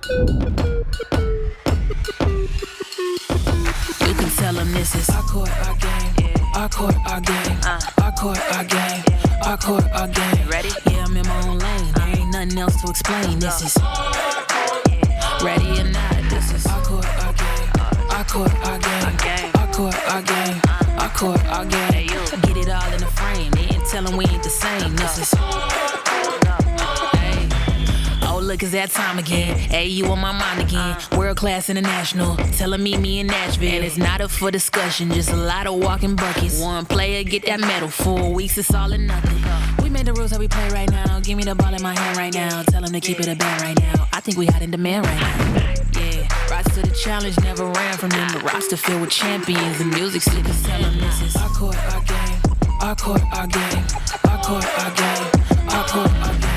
You can tell them this is our court, our game. Our court, our game. Our court, our game. Our court, our game. Ready? Yeah, I'm in my own lane. There ain't nothing else to explain. This is ready or not. This is our court, our game. Our court, our game. Our court, our game. Our court, our game. Get it all in the frame. They ain't telling we ain't the same. This is. Oh, look, it's that time again. Hey, you on my mind again. World class international. Tell 'em meet me in Nashville. And it's not up for discussion, just a lot of walking buckets. One player get that medal. 4 weeks, it's all or nothing. We made the rules how we play right now. Give me the ball in my hand right now. Tell 'em to keep it a band right now. I think we hot in demand right now. Yeah, rise to the challenge, never ran from them. The roster filled with champions. The music still can tell 'em this is our court, our game. Our court, our game. Our court, our game. Our court, our game.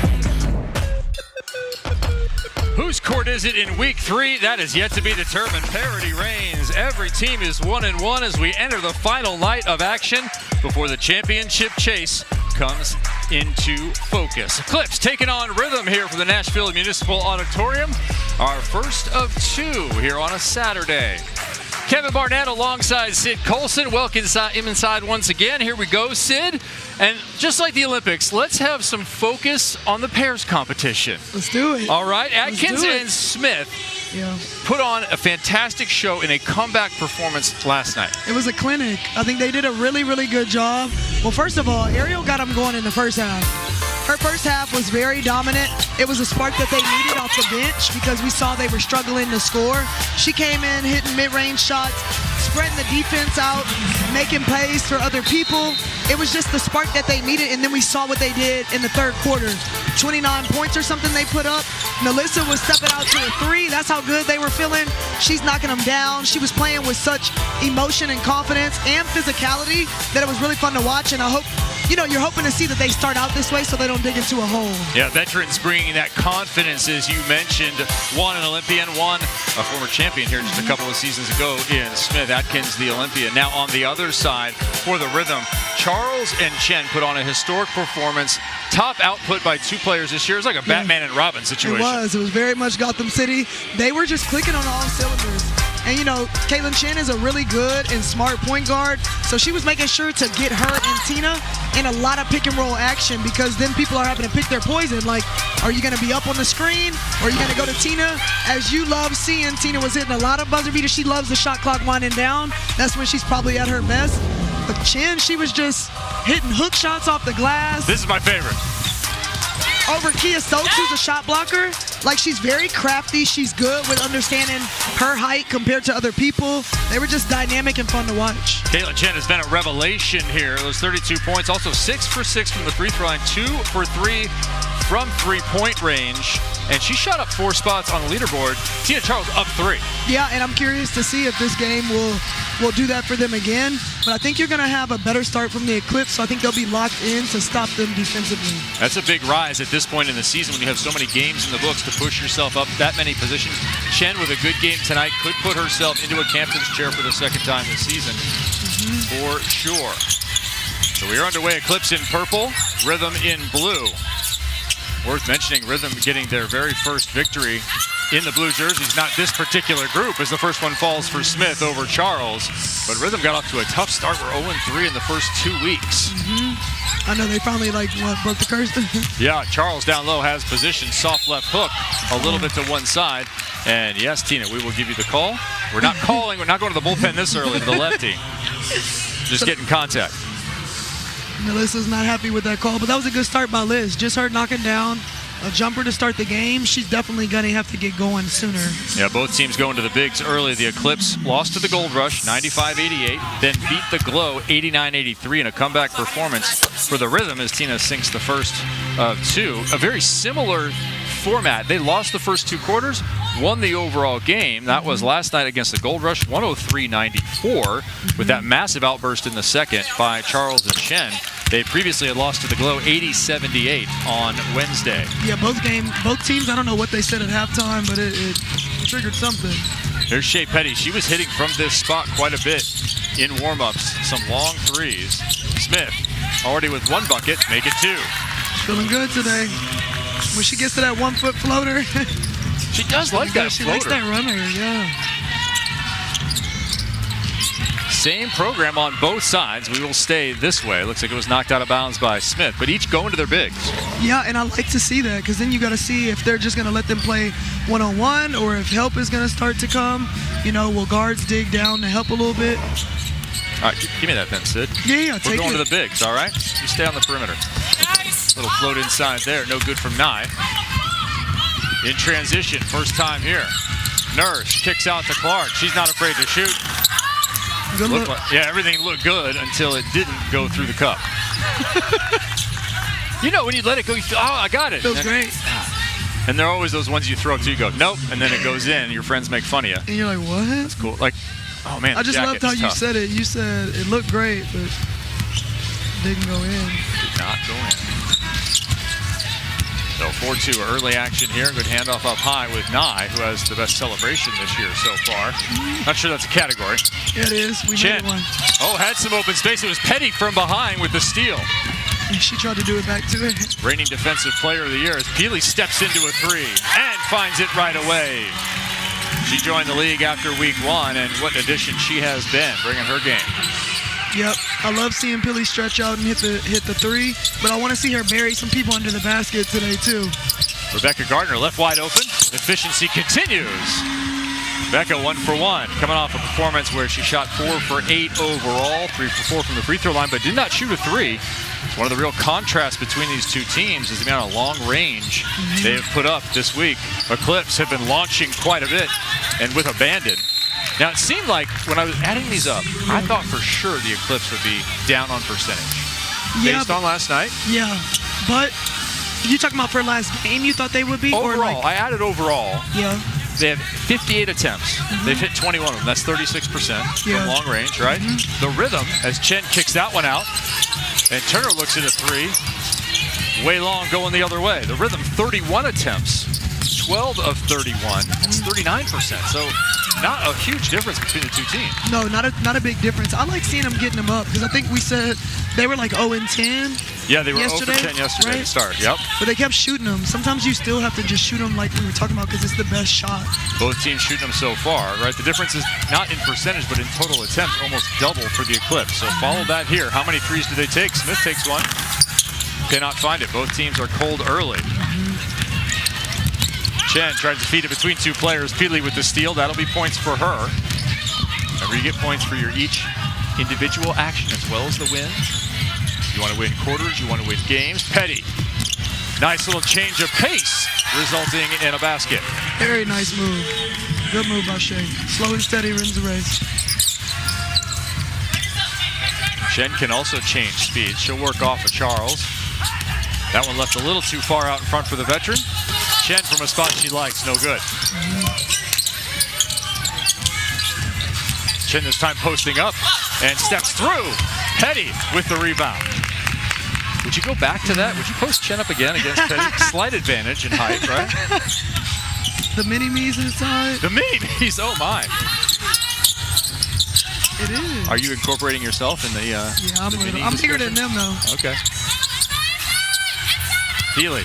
Whose court is it in week 3? That is yet to be determined. Parity reigns. Every team is 1-1 as we enter the final night of action before the championship chase comes into focus. Eclipse taking on Rhythm here for the Nashville Municipal Auditorium. Our first of 2 here on a Saturday. Kevin Barnett alongside Sid Colson. Welcome inside once again. Here we go, Sid. And just like the Olympics, let's have some focus on the pairs competition. Let's do it. All right, Atkins and Smith put on a fantastic show in a comeback performance last night. It was a clinic. I think they did a really, really good job. Well, first of all, Ariel got them going in the first half. Her first half was very dominant. It was a spark that they needed off the bench because we saw they were struggling to score. She came in hitting mid-range shots, spreading the defense out, making plays for other people. It was just the spark that they needed, and then we saw what they did in the third quarter. 29 points or something they put up. Melissa was stepping out to a 3. That's how good they were feeling. She's knocking them down. She was playing with such emotion and confidence and physicality that it was really fun to watch, and I hope, you're hoping to see that they start out this way so they don't dig into a hole. Yeah, veterans bringing that confidence, as you mentioned. One an Olympian, one a former champion here just a couple of seasons ago in Smith. Atkins, the Olympian. Now on the other side for the Rhythm, Charles and Chen put on a historic performance. Top output by 2 players this year. It was like a Batman and Robin situation. It was very much Gotham City. They were just clicking on all cylinders. And Caitlin Chen is a really good and smart point guard, so she was making sure to get her and Tina in a lot of pick and roll action, because then people are having to pick their poison. Like, are you going to be up on the screen, or are you going to go to Tina? As you love seeing, Tina was hitting a lot of buzzer beaters. She loves the shot clock winding down. That's when she's probably at her best. But Chen, she was just hitting hook shots off the glass. This is my favorite. Over Kia Stokes, who's a shot blocker. Like, she's very crafty. She's good with understanding her height compared to other people. They were just dynamic and fun to watch. Caitlin Chen has been a revelation here. Those 32 points, also 6 for 6 from the free throw line, 2 for 3 from three-point range. And she shot up 4 spots on the leaderboard. Tina Charles up 3. Yeah, and I'm curious to see if this game will do that for them again. But I think you're going to have a better start from the Eclipse, so I think they'll be locked in to stop them defensively. That's a big rise at this point in the season when you have so many games in the books to push yourself up that many positions. Chen with a good game tonight could put herself into a captain's chair for the second time this season, for sure. So we are underway. Eclipse in purple, Rhythm in blue. Worth mentioning, Rhythm getting their very first victory in the blue jerseys. Not this particular group, as the first one falls for Smith over Charles. But Rhythm got off to a tough start. We're 0-3 in the first 2 weeks. I know they finally broke the curse. Yeah, Charles down low has position, soft left hook, a little bit to one side. And yes, Tina, we will give you the call. We're not calling, we're not going to the bullpen this early to the lefty. Just getting contact. Melissa's not happy with that call, but that was a good start by Liz. Just her knocking down a jumper to start the game. She's definitely going to have to get going sooner. Yeah, both teams going to the bigs early. The Eclipse lost to the Gold Rush 95-88, then beat the Glow 89-83 in a comeback performance for the Rhythm as Tina sinks the first of 2. A very similar format. They lost the first 2 quarters, won the overall game. That was last night against the Gold Rush, 103-94, with that massive outburst in the second by Charles and Chen. They previously had lost to the Glow 80-78 on Wednesday. Yeah, both teams, I don't know what they said at halftime, but it triggered something. There's Shea Petty. She was hitting from this spot quite a bit in warm-ups. Some long threes. Smith already with 1 bucket, make it 2. Feeling good today. When she gets to that 1-foot floater. She does like that She floater. likes that runner, yeah. Same program on both sides. We will stay this way. Looks like it was knocked out of bounds by Smith, but each going to their bigs. Yeah, and I like to see that because then you got to see if they're just going to let them play one-on-one or if help is going to start to come. You know, will guards dig down to help a little bit? All right, give me that then, Sid. Yeah, take it. We're going to the bigs, all right? You stay on the perimeter. Little float inside there, no good from Nye. In transition, first time here. Nurse kicks out to Clark. She's not afraid to shoot. Good look. Yeah, everything looked good until it didn't go through the cup. You know, when you let it go, you feel, oh, I got it. Feels great. And there are always those ones you throw up to, you go, nope, and then it goes in, and your friends make fun of you. And you're like, what? That's cool. Like, oh man, I just loved how you said it. You said it looked great, but didn't go in. Did not go in. So 4-2 early action here. Good handoff up high with Nye, who has the best celebration this year so far. Not sure that's a category. Yeah, it is. We Chen. made one. Oh, had some open space. It was Petty from behind with the steal. And she tried to do it back to it. Reigning defensive player of the year as Peely steps into a three and finds it right away. She joined the league after week 1, and what an addition she has been, bringing her game. Yep, I love seeing Peely stretch out and hit the three, but I want to see her bury some people under the basket today too. Rebecca Gardner left wide open. Efficiency continues. Becca 1 for 1, coming off a performance where she shot 4 for 8 overall, 3 for 4 from the free throw line, but did not shoot a three. One of the real contrasts between these two teams is the amount of long range they have put up this week. Eclipse have been launching quite a bit and with abandon. Now, it seemed like when I was adding these up, I thought for sure the Eclipse would be down on percentage. Based on last night? Yeah, but you talking about for last game you thought they would be? Overall, or like, I added overall. Yeah. They have 58 attempts. They've hit 21 of them. That's 36% from long range, right? The rhythm, as Chen kicks that one out, and Turner looks at a three. Way long going the other way. The rhythm, 31 attempts. 12 of 31. That's 39%. So not a huge difference between the two teams. No, not a big difference. I like seeing them getting them up because I think we said they were like 0-10. Yeah, they were yesterday, 0 for 10 yesterday right? to start. Yep. But they kept shooting them. Sometimes you still have to just shoot them like we were talking about because it's the best shot. Both teams shooting them so far, right? The difference is not in percentage, but in total attempts, almost double for the Eclipse. So follow that here. How many threes do they take? Smith takes one. Cannot find it. Both teams are cold early. Chen tries to feed it between two players. Peely with the steal. That'll be points for her. Remember, you get points for your each individual action as well as the win. You want to win quarters, you want to win games. Petty. Nice little change of pace, resulting in a basket. Very nice move. Good move by Shea. Slow and steady wins the race. Chen can also change speed. She'll work off of Charles. That one left a little too far out in front for the veteran. Chen from a spot she likes, no good. Chen this time posting up and steps through. Petty with the rebound. Would you go back to that? Would you post Chen up again against Petty? Slight advantage in height, right? The mini-me's inside. The mini-me's, oh my. It is. Are you incorporating yourself in the Yeah, I'm the bigger than them though. Okay. Peely.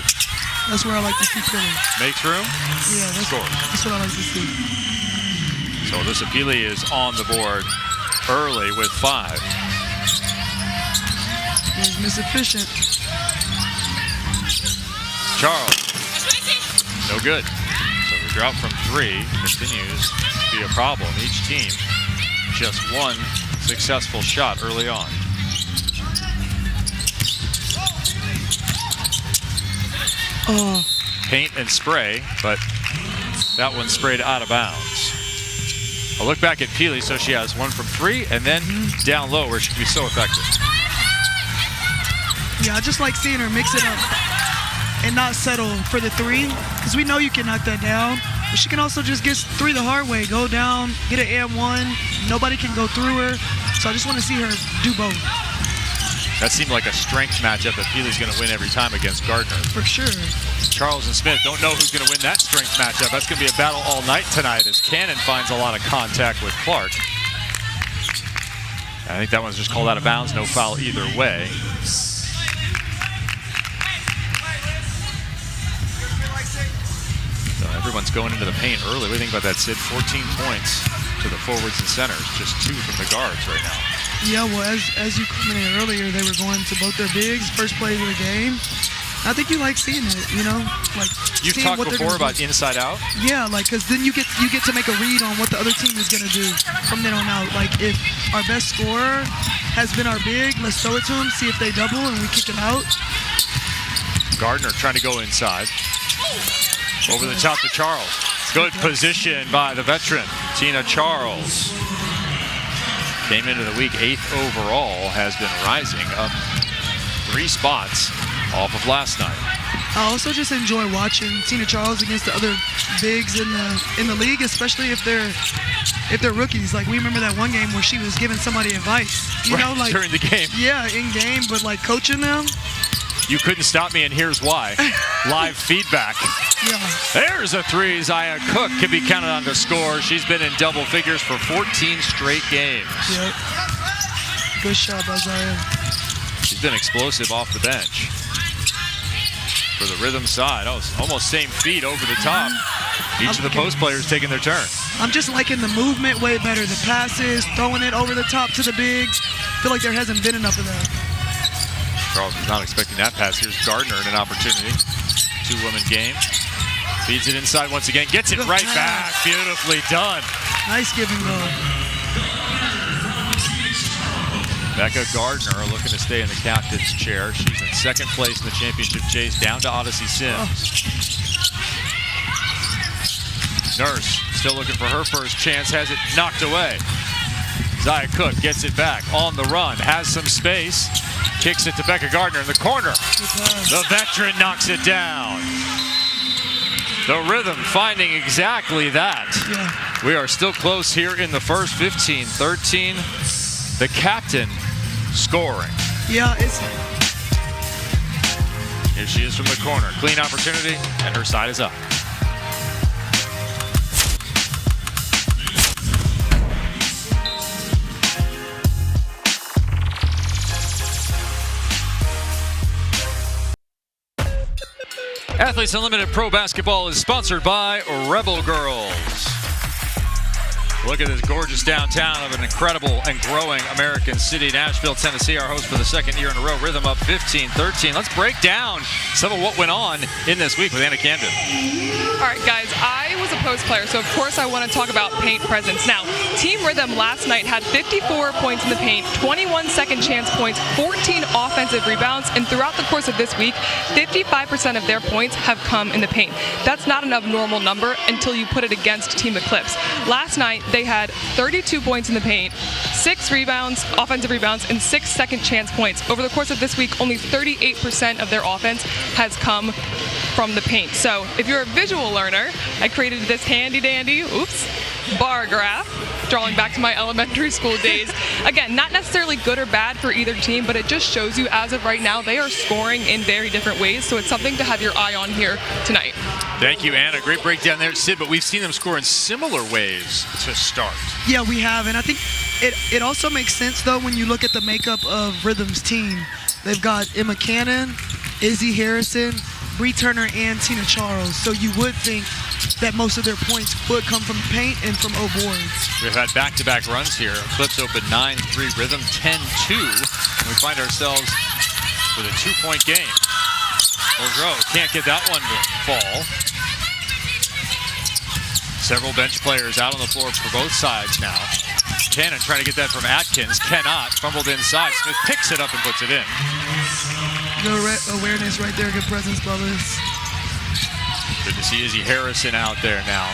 That's where I like to see Peely. Makes room. Yeah, that's what I like to see. So Alyssa Peely is on the board early with 5. There's Miss Efficient. Charles. No good. So the drought from 3 continues to be a problem. Each team just one successful shot early on. Oh. Paint and spray, but that one sprayed out of bounds. I'll look back at Peely, so she has 1 from 3, and then down low where she can be so effective. Yeah, I just like seeing her mix it up and not settle for the 3, because we know you can knock that down. But she can also just get 3 the hard way, go down, get an M1. Nobody can go through her. So I just want to see her do both. That seemed like a strength matchup that Peely's going to win every time against Gardner. For sure. Charles and Smith don't know who's going to win that strength matchup. That's going to be a battle all night tonight as Cannon finds a lot of contact with Clark. I think that one's just called out of bounds. No foul either way. So everyone's going into the paint early. What do you think about that, Sid? 14 points to the forwards and centers, just 2 from the guards right now. Yeah, well, as you commented earlier, they were going to both their bigs, first play of the game. I think you like seeing it, you know? Like you've talked before about inside out? Yeah, like, because then you get to make a read on what the other team is going to do from then on out. Like, if our best scorer has been our big, let's throw it to him, see if they double, and we kick it out. Gardner trying to go inside. Over the top to Charles. Good position by the veteran, Tina Charles. Came into the week 8th overall, has been rising up 3 spots off of last night. I also just enjoy watching Tina Charles against the other bigs in the league, especially if they're rookies. Like, we remember that one game where she was giving somebody advice, you know, like during the game. Yeah, in game, but like coaching them. You couldn't stop me, and here's why. Live feedback. Yeah. There's a 3. Zaya Cook can be counted on to score. She's been in double figures for 14 straight games. Yep. Good shot by Zaya. She's been explosive off the bench. For the Rhythm side, almost same feet over the top. Each of the post players taking their turn. I'm just liking the movement way better. The passes, throwing it over the top to the bigs. I feel like there hasn't been enough of that. Charles was not expecting that pass. Here's Gardner in an opportunity. 2-woman game. Feeds it inside once again. Gets it right back. Beautifully done. Nice giving go. Becca Gardner looking to stay in the captain's chair. She's in 2nd place in the championship chase, down to Odyssey Sims. Nurse still looking for her first chance. Has it knocked away. Zaya Cook gets it back on the run. Has some space. Kicks it to Becca Gardner in the corner. The veteran knocks it down. The Rhythm finding exactly that. Yeah. We are still close here in the first, 15-13. The captain scoring. Yeah, it's... Here she is from the corner. Clean opportunity, and her side is up. Athletes Unlimited Pro Basketball is sponsored by Rebel Girls. Look at this gorgeous downtown of an incredible and growing American city, Nashville, Tennessee. Our host for the 2nd year in a row, Rhythm up 15-13. Let's break down some of what went on in this week with Anna Camden. All right, guys, I was a post player, so of course I want to talk about paint presence. Now, Team Rhythm last night had 54 points in the paint, 21 second chance points, 14 offensive rebounds, and throughout the course of this week, 55% of their points have come in the paint. That's not an abnormal number until you put it against Team Eclipse. Last night, they had 32 points in the paint, 6 rebounds, offensive rebounds, and 6 second chance points. Over the course of this week, only 38% of their offense has come from the paint. So if you're a visual learner, I created this handy dandy, bar graph, drawing back to my elementary school days. Again, not necessarily good or bad for either team, but it just shows you as of right now, they are scoring in very different ways. So it's something to have your eye on here tonight. Thank you, Anna. Great breakdown there, Sid, but we've seen them score in similar ways to start. Yeah, we have, and I think it also makes sense, though, when you look at the makeup of Rhythm's team. They've got Emma Cannon, Izzy Harrison, Bree Turner, and Tina Charles. So you would think that most of their points would come from paint and from O boards. We've had back-to-back runs here. Eclipse open 9-3, Rhythm 10-2, and we find ourselves with a 2-point game. Boudreaux can't get that one to fall. Several bench players out on the floor for both sides now. Cannon trying to get that from Atkins. Cannot. Fumbled inside. Smith picks it up and puts it in. Good awareness right there. Good presence, brothers. Good to see Izzy Harrison out there now.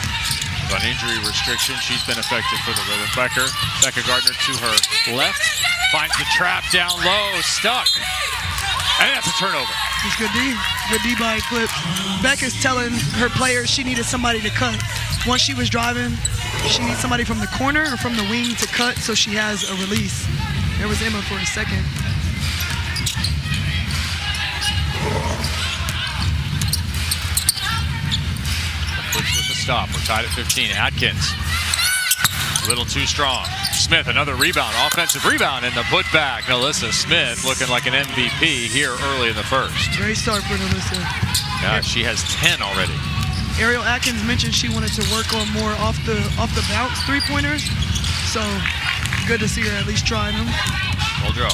On injury restriction, she's been effective for the Rhythm. Becca Gardner to her left. Finds the trap down low. Stuck. And that's a turnover. It's good D. Good D by Eclipse. Becca's telling her players she needed somebody to cut. Once she was driving, she needs somebody from the corner or from the wing to cut, so she has a release. There was Emma for a second. Eclipse with the stop. We're tied at 15. Atkins. A little too strong. Smith, another rebound. Offensive rebound in the putback. Alyssa Smith looking like an MVP here early in the first. Great start for Alyssa. Yeah, she has 10 already. Ariel Atkins mentioned she wanted to work on more off the bounce three-pointers. So good to see her at least trying them. Muldrow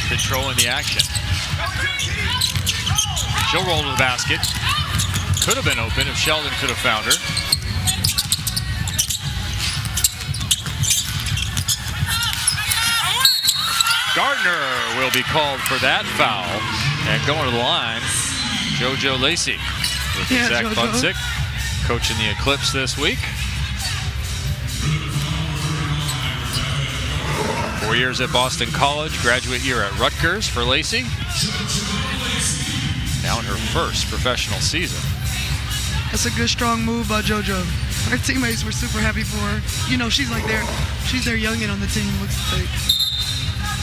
controlling the action. She'll roll to the basket. Could have been open if Sheldon could have found her. Gardner will be called for that foul. And going to the line, JoJo Lacey with Zach Bunsick, coaching the Eclipse this week. 4 years at Boston College, graduate year at Rutgers for Lacey. Now in her first professional season. That's a good, strong move by JoJo. Her teammates were super happy for her. You know, she's their youngin' on the team, looks like.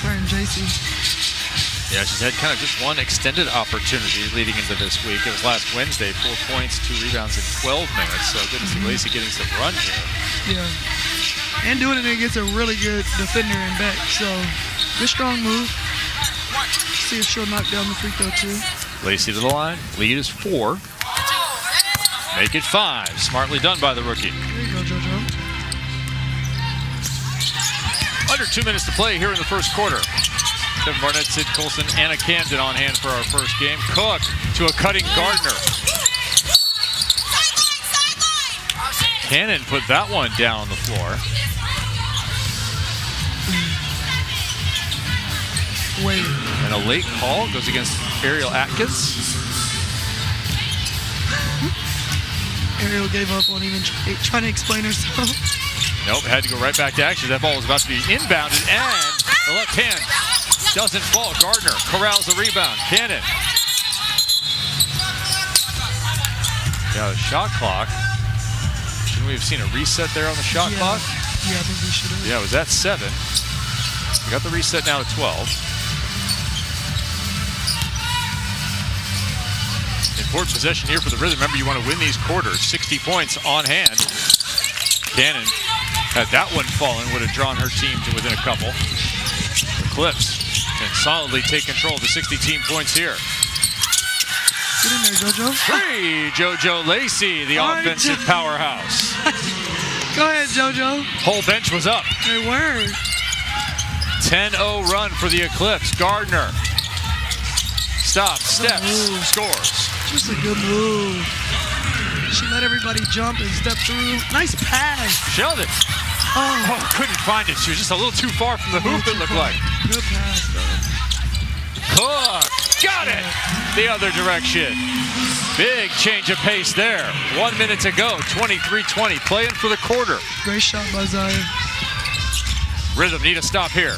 Her and JC. Yeah, she's had kind of just one extended opportunity leading into this week. It was last Wednesday, 4 points, 2 rebounds in 12 minutes. So good to see Lacey getting some run here. Yeah. And doing it against a really good defender in Beck. So, good, strong move. See if she'll knock down the free throw, too. Lacey to the line. Lead is 4. Make it 5. Smartly done by the rookie. There you go, JoJo. Under 2 minutes to play here in the first quarter. Kevin Barnett, Sid Colson, Anna Camden on hand for our first game. Cook to a cutting Gardner. Cannon put that one down on the floor. Wait. And a late call goes against Ariel Atkins. Ariel gave up on even trying to explain herself. Nope, had to go right back to action. That ball was about to be inbounded, and the left hand doesn't fall. Gardner corrals the rebound. Cannon. Yeah, the shot clock. Shouldn't we have seen a reset there on the shot clock? Yeah, I think we should have. Yeah, it was at 7. We got the reset now at 12. Important possession here for the Rhythm. Remember, you want to win these quarters. 60 points on hand. Cannon, had that one fallen, would have drawn her team to within a couple. Eclipse can solidly take control of the 60 team points here. Get in there, JoJo. Free JoJo Lacey, the offensive powerhouse. Go ahead, JoJo. Whole bench was up. They were. 10-0 run for the Eclipse. Gardner. Stops, steps, scores. Just a good move. She let everybody jump and step through. Nice pass. Sheldon. Oh, couldn't find it. She was just a little too far from the hoop, it looked like. Good pass, though. Cook. Got it. The other direction. Big change of pace there. 1 minute to go. 23-20. Playing for the quarter. Great shot by Zaya. Rhythm need a stop here.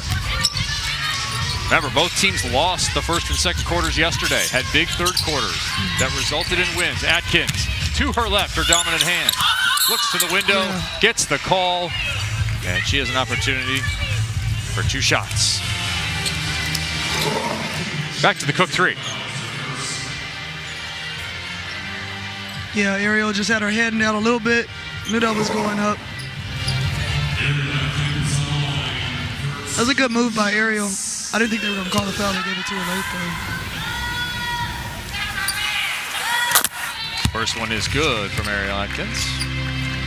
Remember, both teams lost the first and second quarters yesterday. Had big third quarters that resulted in wins. Atkins to her left, her dominant hand. Looks to the window, gets the call, and she has an opportunity for 2 shots. Back to the Cook 3. Yeah, Ariel just had her head down a little bit. Knew that was going up. That was a good move by Ariel. I didn't think they were going to call the foul. They gave it to her late, though. First one is good from Ariel Atkins.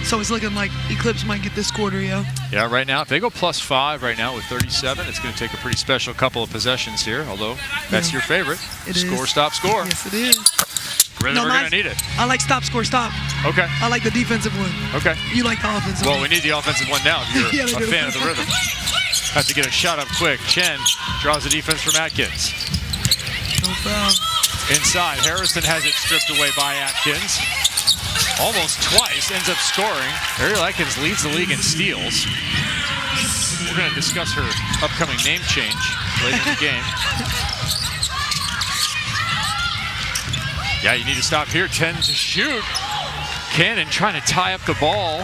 So it's looking like Eclipse might get this quarter, yeah? Yeah, right now, if they go +5 right now with 37, it's going to take a pretty special couple of possessions here, although that's your favorite. Score, stop, score. Yes, it is. Rhythm, we're going to need it. I like stop, score, stop. Okay. I like the defensive one. Okay. You like the offensive one. Well, we need the offensive one now if you're a fan of the Rhythm. Have to get a shot up quick. Chen draws the defense from Atkins. No foul. Inside, Harrison has it stripped away by Atkins. Almost twice, ends up scoring. Ariel Atkins leads the league in steals. We're going to discuss her upcoming name change later in the game. Yeah, you need to stop here. 10 to shoot. Cannon trying to tie up the ball.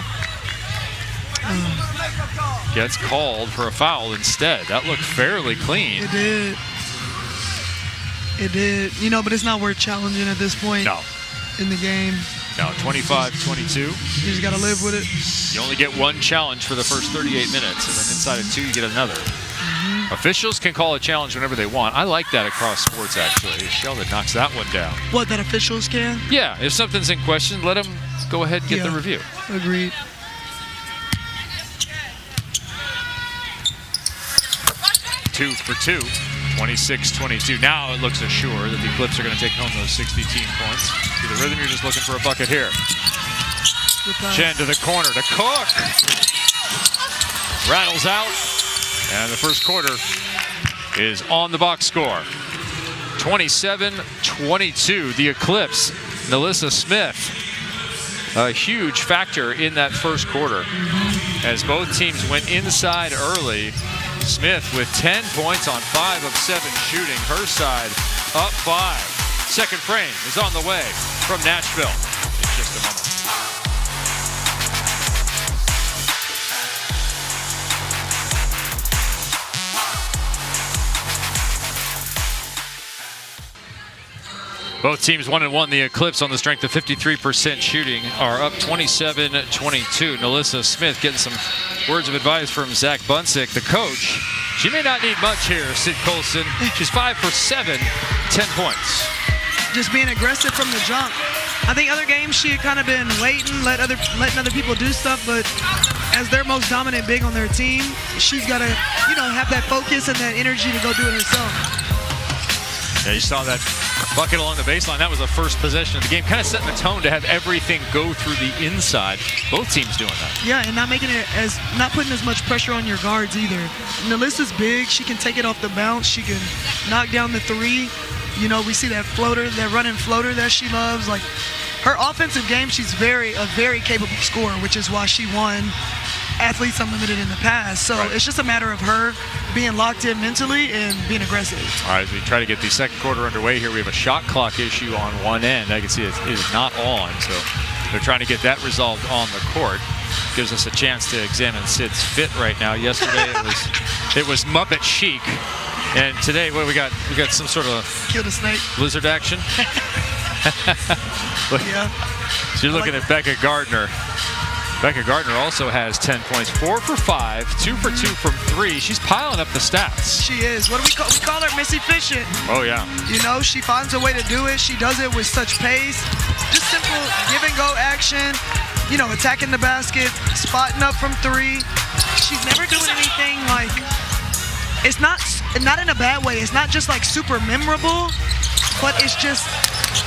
Gets called for a foul instead. That looked fairly clean. It did. It did. You know, but it's not worth challenging at this point. No. In the game. No, 25-22. You just got to live with it. You only get one challenge for the first 38 minutes, and then inside of 2, you get another. Officials can call a challenge whenever they want. I like that across sports, actually. Sheldon knocks that one down. What, that officials can? Yeah, if something's in question, let them go ahead and get the review. Agreed. Two for two, 26-22. Now it looks assured that the Eclipse are going to take home those 60 team points. To the rhythm, you're just looking for a bucket here. Chen to the corner to Cook. Rattles out, and the first quarter is on the box score. 27-22, the Eclipse. Melissa Smith, a huge factor in that first quarter. As both teams went inside early, Smith with 10 points on 5 of 7 shooting. Her side up 5. Second frame is on the way from Nashville in just a moment. Both teams 1-1. The Eclipse, on the strength of 53% shooting, are up 27-22. Melissa Smith getting some words of advice from Zach Bunsick, the coach. She may not need much here, Sid Colson. She's 5 for 7, 10 points. Just being aggressive from the jump. I think other games she had kind of been waiting, letting other people do stuff, but as their most dominant big on their team, she's got to, have that focus and that energy to go do it herself. Yeah, you saw that bucket along the baseline. That was the first possession of the game, kind of setting the tone to have everything go through the inside. Both teams doing that. Yeah, and not putting as much pressure on your guards either. Melissa's big. She can take it off the bounce. She can knock down the three. We see that floater, that running floater that she loves. Like, her offensive game, she's a very capable scorer, which is why she won Athletes Unlimited in the past. So It's just a matter of her being locked in mentally and being aggressive. All right, as we try to get the second quarter underway here, we have a shot clock issue on one end. I can see it is not on, so they're trying to get that resolved on the court. Gives us a chance to examine Sid's fit right now. Yesterday it was Muppet chic, and today we got some sort of killed a snake blizzard action. Yeah. So you're looking at Becca Gardner. Becca Gardner also has 10 points, 4 for 5, 2 for 2 from 3. She's piling up the stats. She is. What do we call her? Miss Efficient. Oh, yeah. She finds a way to do it. She does it with such pace. Just simple give and go action. Attacking the basket, spotting up from 3. She's never doing anything like, it's not in a bad way. It's not just like super memorable, but it's just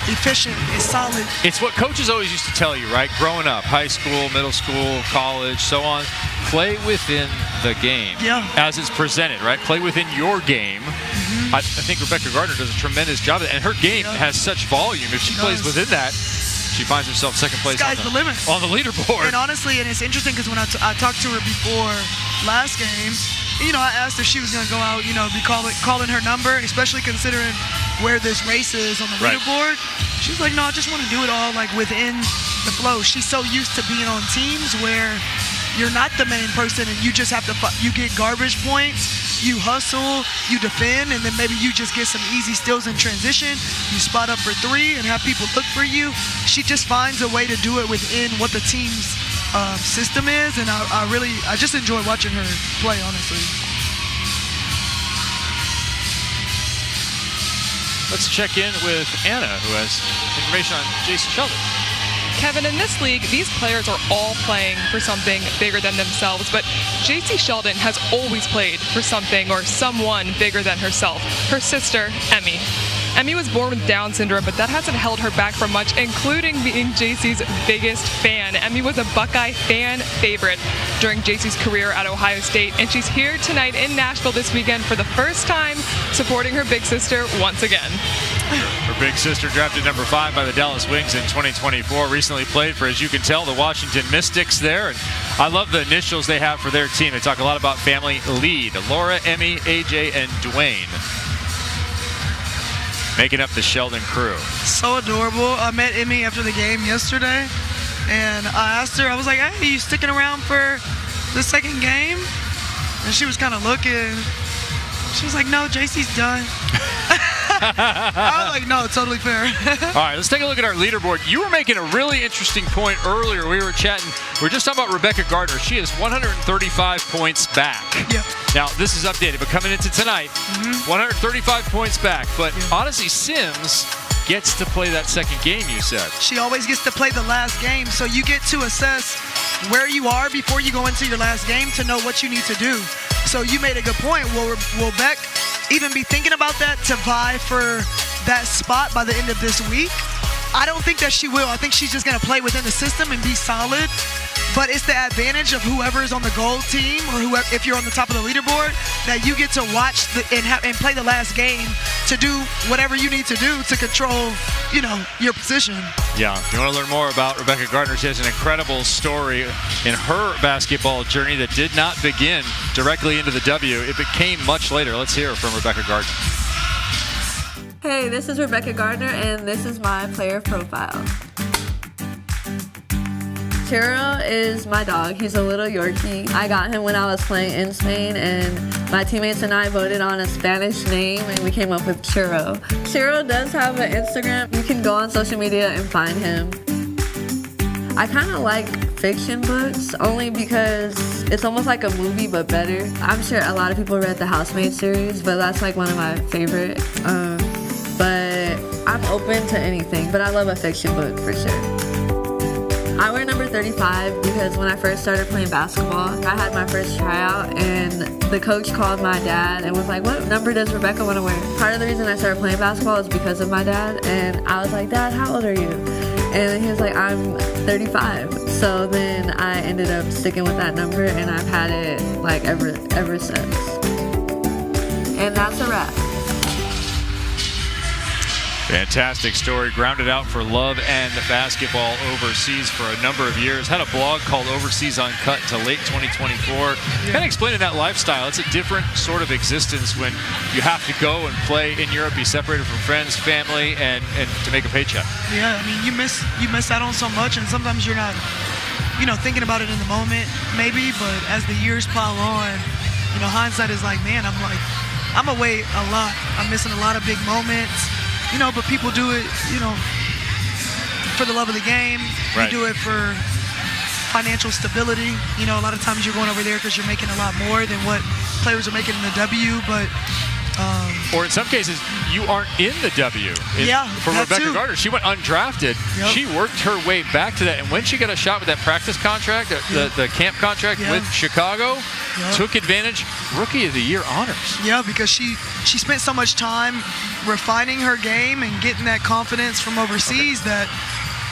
efficient. It's solid. It's what coaches always used to tell you, right? Growing up, high school, middle school, college, so on. Play within the game as it's presented, right? Play within your game. Mm-hmm. I think Rebecca Gardner does a tremendous job of it, and her game has such volume. If she plays within that, she finds herself second place Sky's the limit on the leaderboard. And honestly, and it's interesting because when I talked to her before last game, I asked if she was going to go out, be calling her number, especially considering where this race is on the leaderboard. She was like, no, I just want to do it all like within the flow. She's so used to being on teams where you're not the main person and you just have to, you get garbage points, you hustle, you defend, and then maybe you just get some easy steals in transition. You spot up for 3 and have people look for you. She just finds a way to do it within what the team's system is, and I just enjoy watching her play, honestly. Let's check in with Anna, who has information on Jason Sheldon. Kevin, in this league, these players are all playing for something bigger than themselves, but JC Sheldon has always played for something or someone bigger than herself. Her sister, Emmy. Emmy was born with Down syndrome, but that hasn't held her back from much, including being JC's biggest fan. Emmy was a Buckeye fan favorite during JC's career at Ohio State, and she's here tonight in Nashville this weekend for the first time, supporting her big sister once again. Her big sister, drafted number 5 by the Dallas Wings in 2024, recently played for, as you can tell, the Washington Mystics there. And I love the initials they have for their team. They talk a lot about family lead. Laura, Emmy, AJ, and Dwayne making up the Sheldon crew. So adorable. I met Emmy after the game yesterday, and I asked her, I was like, hey, are you sticking around for the second game? And she was kind of looking. She was like, no, JC's done. I was like, no, totally fair. All right, let's take a look at our leaderboard. You were making a really interesting point earlier. We were chatting. We were just talking about Rebecca Gardner. She is 135 points back. Yep. Now, this is updated, but coming into tonight, 135 points back. But Odyssey Sims gets to play that second game, you said. She always gets to play the last game, so you get to assess where you are before you go into your last game to know what you need to do. So you made a good point. Will Beck even be thinking about that to vie for that spot by the end of this week? I don't think that she will. I think she's just going to play within the system and be solid. But it's the advantage of whoever is on the gold team or whoever, if you're on the top of the leaderboard, that you get to watch and play the last game to do whatever you need to do to control, your position. Yeah, if you want to learn more about Rebecca Gardner, she has an incredible story in her basketball journey that did not begin directly into the W. It became much later. Let's hear from Rebecca Gardner. Hey, this is Rebecca Gardner, and this is my player profile. Churro is my dog. He's a little Yorkie. I got him when I was playing in Spain, and my teammates and I voted on a Spanish name, and we came up with Churro. Churro does have an Instagram. You can go on social media and find him. I kind of like fiction books only because it's almost like a movie but better. I'm sure a lot of people read the Housemaid series, but that's like one of my favorite. But I'm open to anything, but I love a fiction book for sure. I wear number 35 because when I first started playing basketball, I had my first tryout and the coach called my dad and was like, what number does Rebecca want to wear? Part of the reason I started playing basketball is because of my dad, and I was like, Dad, how old are you? And he was like, I'm 35. So then I ended up sticking with that number, and I've had it like ever since. And that's a wrap. Fantastic story. Grounded out for love and basketball overseas for a number of years. Had a blog called Overseas Uncut until late 2024. Kind of explaining that lifestyle. It's a different sort of existence when you have to go and play in Europe, be separated from friends, family, and to make a paycheck. Yeah, I mean, you miss out on so much, and sometimes you're not, thinking about it in the moment, maybe. But as the years pile on, hindsight is like, man, I'm away a lot. I'm missing a lot of big moments. But people do it, for the love of the game. Right. You do it for financial stability. A lot of times you're going over there because you're making a lot more than what players are making in the W. But or in some cases, you aren't in the W. For Rebecca Gardner, she went undrafted. Yep. She worked her way back to that. And when she got a shot with that practice contract, the camp contract with Chicago, took advantage. Rookie of the Year honors. Yeah, because she spent so much time refining her game and getting that confidence from overseas that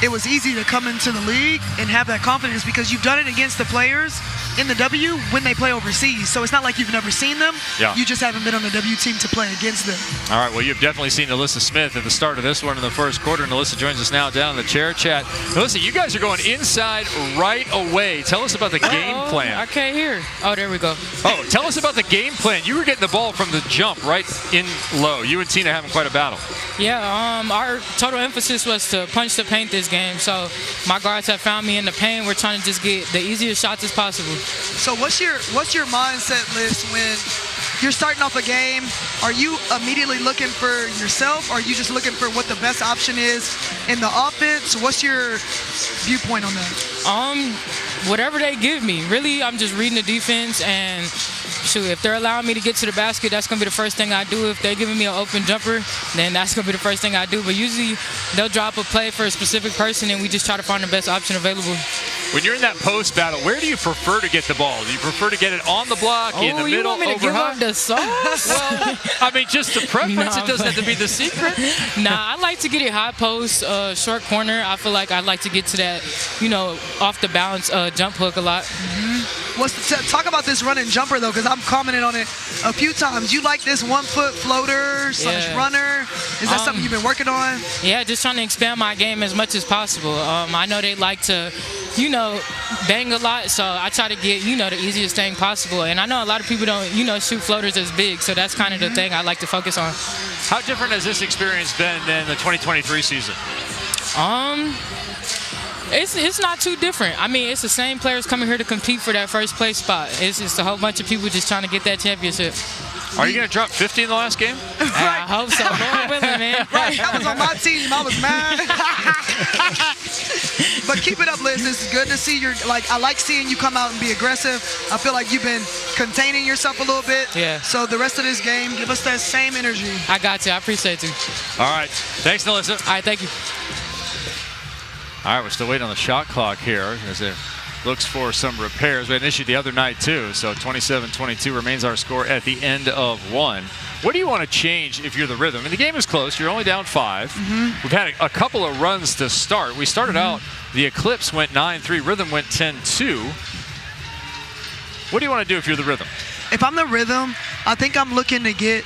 it was easy to come into the league and have that confidence because you've done it against the players in the W when they play overseas. So it's not like you've never seen them. Yeah. You just haven't been on the W team to play against them. All right, well, you've definitely seen Alyssa Smith at the start of this one in the first quarter, and Alyssa joins us now down in the chair chat. Alyssa, you guys are going inside right away. Tell us about the game plan. I can't hear. Oh, there we go. Oh, tell us about the game plan. You were getting the ball from the jump right in low. You and Tina having quite a battle. Yeah, our total emphasis was to punch the paint this game. So my guards have found me in the paint. We're trying to just get the easiest shots as possible. So what's your mindset list when you're starting off a game? Are you immediately looking for yourself? Or are you just looking for what the best option is in the offense? What's your viewpoint on that? Whatever they give me. Really, I'm just reading the defense, and shoot, if they're allowing me to get to the basket, that's going to be the first thing I do. If they're giving me an open jumper, then that's going to be the first thing I do. But usually they'll drop a play for a specific person, and we just try to find the best option available. When you're in that post battle, where do you prefer to get the ball? Do you prefer to get it on the block, in the middle, you want me to give overhigh? up the sauce? Well, I mean, just the preference. It doesn't have to be the secret. Nah, I like to get it high post, short corner. I feel like I like to get to that, off the balance jump hook a lot. Talk about this running jumper, though, because I'm commenting on it a few times. You like this 1 foot floater / runner? Is that something you've been working on? Yeah, just trying to expand my game as much as possible. I know they like to, bang a lot, so I try to get, the easiest thing possible. And I know a lot of people don't, shoot floaters as big, so that's kind of the thing I like to focus on. How different has this experience been than the 2023 season? It's not too different. I mean, it's the same players coming here to compete for that first place spot. It's just a whole bunch of people just trying to get that championship. Are you going to drop 50 in the last game? I hope so. Lord willing, man. Right, I was on my team. I was mad. But keep it up, Liz. It's good to see I like seeing you come out and be aggressive. I feel like you've been containing yourself a little bit. Yeah. So the rest of this game, give us that same energy. I got you. I appreciate you. All right. Thanks, Melissa. All right, thank you. All right, we're still waiting on the shot clock here as it looks for some repairs. We had an issue the other night, too. So 27-22 remains our score at the end of one. What do you want to change if you're the Rhythm? I mean, the game is close. You're only down 5. We've had a couple of runs to start. We started out, the Eclipse went 9-3. Rhythm went 10-2. What do you want to do if you're the Rhythm? If I'm the Rhythm, I think I'm looking to get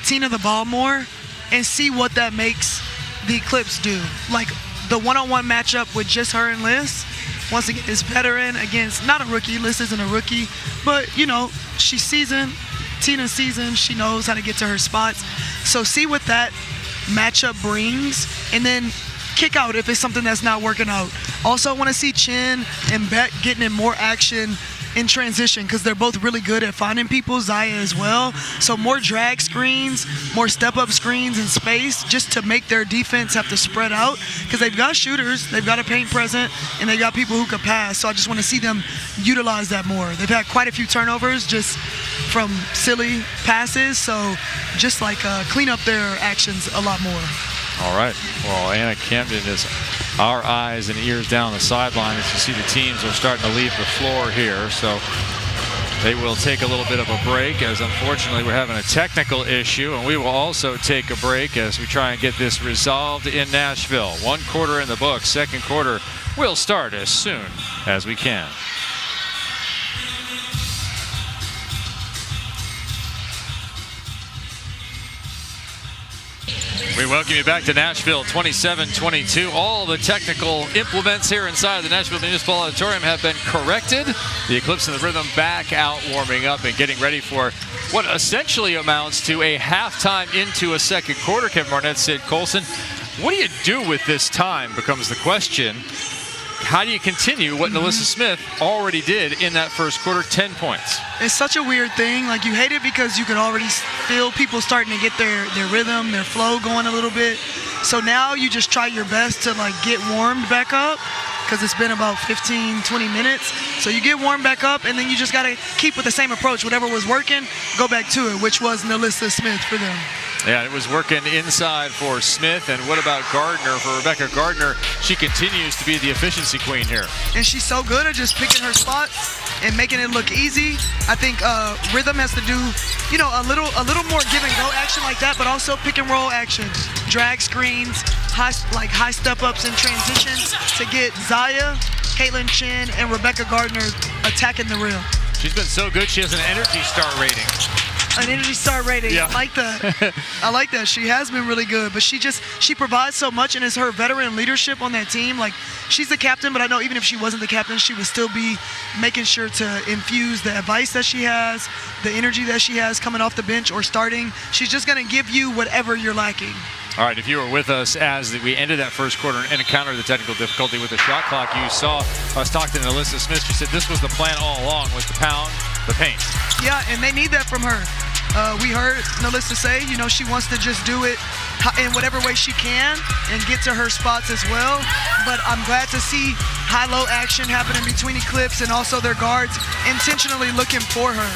Tina the ball more and see what that makes the Eclipse do. Like the one-on-one matchup with just her and Liz. Once again, is veteran against not a rookie. Liz isn't a rookie, but you know, she's seasoned. Tina's seasoned. She knows how to get to her spots. So see what that matchup brings, and then kick out if it's something that's not working out. Also, want to see Chin and Beck getting in more action in transition because they're both really good at finding people. Zaya as well. So more drag screens, more step-up screens in space just to make their defense have to spread out because they've got shooters, they've got a paint present, and they've got people who could pass. So I just want to see them utilize that more. They've had quite a few turnovers just from silly passes. So just like clean up their actions a lot more. All right. Well, Anna Camden is our eyes and ears down the sideline as you see the teams are starting to leave the floor here. So they will take a little bit of a break as unfortunately we're having a technical issue, and we will also take a break as we try and get this resolved in Nashville. 1 quarter in the books. Second quarter will start as soon as we can. We welcome you back to Nashville, 27-22. All the technical implements here inside the Nashville Municipal Auditorium have been corrected. The Eclipse and the Rhythm back out warming up and getting ready for what essentially amounts to a halftime into a second quarter. Kevin Barnett, Sid Colson. What do you do with this time becomes the question. How do you continue what Melissa Smith already did in that first quarter, 10 points? It's such a weird thing. Like, you hate it because you can already feel people starting to get their rhythm, their flow going a little bit. So now you just try your best to, like, get warmed back up because it's been about 15, 20 minutes. So you get warmed back up, and then you just got to keep with the same approach. Whatever was working, go back to it, which was Melissa Smith for them. Yeah, it was working inside for Smith. And what about Gardner? For Rebecca Gardner, she continues to be the efficiency queen here. And she's so good at just picking her spots and making it look easy. I think Rhythm has to do, you know, a little more give and go action like that, but also pick and roll action, drag screens, high step ups and transitions to get Zaya, Caitlin Chin, and Rebecca Gardner attacking the rim. She's been so good. She has an Energy Star rating. An Energy Star rating. Yeah. I like that. I like that. She has been really good, but she provides so much, and it's her veteran leadership on that team. Like, she's the captain, but I know even if she wasn't the captain, she would still be making sure to infuse the advice that she has, the energy that she has coming off the bench or starting. She's just going to give you whatever you're lacking. All right, if you were with us as we ended that first quarter and encountered the technical difficulty with the shot clock, you saw us talking to Alyssa Smith. She said this was the plan all along, was to pound the paint. Yeah, and they need that from her. We heard Melissa say, you know, she wants to just do it in whatever way she can and get to her spots as well. But I'm glad to see high-low action happening between Eclipse and also their guards intentionally looking for her.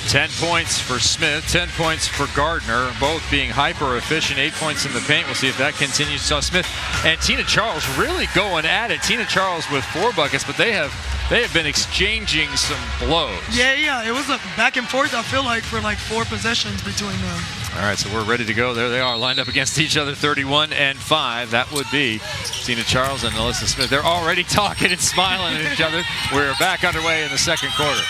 10 points for Smith, 10 points for Gardner, both being hyper-efficient, 8 points in the paint. We'll see if that continues. So Smith and Tina Charles really going at it. Tina Charles with 4 buckets, but they have been exchanging some blows. Yeah, it was a back and forth, I feel like, for like 4 possessions between them. All right, so we're ready to go. There they are, lined up against each other, 31 and 5. That would be Tina Charles and Alyssa Smith. They're already talking and smiling at each other. We're back underway in the second quarter.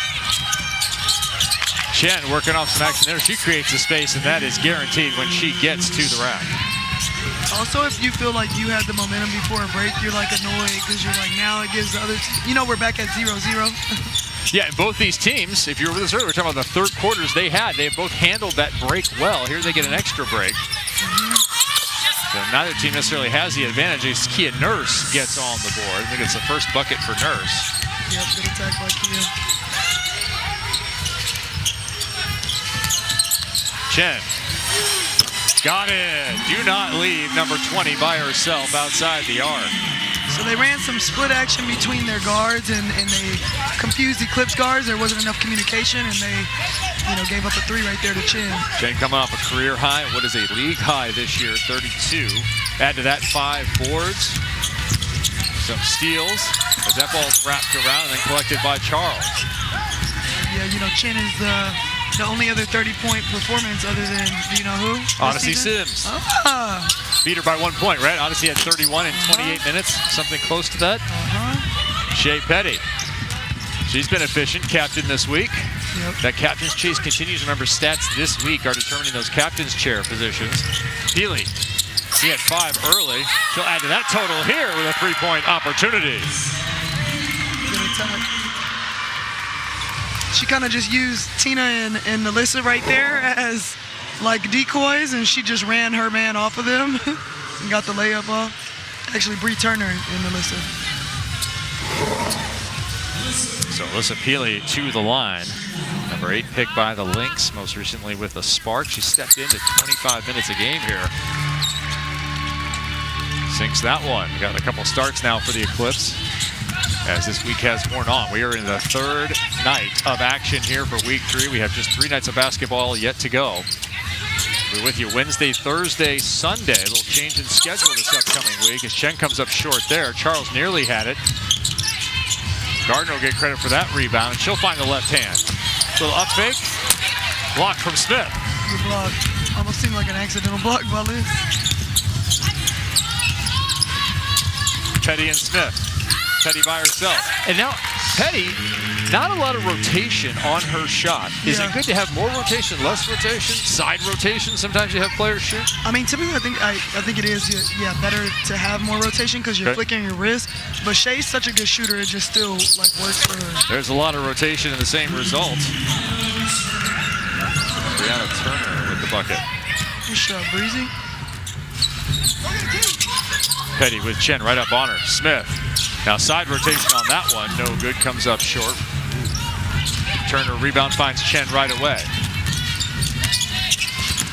Chen working off some action there. She creates the space, and that is guaranteed when she gets to the rack. Also, if you feel like you had the momentum before a break, you're like annoyed because you're like, now it gives the other you know, we're back at 0-0. Yeah, and both these teams, if you were with us earlier, we're talking about the third quarters they have both handled that break well. Here they get an extra break. So neither team necessarily has the advantage. It's Kia Nurse gets on the board. I think it's the first bucket for Nurse. Yep, good attack by Kia. Chen. Got it. Do not leave number 20 by herself outside the arc. So they ran some split action between their guards and they confused Eclipse guards. There wasn't enough communication and they gave up a 3 right there to Chen. Chen coming off a career high. What is a league high this year? 32. Add to that 5 boards. Some steals as that ball's wrapped around and then collected by Charles. Yeah, Chen is the only other 30-point performance other than, do you know who? Odyssey Sims. Beat her by 1 point, right? Odyssey had 31 in 28 minutes, something close to that. Shea Petty. She's been efficient, captain this week. Yep. That captain's chase continues. Remember, stats this week are determining those captain's chair positions. Healy, she had 5 early. She'll add to that total here with a 3-point opportunity. Good attack. She kind of just used Tina and Alyssa right there as like decoys, and she just ran her man off of them and got the layup off. Actually, Bree Turner and Alyssa. So Alyssa Peely to the line. Number 8 pick by the Lynx, most recently with the Spark. She stepped into 25 minutes a game here. Sinks that one. We got a couple starts now for the Eclipse as this week has worn on. We are in the 3rd night of action here for week 3. We have just 3 nights of basketball yet to go. We're with you Wednesday, Thursday, Sunday. A little change in schedule this upcoming week as Chen comes up short there. Charles nearly had it. Gardner will get credit for that rebound, and she'll find the left hand. Little up fake. Block from Smith. Good block. Almost seemed like an accidental block by Liz. Petty and Smith. Petty by herself. And now Petty, not a lot of rotation on her shot. Is it good to have more rotation, less rotation, side rotation? Sometimes you have players shoot. I mean, typically I think it is better to have more rotation because you're flicking your wrist. But Shea's such a good shooter, it just still like works for her. There's a lot of rotation in the same result. Brianna Turner with the bucket. Good shot, Breezy. Petty with Chen right up on her. Smith. Now side rotation on that one. No good. Comes up short. Turner rebound finds Chen right away.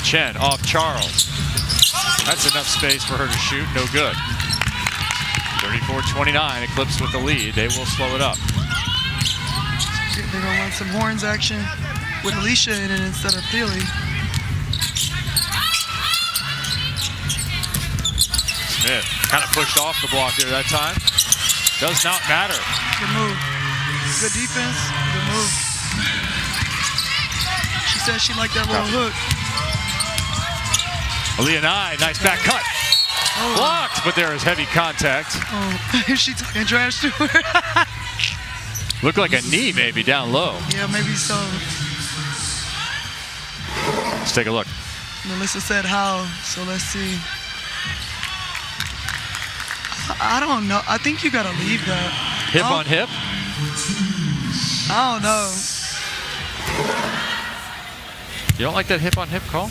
Chen off Charles. That's enough space for her to shoot. No good. 34-29. Eclipse with the lead. They will slow it up. They're going to run some horns action with Alicia in it instead of Peely. Smith kind of pushed off the block there that time. Does not matter. Good move. Good defense. Good move. She said she liked that little hook. Aaliyah Nye, nice back cut. Oh. Blocked, but there is heavy contact. Oh, is she talking trash to her? Looked like a knee maybe down low. Yeah, maybe so. Let's take a look. Melissa said how, so let's see. I don't know. I think you gotta leave that. Hip on hip? I don't know. You don't like that hip on hip call?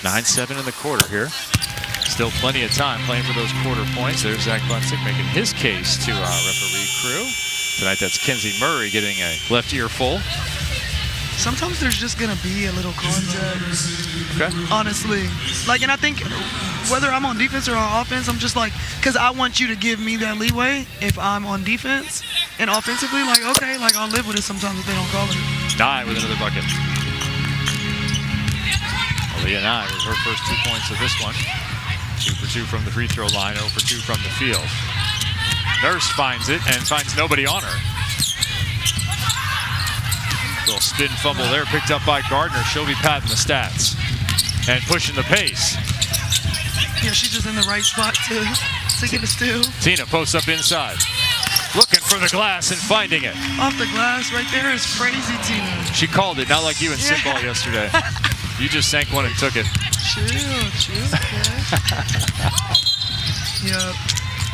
9-7 in the quarter here. Still plenty of time playing for those quarter points. There's Zach Bunsick making his case to referee crew. Tonight that's Kenzie Murray getting a left ear full. Sometimes there's just gonna be a little contact. Okay. Honestly. Like, and I think whether I'm on defense or on offense, I'm just like, because I want you to give me that leeway if I'm on defense. And offensively, like, okay, like I'll live with it sometimes if they don't call it. Nye with another bucket. Aaliyah Nye with her first 2 points of this one. 2 for 2 from the free throw line, 0 for 2 from the field. Nurse finds it and finds nobody on her. Little spin fumble there, picked up by Gardner. She'll be patting the stats and pushing the pace. Yeah, she's just in the right spot to get a steal. Tina posts up inside. Looking for the glass and finding it. Off the glass right there is crazy, Tina. She called it, not like you in Simball yesterday. You just sank one and took it. Chill, okay. Yep.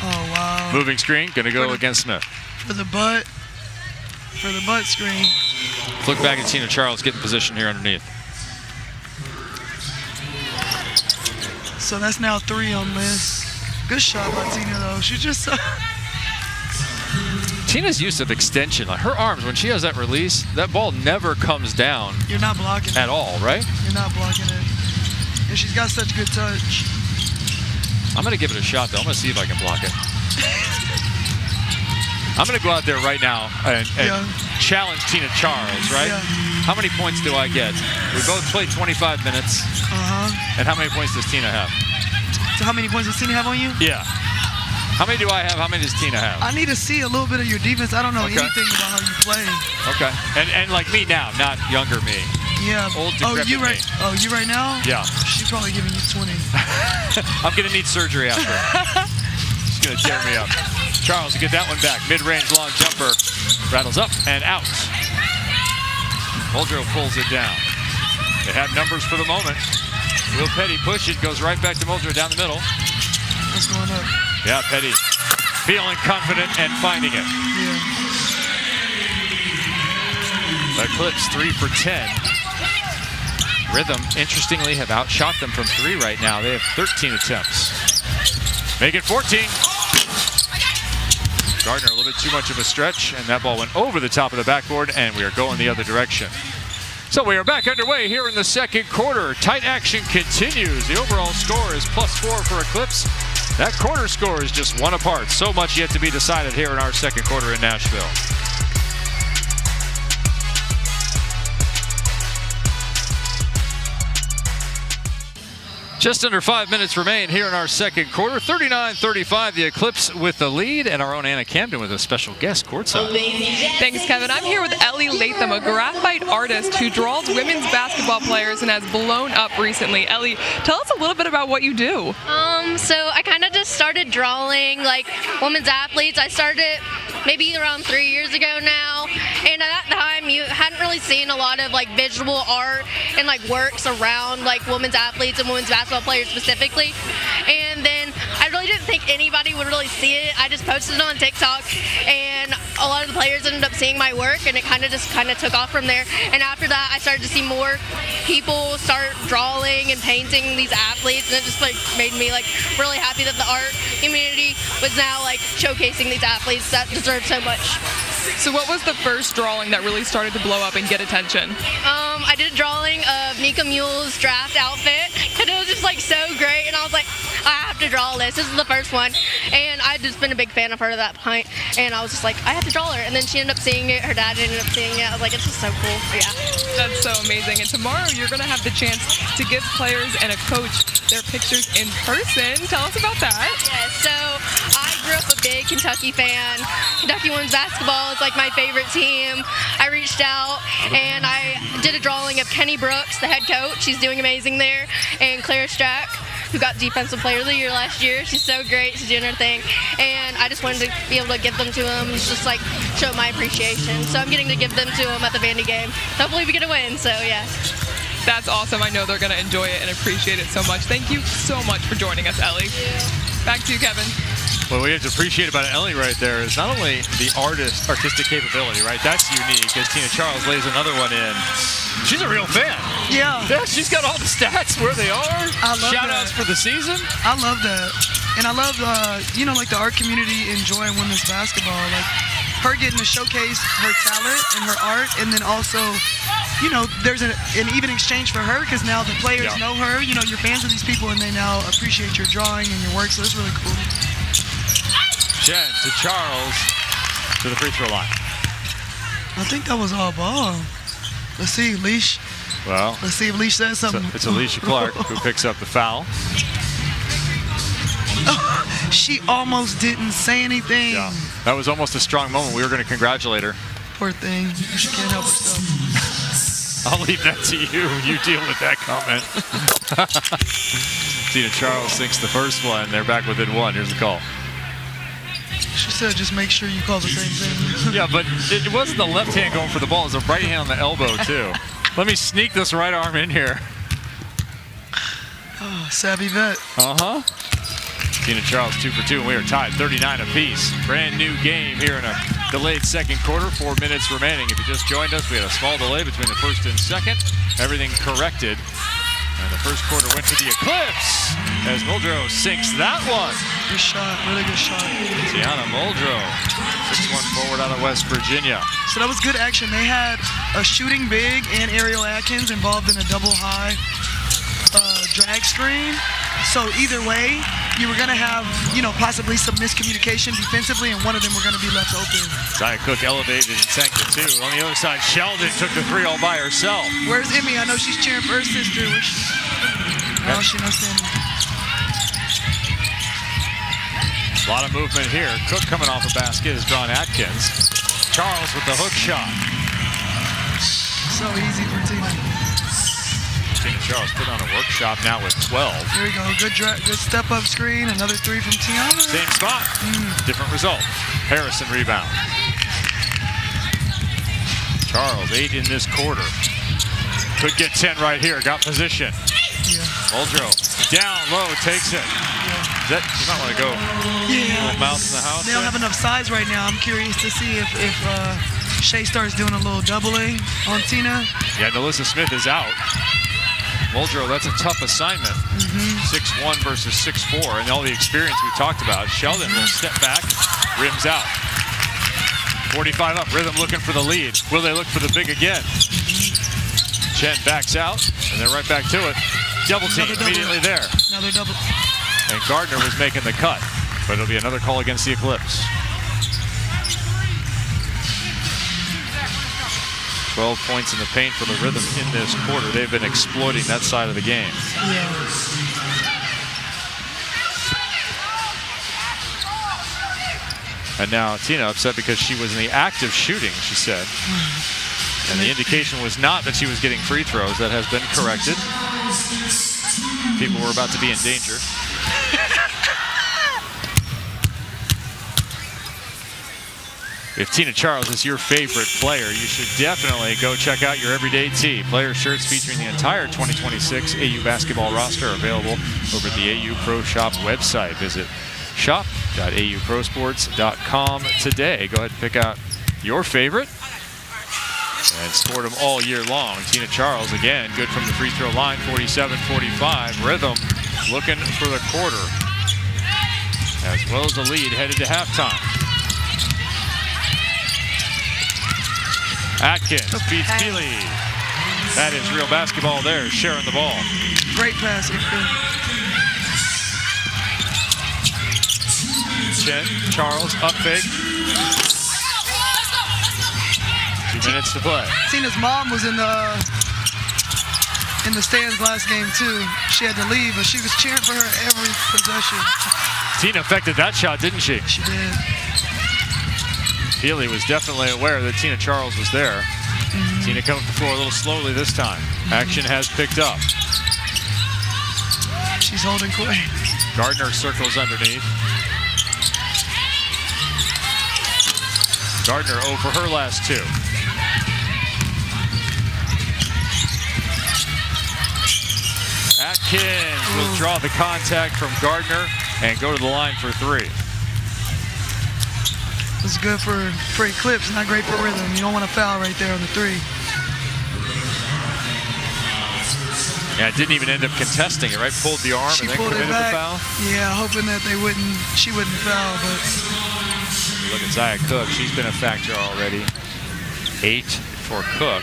Oh, wow. Moving screen, gonna go against Smith. For the butt screen. Look back at Tina Charles getting position here underneath. So that's now 3 on this. Good shot by Tina, though. She just... Tina's use of extension, like her arms, when she has that release, that ball never comes down. You're not blocking it. At all, right? You're not blocking it. And she's got such good touch. I'm going to give it a shot, though. I'm going to see if I can block it. I'm going to go out there right now and challenge Tina Charles, right? Yeah. How many points do I get? We both played 25 minutes. And how many points does Tina have? So how many points does Tina have on you? Yeah. How many do I have? How many does Tina have? I need to see a little bit of your defense. I don't know anything about how you play. Okay. And like me now, not younger me. Yeah. Old decrepit you right? me. Oh, you right now? Yeah. She's probably giving you 20. I'm gonna need surgery after. She's gonna tear me up. Charles, you get that one back. Mid-range long jumper, rattles up and out. Muldrow pulls it down. They have numbers for the moment. Will Petty push it, goes right back to Muldrow down the middle. What's going up? Yeah, Petty feeling confident and finding it. Yeah. Eclipse 3 for 10. Rhythm, interestingly, have outshot them from 3 right now. They have 13 attempts. Make it 14. Gardner a little bit too much of a stretch, and that ball went over the top of the backboard, and we are going the other direction. So we are back underway here in the second quarter. Tight action continues. The overall score is +4 for Eclipse. That quarter score is just one apart. So much yet to be decided here in our second quarter in Nashville. Just under 5 minutes remain here in our second quarter. 39-35, the Eclipse with the lead, and our own Anna Camden with a special guest courtside. Thanks, Kevin. I'm here with Ellie Latham, a graphite artist who draws women's basketball players and has blown up recently. Ellie, tell us a little bit about what you do. So I kind of just started drawing like women's athletes. I started maybe around 3 years ago now, and at that time you hadn't really seen a lot of like visual art and like works around like women's athletes and women's basketball players specifically. And then I really didn't think anybody would really see it. I just posted it on TikTok, and a lot of the players ended up seeing my work, and it kind of took off from there. And after that, I started to see more people start drawing and painting these athletes, and it just like made me like really happy that the art community was now like showcasing these athletes that deserve so much. So what was the first drawing that really started to blow up and get attention? I did a drawing of Nika Mule's draft outfit, and it was just like so great, and I was like, I have to draw this. This is the first one, and I'd just been a big fan of her to that point, and I was just like, I have to draw her. And then she ended up seeing it, her dad ended up seeing it. I was like, it's just so cool. Yeah. That's so amazing. And tomorrow you're going to have the chance to give players and a coach their pictures in person. Tell us about that. Yeah, so I grew up a big Kentucky fan. Kentucky women's basketball is like my favorite team. I reached out and I did a drawing of Kenny Brooks, the head coach. She's doing amazing there. And Clara Strack, who got Defensive Player of the Year last year. She's so great. She's doing her thing. And I just wanted to be able to give them to them, just like show my appreciation. So I'm getting to give them to them at the Vandy game. Hopefully we get a win, so yeah. That's awesome. I know they're going to enjoy it and appreciate it so much. Thank you so much for joining us, Ellie. Back to you, Kevin. What we have to appreciate about Ellie right there is not only the artistic capability, right? That's unique, as Tina Charles lays another one in. She's a real fan. Yeah. Yeah, she's got all the stats where they are. I love Shout-outs for the season. I love that. And I love, like the art community enjoying women's basketball. Like her getting to showcase her talent and her art, and then also, there's an even exchange for her because now the players know her. You're fans of these people, and they now appreciate your drawing and your work, so it's really cool. Jen to Charles to the free throw line. I think that was all ball. Let's see, Leash. Well, let's see if Leash says something. It's Alicia Clark who picks up the foul. Oh, she almost didn't say anything. Yeah, that was almost a strong moment. We were going to congratulate her. Poor thing. She can't help herself. I'll leave that to you. You deal with that comment. Tina Charles sinks the first one. They're back within one. Here's the call. She said just make sure you call the same thing. Yeah, but it wasn't the left hand going for the ball. It was the right hand on the elbow, too. Let me sneak this right arm in here. Oh, savvy vet. Uh-huh. Tina Charles 2 for 2, and we are tied 39 apiece. Brand new game here in a delayed second quarter. 4 minutes remaining. If you just joined us, we had a small delay between the first and second. Everything corrected. And the first quarter went to the Eclipse as Muldrow sinks that one. Good shot, really good shot. Tiana Muldrow, 6'1" forward out of West Virginia. So that was good action. They had a shooting big and Ariel Atkins involved in a double high drag screen. So either way, you were going to have, possibly some miscommunication defensively, and one of them were going to be left open. Zaya Cook elevated and sank the 2. On the other side, Sheldon took the 3 all by herself. Where's Emmy? I know she's cheering for her sister. Oh, she knows Emmy. A lot of movement here. Cook coming off a basket has drawn Atkins. Charles with the hook shot. So easy for Tina. Tina Charles put on a workshop now with 12. Here we go. Good step-up screen. Another 3 from Tiana. Same spot. Different result. Harrison rebound. Charles, 8 in this quarter. Could get 10 right here. Got position. Muldrow down low, takes it. You might want to go. Little mouse in the house. They don't have enough size right now. I'm curious to see if Shea starts doing a little doubling on Tina. Yeah, Melissa Smith is out. Muldrow, that's a tough assignment. 6'1" versus 6'4", and all the experience we talked about. Sheldon will step back, rims out. 45 up, Rhythm looking for the lead. Will they look for the big again? Chen backs out, and they're right back to it. Double team immediately there. Another double. And Gardner was making the cut, but it'll be another call against the Eclipse. 12 points in the paint for the Rhythm in this quarter. They've been exploiting that side of the game. And now Tina upset because she was in the act of shooting, she said. And the indication was not that she was getting free throws. That has been corrected. People were about to be in danger. If Tina Charles is your favorite player, you should definitely go check out your Everyday Tee. Player shirts featuring the entire 2026 AU basketball roster are available over at the AU Pro Shop website. Visit shop.auprosports.com today. Go ahead and pick out your favorite and sport them all year long. Tina Charles, again, good from the free throw line, 47-45. Rhythm looking for the quarter, as well as the lead headed to halftime. Atkins beats Keeley. That is real basketball there, sharing the ball. Great pass. Chen, Charles, up fake. 2 minutes to play. Tina's mom was in the stands last game too. She had to leave, but she was cheering for her every possession. Tina affected that shot, didn't she? She did. Keeley was definitely aware that Tina Charles was there. Tina coming to the floor a little slowly this time. Action has picked up. She's holding quick. Gardner circles underneath. Gardner 0 for her last 2. Atkins will draw the contact from Gardner and go to the line for 3. It's good for Eclipse, not great for Rhythm. You don't want to foul right there on the 3. Yeah, it didn't even end up contesting it, right? Pulled the arm and then committed the foul. Yeah, hoping that she wouldn't foul, but. Look at Zaya Cook, she's been a factor already. 8 for Cook.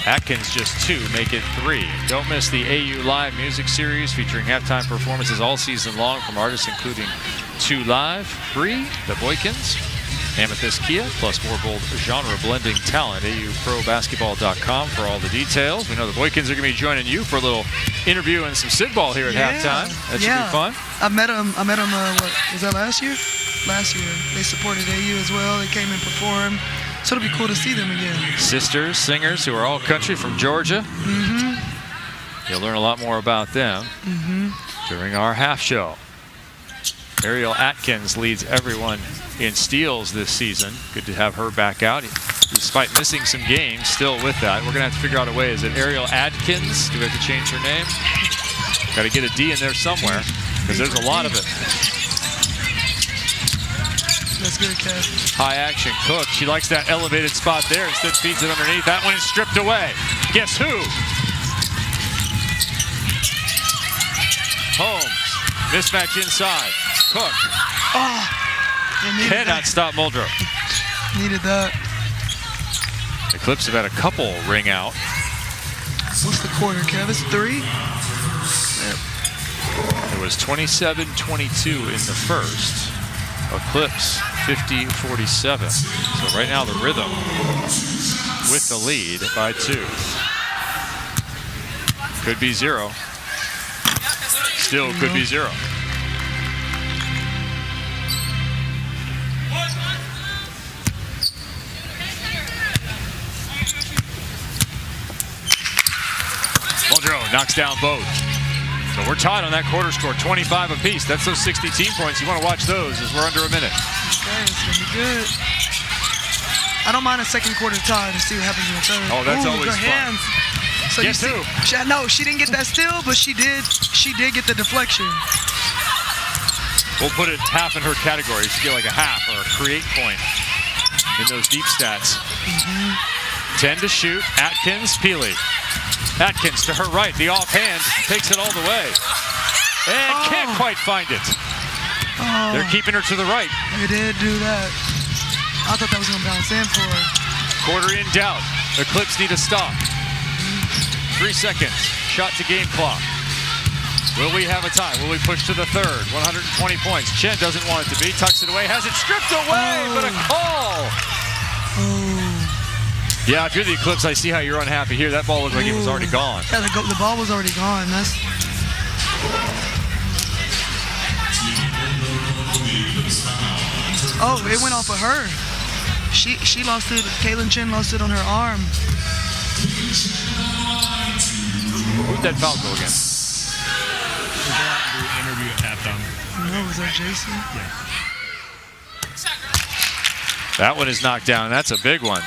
Atkins just 2, make it 3. Don't miss the AU Live music series featuring halftime performances all season long from artists including 2 Live, Bree, The Boykins, Amethyst Kia, plus more bold genre blending talent. AUProBasketball.com for all the details. We know the Boykins are going to be joining you for a little interview and some Sid Ball here at halftime. That should be fun. I met them. What was that last year? Last year they supported AU as well. They came and performed. So it'll be cool to see them again. Sisters, singers who are all country from Georgia. You'll learn a lot more about them during our half show. Ariel Atkins leads everyone in steals this season. Good to have her back out. Despite missing some games, still with that. We're going to have to figure out a way. Is it Ariel Adkins? Do we have to change her name? Got to get a D in there somewhere because there's a lot of it. That's good, Kev. High action. Cook. She likes that elevated spot there. Instead feeds it underneath. That one is stripped away. Guess who? Holmes. Mismatch inside. Cook. Cannot stop Muldrow. Needed that. Eclipse have had a couple ring out. What's the quarter, Kev? It's 3? It was 27-22 in the first. Eclipse 50-47. So right now the Rhythm with the lead by 2. Could be 0. Still could be 0. Muldrow knocks down both. So we're tied on that quarter score, 25 apiece. That's those 60 team points. You want to watch those as we're under a minute. Okay, it's going to be good. I don't mind a second quarter tie to see what happens in the third. Oh, that's always good fun. hands. So Guess who? No, she didn't get that steal, but she did get the deflection. We'll put it half in her category. She get like a half or a create point in those deep stats. 10 to shoot. Atkins, Peely. Atkins to her right, the offhand, takes it all the way. And can't quite find it. They're keeping her to the right. They did do that. I thought that was going to bounce in for her. Quarter in doubt. Eclipse need a stop. 3 seconds. Shot to game clock. Will we have a tie? Will we push to the third? 120 points. Chen doesn't want it to be. Tucks it away. Has it stripped away, but a call. Yeah, if you're the Eclipse, I see how you're unhappy here. That ball looked like it was already gone. Yeah, the ball was already gone. That's... Oh, it went off of her. She lost it. Kaylin Chen lost it on her arm. Who'd that foul go again? The interview at halftime. No, was that Jason? Yeah. That one is knocked down. That's a big one.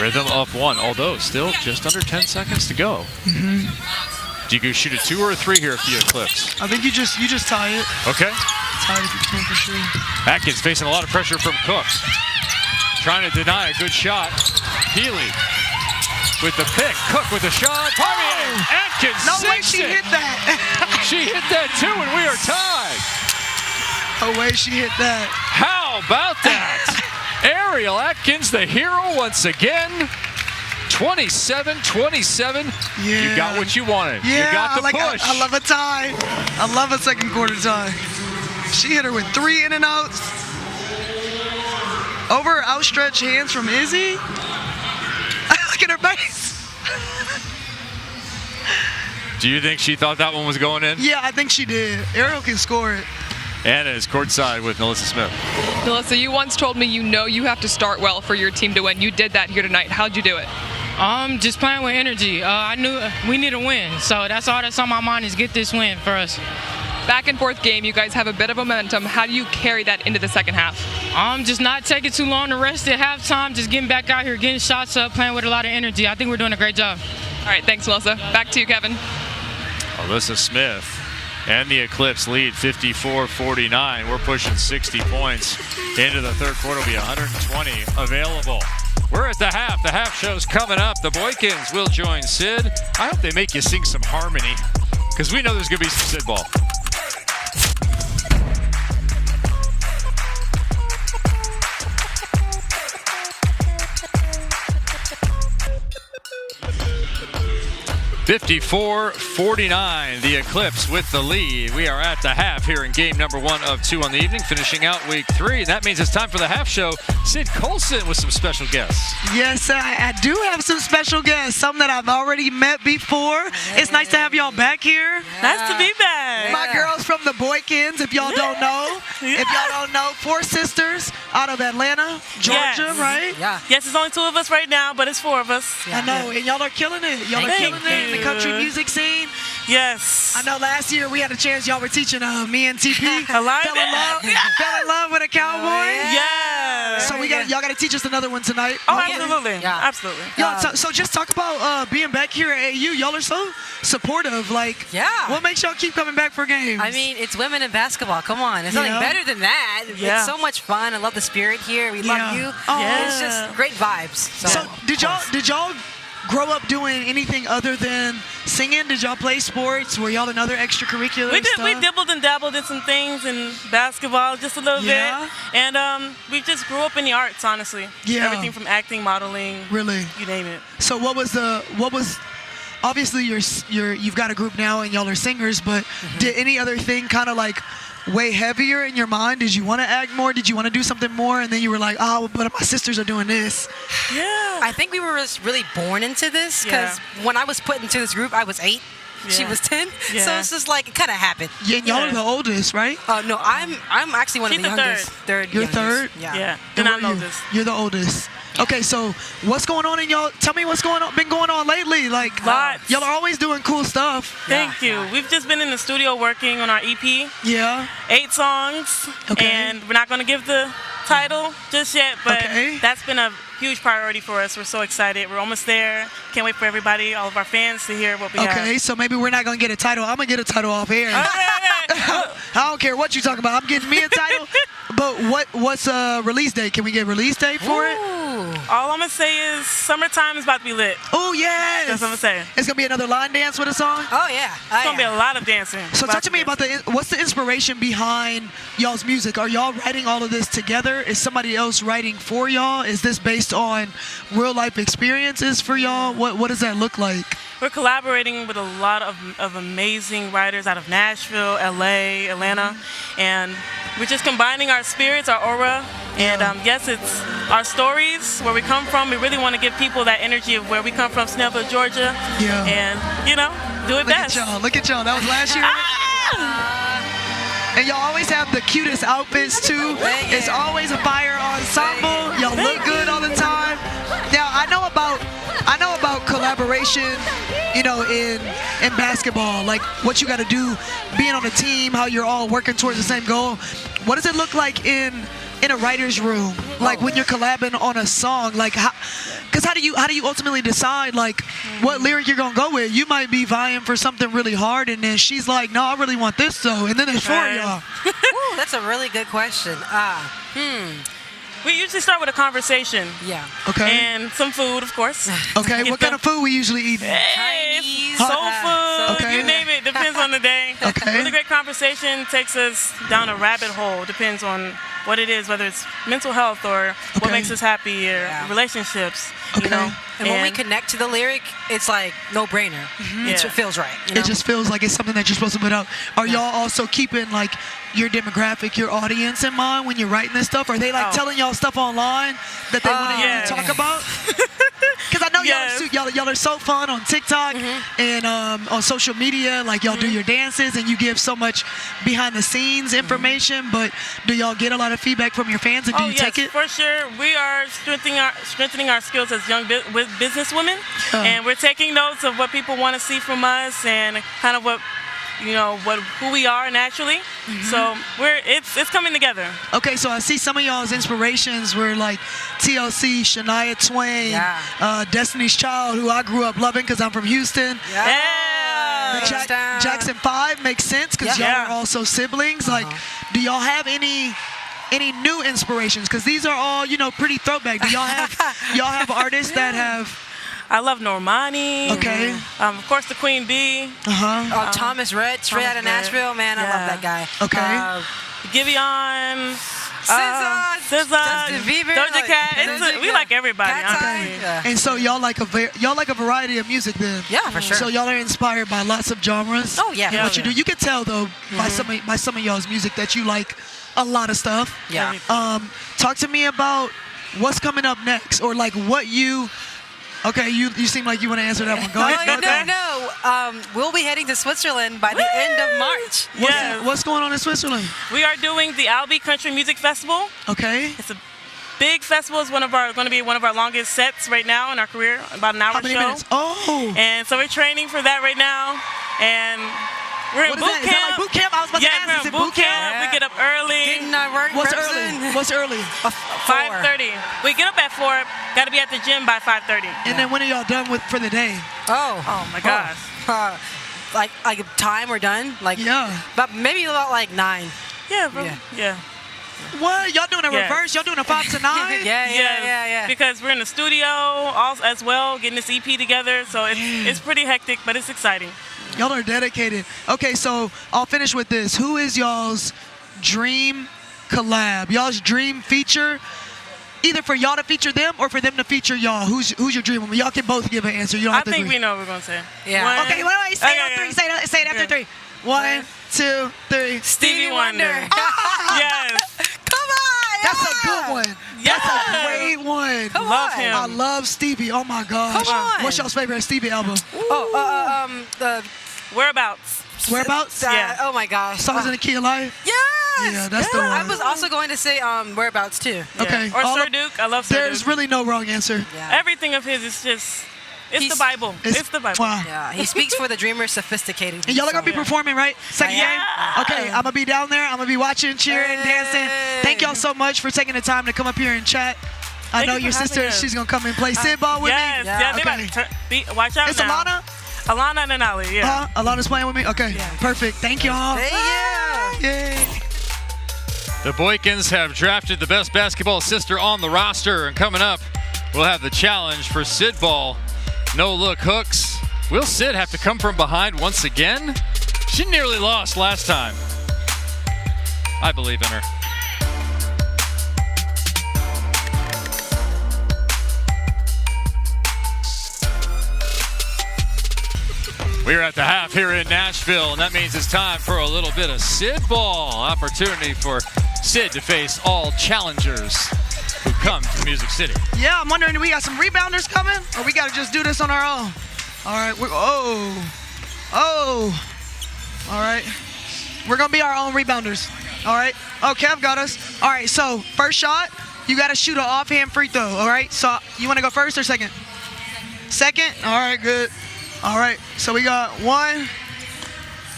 Rhythm up 1, although still just under 10 seconds to go. Do you shoot a 2 or a 3 here for the Eclipse? I think you just tie it. Okay. Tie it if you can for sure. Atkins facing a lot of pressure from Cook. Trying to deny a good shot. Healy with the pick. Cook with the shot. Atkins No way sinks she it. hit that. She hit that too, and we are tied. No way she hit that. How about that? Ariel Atkins, the hero once again. 27-27. Yeah. You got what you wanted. Yeah, You got the push. I love a tie. I love a second quarter tie. She hit her with 3 in and outs. Over her outstretched hands from Izzy. Look at her face. Do you think she thought that one was going in? Yeah, I think she did. Ariel can score it. Anna is courtside with Melissa Smith. Melissa, you once told me you have to start well for your team to win. You did that here tonight. How'd you do it? Just playing with energy. I knew we need a win, so that's all that's on my mind is get this win for us. Back and forth game, you guys have a bit of momentum. How do you carry that into the second half? Just not taking too long to rest at halftime, just getting back out here, getting shots up, playing with a lot of energy. I think we're doing a great job. All right, thanks, Melissa. Back to you, Kevin. Alyssa Smith and the Eclipse lead 54-49. We're pushing 60 points into the third quarter. Will be 120 available. We're at the half. The half show's coming up. The Boykins will join Sid. I hope they make you sing some harmony, because we know there's going to be some Sid ball. (54-49), the Eclipse with the lead. We are at the half here in game number 1 of 2 on the evening, finishing out week 3. And that means it's time for the half show. Sid Colson with some special guests. Yes, I do have some special guests, some that I've already met before. It's nice to have y'all back here. Nice to be back. My girls from the Boykins, if y'all don't know. If y'all don't know, 4 sisters out of Atlanta, Georgia, right? Yeah. Yes, it's only 2 of us right now, but it's 4 of us. I know, and y'all are killing it. Y'all are killing it in the country music scene. Yes. I know last year we had a chance. Y'all were teaching me and TP. Fell in love with a cowboy. Yeah. So y'all got to teach us another one tonight. Oh, absolutely. Yeah. Absolutely. So just talk about being back here at AU. Y'all are so supportive. Like, what makes y'all keep coming back for games? I mean, it's women in basketball. Come on. There's nothing better than that. Yeah. It's so much fun. I love the spirit here. We love you. Oh, It's just great vibes. So did y'all grow up doing anything other than singing? Did y'all play sports? Were y'all in other extracurricular We did. stuff? We dibbled and dabbled in some things in basketball, just a little Yeah? bit. And we just grew up in the arts, honestly. Yeah. Everything from acting, modeling, Really? you name it. So what was obviously you've got a group now and y'all are singers, but did any other thing kind of like weigh heavier in your mind? Did you want to act more? Did you want to do something more? And then you were like, oh, but my sisters are doing this. Yeah. I think we were just really born into this because when I was put into this group, I was 8. She Yeah. was 10. Yeah. So it's just like, it kind of happened. Yeah, and y'all are the oldest, right? No, I'm actually one She's of the the youngest. Third. You're youngest. third? Yeah. Yeah. And And what I'm are you? oldest. You're the oldest. Okay, so what's going on in y'all? Tell me what's been going on lately. Like, Lots. y'all are always doing cool stuff. Thank you. We've just been in the studio working on our EP. Yeah. 8 songs. Okay. And we're not going to give the title just yet, but Okay. that's been a huge priority for us. We're so excited. We're almost there. Can't wait for everybody, all of our fans, to hear what we have. Okay, so maybe we're not gonna get a title. I'm gonna get a title off air. I don't care what you talking about. I'm getting me a title. But what's a release date? Can we get a release date for it? All I'm going to say is summertime is about to be lit. Oh yes. That's what I'm saying. It's gonna be another line dance with a song. Oh, yeah. It's going to be a lot of dancing. So talk to me about what's the inspiration behind y'all's music? Are y'all writing all of this together? Is somebody else writing for y'all? Is this based on real life experiences for y'all? What does that look like? We're collaborating with a lot of amazing writers out of Nashville, LA, Atlanta, and we're just combining our spirits, our aura, and yes, it's our stories, where we come from. We really want to give people that energy of where we come from, Snellville, Georgia, Yeah. and, do it Look best. at y'all. Look at y'all. That was last year. And y'all always have the cutest outfits too. It's always a fire ensemble. Y'all look good all the time. Now I know about collaboration, in basketball, like what you got to do, being on a team, how you're all working towards the same goal. What does it look like in a writer's room, like when you're collabing on a song, like how do you ultimately decide like what lyric you're gonna go with? You might be vying for something really hard, and then she's like, no, I really want this though, and then it's for y'all. Ooh, that's a really good question. We usually start with a conversation. Yeah. Okay. And some food, of course. Okay. What kind of food we usually eat? Chinese. Soul food, Okay. you name it, depends on the day. Okay. Really great conversation takes us down a rabbit hole, depends on what it is, whether it's mental health or what Okay. makes us happy or relationships, Okay. And when we connect to the lyric, it's like no-brainer. It feels right. It just feels like it's something that you're supposed to put out. Are y'all also keeping like your demographic, your audience in mind when you're writing this stuff? Are they like telling y'all stuff online that they want to hear you talk about? Because I know y'all are so fun on TikTok and on social media. Like y'all do your dances and you give so much behind the scenes information. But do y'all get a lot of feedback from your fans, and do you take it? For sure. We are strengthening our skills as young businesswomen, and we're taking notes of what people want to see from us and kind of who we are naturally. So it's coming together. Okay, so I see some of y'all's inspirations were like TLC, Shania Twain, Destiny's Child, who I grew up loving because I'm from Houston. Jackson 5 makes sense because y'all are also siblings. Like, do y'all have any new inspirations? Because these are all, pretty throwback. Do y'all have artists that have? I love Normani. Okay. Of course, the Queen Bee. Thomas Rhett, straight out of Nashville, man. I love that guy. Okay. Giveon. SZA, Justin Bieber, Doja Cat. We like everybody. Honestly. And so y'all like a variety of music then? Yeah, for sure. So y'all are inspired by lots of genres. Oh yeah. What you do, you can tell though by some of y'all's music that you like a lot of stuff. Yeah. Talk to me about what's coming up next, or like what you. Okay, you seem like you want to answer that one. Go ahead. No. We'll be heading to Switzerland by the end of March. What's going on in Switzerland? We are doing the Albi Country Music Festival. Okay. It's a big festival. It's going to be one of our longest sets right now in our career, about an hour How many show. minutes? Oh. And so we're training for that right now. And we're in boot camp. Is that like boot camp? I was about to ask. We're in boot camp. We get up early. Getting our work. What's early? 5:30. We get up at 4. Got to be at the gym by 5:30. And then when are y'all done for the day? Oh my gosh. Like time we're done? Like yeah. But maybe about like 9. Yeah. What? Y'all doing a Yes. reverse? Y'all doing a 5 to 9? Yeah. Because we're in the studio as well, getting this EP together. So it's pretty hectic, but it's exciting. Y'all are dedicated. Okay, so I'll finish with this. Who is y'all's dream collab? Y'all's dream feature? Either for y'all to feature them or for them to feature y'all. Who's your dream woman? Y'all can both give an answer. You don't I have to think agree. we know what we're going to say. Yeah. Okay, wait. Say it on three. Say it after three. 1, 2, 3. Stevie Wonder. Yes. Come on. That's a good one. Yes. That's a great one. Come Love on. him. I love Stevie. Oh my gosh. Come on. What's y'all's favorite Stevie album? The Whereabouts. Whereabouts? Yeah. Oh my gosh. Songs in the Key of Life? Yes. Yeah, that's the one. I was also going to say Whereabouts too. Okay. Or all Sir of- Duke. I love Sir There's Duke. really no wrong answer. Yeah. Everything of his is just, it's the Bible. It's the Bible. Wow. Yeah, he speaks for the dreamers, sophisticated. And y'all are going to be So, performing, right? Second Yeah. game? Okay, I'm going to be down there. I'm going to be watching, cheering, dancing. Thank y'all so much for taking the time to come up here and chat. I Thank know you your for having sister, us. she's going to come and play Sid Ball with Yes. me. Yeah. They Okay. about to watch out It's now. Alana? Alana and Ali. Yeah. Alana's playing with me? Okay, perfect. Thank y'all. Yeah. Yay. The Boykins have drafted the best basketball sister on the roster, and coming up, we'll have the challenge for Sid Ball. No-look hooks. Will Sid have to come from behind once again? She nearly lost last time. I believe in her. We're at the half here in Nashville, and that means it's time for a little bit of Sid Ball. Opportunity for Sid to face all challengers who come to Music City. Yeah, I'm wondering, do we got some rebounders coming? Or we got to just do this on our own? All right, all right. We're going to be our own rebounders. All right. Oh, Kev got us. All right, so first shot, you got to shoot an offhand free throw. All right, so you want to go first or second? Second? All right, good. All right, so we got 1.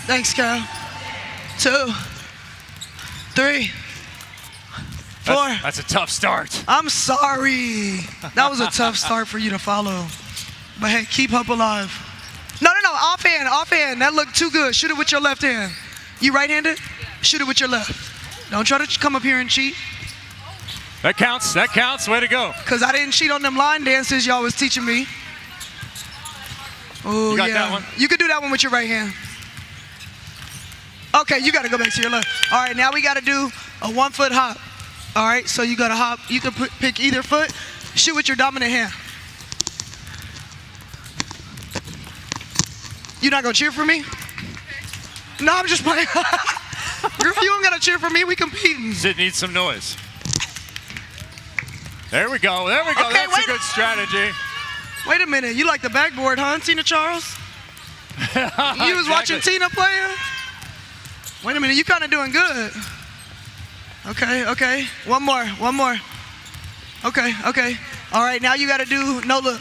Thanks, Kev. 2, 3, 4. That's a tough start. I'm sorry. That was a tough start for you to follow. But hey, keep hope alive. No, offhand. That looked too good. Shoot it with your left hand. You right-handed? Shoot it with your left. Don't try to come up here and cheat. That counts. Way to go. Because I didn't cheat on them line dances y'all was teaching me. Oh, You got yeah. that one? You could do that one with your right hand. Okay, you got to go back to your left. All right, now we got to do a 1-foot hop. All right, so you got to hop. You can pick either foot. Shoot with your dominant hand. You not going to cheer for me? No, I'm just playing. If you don't got to cheer for me, we competing. Sid needs some noise. There we go. Okay, That's a good strategy. Wait a minute. You like the backboard, huh, Tina Charles? You was watching Tina playing? Wait a minute. You kind of doing good. Okay. One more. Okay. All right, now you got to do no look.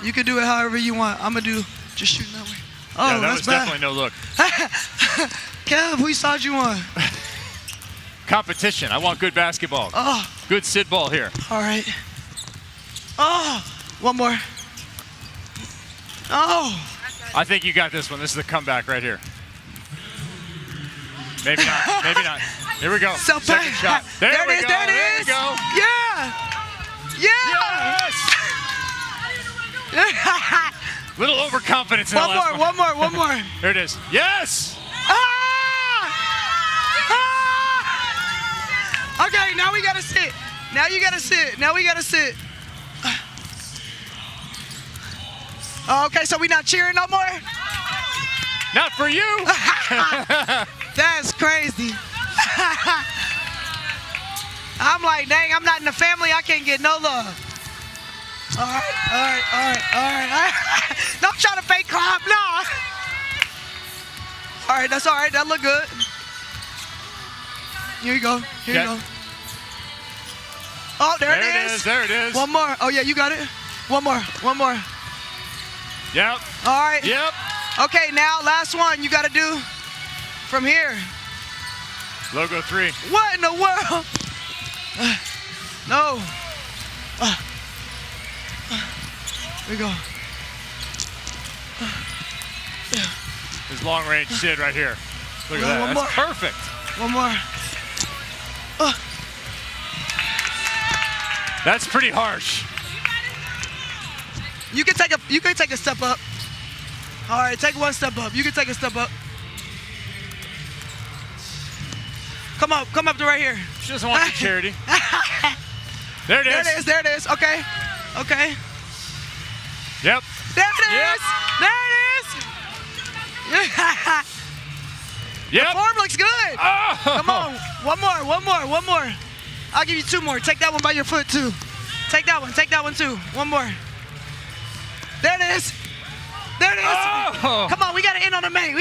You can do it however you want. I'm going to do just shooting that way. Oh, Yeah, that that's was bad. definitely no look. Kev, whose side you on? Competition. I want good basketball. Oh, Good Sid Ball here. all right. Oh, one more. Oh. I think you got this one. This is the comeback right here. Maybe not. Here we go. So Second bad. shot. There we go. There it There is. we go. Yeah. Yes! Little overconfidence in the last one. One more. There it is. Yes! Okay, now we gotta sit. Now we gotta sit. Okay, so we not cheering no more? Not for you. That's crazy. I'm like, dang, I'm not in the family. I can't get no love. All right. Don't try to fake clap, no. All right, that's all right. That look good. Here you go. Oh, there it is. There it is. One more. Oh, yeah, you got it. One more. Yep. All right. Yep. Okay, now last one. You got to do from here. Logo 3. What in the world? No. Here we go. His long range Sid right here. Look at No, that. one That's more. perfect. One more. That's pretty harsh. You can take a step up. All right, take one step up. You can take a step up. Come up to right here. She doesn't want the charity. There it is. There it is. Okay. Yep. There it is. There it is. Yep. The form looks good. Oh. Come on. One more. I'll give you 2 more. Take that one by your foot too. Take that one too. One more. There it is. Oh. Come on, we got to end on a make.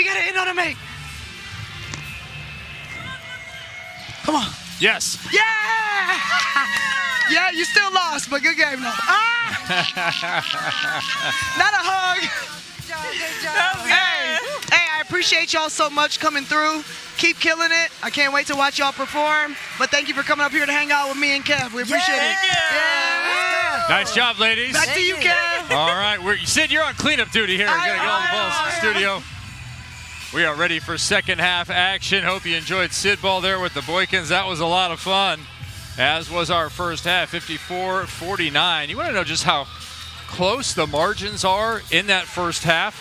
Come on. Yes. Yeah! Yeah, you still lost, but good game though. Not a hug. Good job. Hey, I appreciate y'all so much coming through. Keep killing it. I can't wait to watch y'all perform. But thank you for coming up here to hang out with me and Kev. We appreciate it. Yeah. Nice job, ladies. Back to you, Kev. All right, Sid, you're on cleanup duty here. We're gonna get all the balls in the studio. We are ready for second half action. Hope you enjoyed Sid Ball there with the Boykins. That was a lot of fun, as was our first half, 54-49. You want to know just how close the margins are in that first half?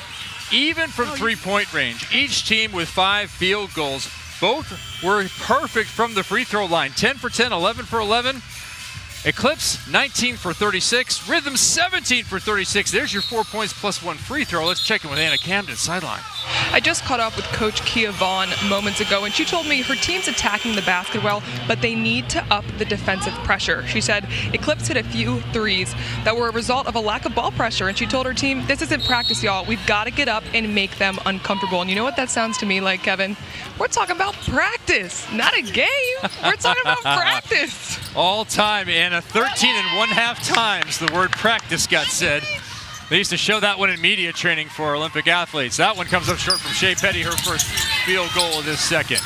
Even from three-point range, each team with 5 field goals. Both were perfect from the free throw line. 10 for 10, 11 for 11. Eclipse, 19 for 36. Rhythm, 17 for 36. There's your 4 points plus 1 free throw. Let's check in with Anna Camden, sideline. I just caught up with Coach Kia Vaughn moments ago, and she told me her team's attacking the basket well, but they need to up the defensive pressure. She said Eclipse hit a few threes that were a result of a lack of ball pressure, and she told her team, this isn't practice, y'all. We've got to get up and make them uncomfortable. And you know what that sounds to me like, Kevin? We're talking about practice, not a game. We're talking about practice. All time, Anna. 13 1/2 times the word practice got said. They used to show that one in media training for Olympic athletes. That one comes up short from Shea Petty, her first field goal of this second.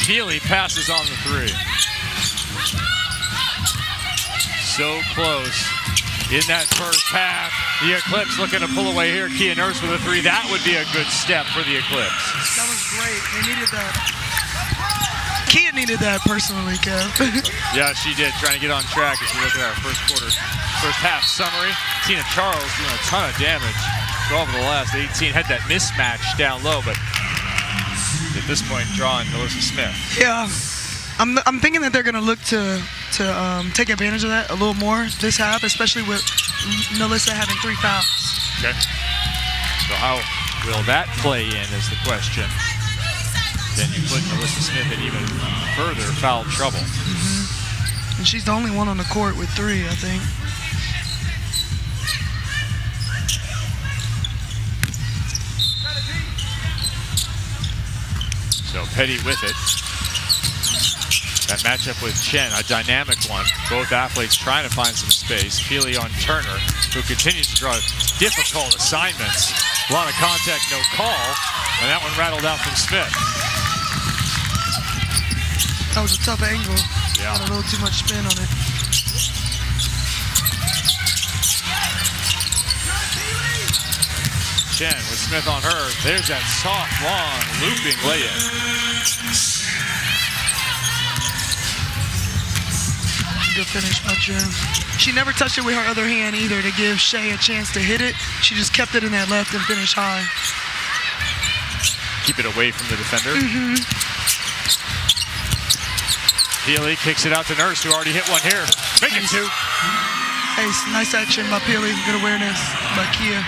Healy passes on the 3. So close in that first half. The Eclipse looking to pull away here. Kia Nurse with a 3. That would be a good step for the Eclipse. That was great. They needed that. Kia needed that personally, Kev. Yeah, she did. Trying to get on track as we look at our first half summary. Tina Charles doing a ton of damage. 12 of the last 18. Had that mismatch down low, but at this point, drawing Melissa Smith. Yeah, I'm thinking that they're going to look to take advantage of that a little more this half, especially with Melissa having 3 fouls. Okay. So how will that play in is the question. Then you put Melissa Smith in even further foul trouble. And she's the only one on the court with 3, I think. So Petty with it. That matchup with Chen, a dynamic one. Both athletes trying to find some space. Healy on Turner, who continues to draw difficult assignments. A lot of contact, no call. And that one rattled out from Smith. That was a tough angle. Yeah. Got a little too much spin on it. Chen with Smith on her. There's that soft, long, looping lay-in. Good finish by Jen. She never touched it with her other hand either to give Shea a chance to hit it. She just kept it in that left and finished high. Keep it away from the defender. Healy kicks it out to Nurse, who already hit one here. Make it 2. Hey, nice action by Peely. Good awareness by Kia.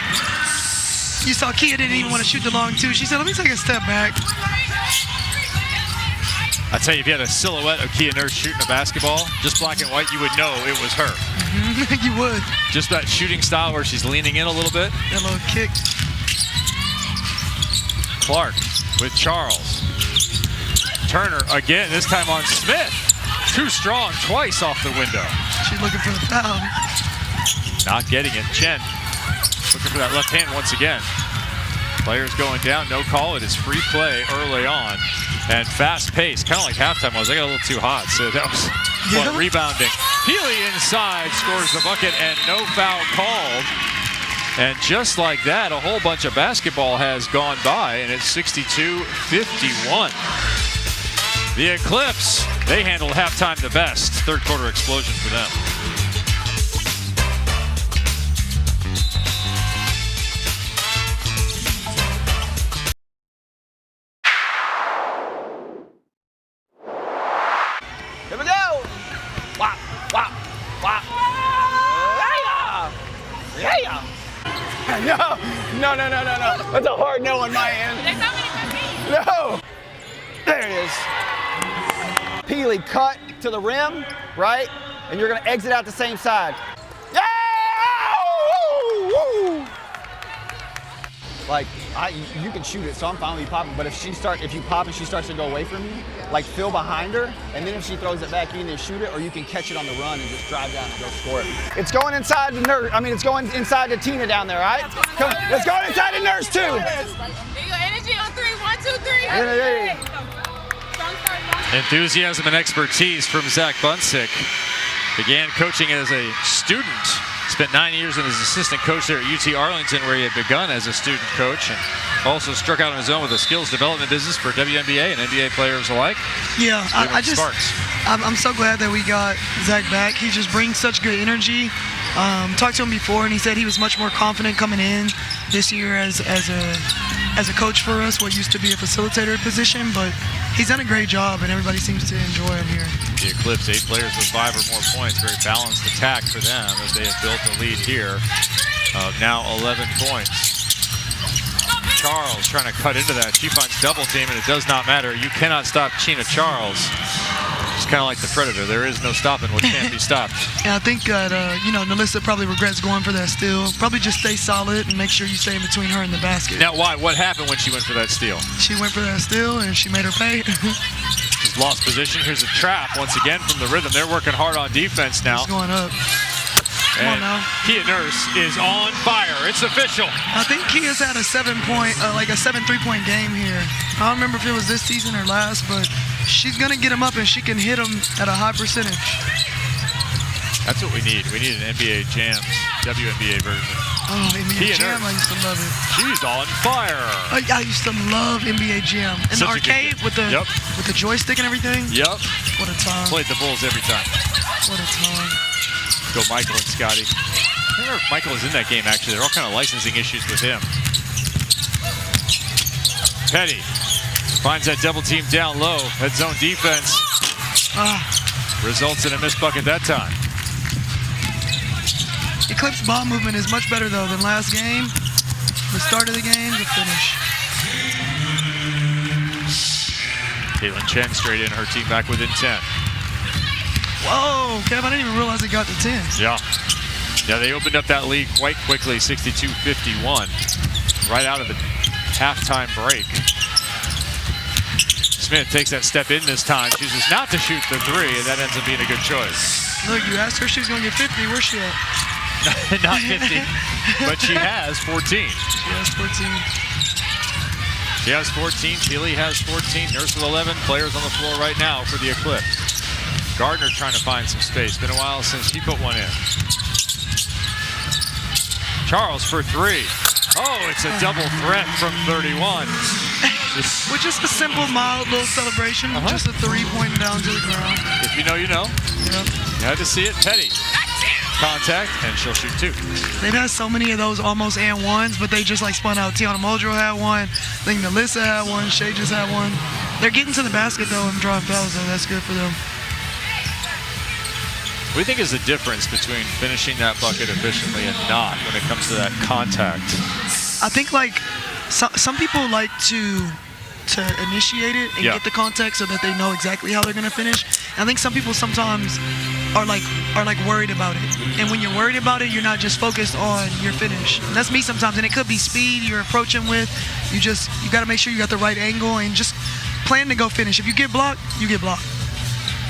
You saw Kia didn't even want to shoot the long 2. She said, let me take a step back. I tell you, if you had a silhouette of Kia Nurse shooting a basketball, just black and white, you would know it was her. You would. Just that shooting style where she's leaning in a little bit. That little kick. Clark with Charles. Turner again, this time on Smith. Too strong, twice off the window. She's looking for the foul. Not getting it. Chen looking for that left hand once again. Players going down, no call. It is free play early on. And fast pace, kind of like halftime was. They got a little too hot, so that was fun rebounding. Healy inside scores the bucket and no foul called. And just like that, a whole bunch of basketball has gone by, and it's 62-51. The Eclipse, they handled halftime the best. Third quarter explosion for them. Here we go. Wop, wop, wop. Yeah. No. That's a hard no on my end. There's not many for me. No. There it is. Peely cut to the rim, right? And you're going to exit out the same side. Yeah! Woo! Like, you can shoot it, so I'm fine with you popping. But if you pop and she starts to go away from you, like fill behind her, and then if she throws it back in and shoot it, or you can catch it on the run and just drive down and go score it. It's going inside the nurse. It's going inside the Tina down there, right? Come, it's going inside the nurse too. Energy on 3, 1, 2, 3. Yeah. Enthusiasm and expertise from Zach Bunsick. Began coaching as a student. Spent 9 years as assistant coach there at UT Arlington, where he had begun as a student coach, and also struck out on his own with a skills development business for WNBA and NBA players alike. Yeah, I'm so glad that we got Zach back. He just brings such good energy. Talked to him before, and he said he was much more confident coming in this year as a coach for us, what used to be a facilitator position, but he's done a great job, and everybody seems to enjoy him here. The Eclipse, 8 players with 5 or more points. Very balanced attack for them as they have built a lead here of now 11 points. Charles trying to cut into that. She finds double team, and it does not matter. You cannot stop Chyna Charles. It's kind of like the Predator. There is no stopping what can't be stopped. And I think that, Nalissa probably regrets going for that steal. Probably just stay solid and make sure you stay in between her and the basket. Now, why? What happened when she went for that steal? She went for that steal, and she made her pay. She's lost position. Here's a trap once again from the rhythm. They're working hard on defense now. It's going up. Come on now. Kia Nurse is on fire. It's official. I think Kia's had a 7 3-point game here. I don't remember if it was this season or last, but she's going to get him up and she can hit him at a high percentage. That's what we need. We need an NBA Jam, WNBA version. Oh, NBA Jam, I used to love it. She's on fire. I used to love NBA Jam. In the arcade with the joystick and everything. Yep. What a time. Played the Bulls every time. What a time. Go Michael and Scotty. I don't know if Michael is in that game, actually. There are all kind of licensing issues with him. Petty finds that double team down low. That zone defense results in a missed bucket that time. Eclipse ball movement is much better, though, than last game. The start of the game, the finish. Caitlin Chen straight in, her team back within 10. Whoa, Kev, I didn't even realize it got to 10. Yeah, they opened up that lead quite quickly, 62-51, right out of the halftime break. Smith takes that step in this time, chooses not to shoot the 3, and that ends up being a good choice. Look, you asked her if she was going to get 50. Where's she at? Not 50, but she has 14. She has 14. She has 14. Peely has 14. Nurse with 11. Players on the floor right now for the Eclipse. Gardner trying to find some space. Been a while since he put one in. Charles for 3. Oh, it's a double threat from 31. With just a simple, mild little celebration. Just a 3 pointing down to the ground. If you know, you know. Yep. You had to see it. Petty. Contact, and she'll shoot 2. They've had so many of those almost and ones, but they just like spun out. Tiana Muldrow had one. I think Nalissa had one. Shay just had one. They're getting to the basket, though, and drawing fouls, though. That's good for them. What do you think is the difference between finishing that bucket efficiently and not when it comes to that contact? I think some people like to initiate it and get the contact so that they know exactly how they're gonna finish. And I think some people sometimes are like worried about it. And when you're worried about it, you're not just focused on your finish. And that's me sometimes. And it could be speed you're approaching with. You got to make sure you got the right angle and just plan to go finish. If you get blocked, you get blocked.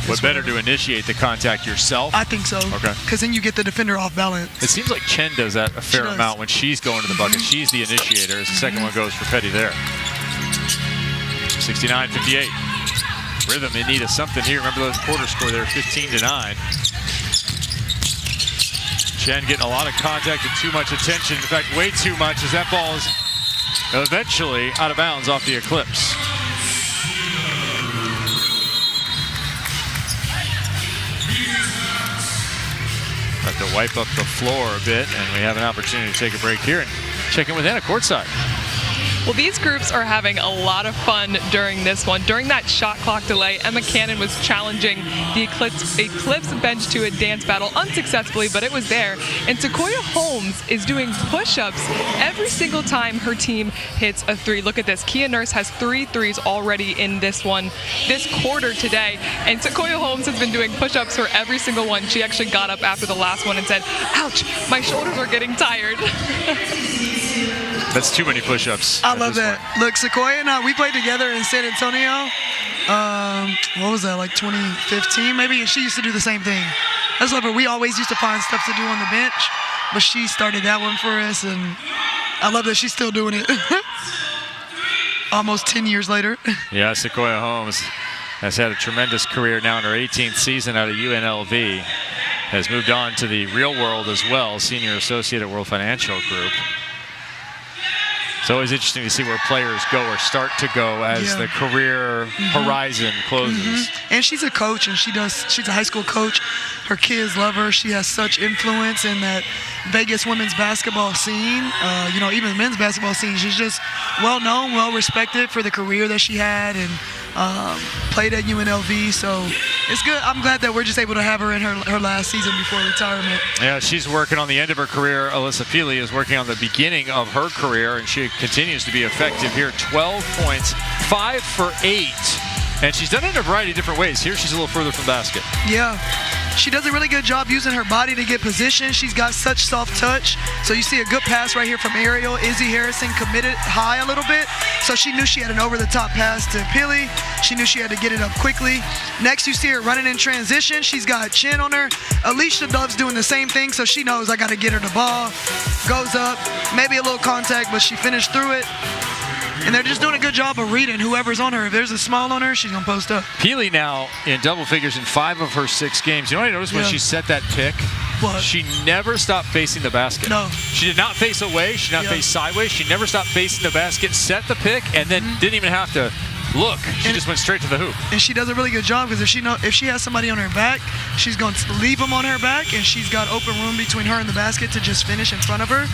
What better to initiate the contact yourself? I think so. Okay. Because then you get the defender off balance. It seems like Chen does that a fair amount when she's going to the bucket. She's the initiator. The second one goes for Petty there. 69-58. Rhythm in need of something here. Remember those quarter score there, 15-9. Chen getting a lot of contact and too much attention. In fact, way too much as that ball is eventually out of bounds off the Eclipse. to wipe up the floor a bit, and we have an opportunity to take a break here and check in with Anna courtside. Well, these groups are having a lot of fun during this one. During that shot clock delay, Emma Cannon was challenging the Eclipse bench to a dance battle unsuccessfully, but it was there. And Sequoia Holmes is doing push-ups every single time her team hits a three. Look at this. Kia Nurse has 3 threes already in this one, this quarter today. And Sequoia Holmes has been doing push-ups for every single one. She actually got up after the last one and said, "Ouch, my shoulders are getting tired." That's too many push-ups. I love that. Look, Sequoia and I, we played together in San Antonio. What was that, like 2015 maybe? And she used to do the same thing. I just love her. We always used to find stuff to do on the bench, but she started that one for us, and I love that she's still doing it. Almost 10 years later. Yeah, Sequoia Holmes has had a tremendous career now in her 18th season out of UNLV. Has moved on to the real world as well, senior associate at World Financial Group. It's always interesting to see where players go or start to go as the career horizon closes. And she's a coach, and she's a high school coach. Her kids love her. She has such influence in that Vegas women's basketball scene, even men's basketball scene. She's just well known, well respected for the career that she had, and played at UNLV, so it's good. I'm glad that we're just able to have her in her last season before retirement. Yeah, she's working on the end of her career. Alyssa Feely is working on the beginning of her career, and she continues to be effective here. 12 points, 5 for 8, and she's done it in a variety of different ways. Here she's a little further from the basket. Yeah. She does a really good job using her body to get position. She's got such soft touch. So you see a good pass right here from Ariel. Izzy Harrison committed high a little bit. So she knew she had an over-the-top pass to Pili. She knew she had to get it up quickly. Next, you see her running in transition. She's got a chin on her. Alicia Dove's doing the same thing, so she knows I got to get her the ball. Goes up, maybe a little contact, but she finished through it. And they're just doing a good job of reading whoever's on her. If there's a small on her, she's going to post up. Pili now in double figures in 5 of her 6 games. You know what I noticed when she set that pick? What? She never stopped facing the basket. No. She did not face away. She did not face sideways. She never stopped facing the basket, set the pick, and then didn't even have to look. She just went straight to the hoop. And she does a really good job, because if she has somebody on her back, she's going to leave them on her back, and she's got open room between her and the basket to just finish in front of her,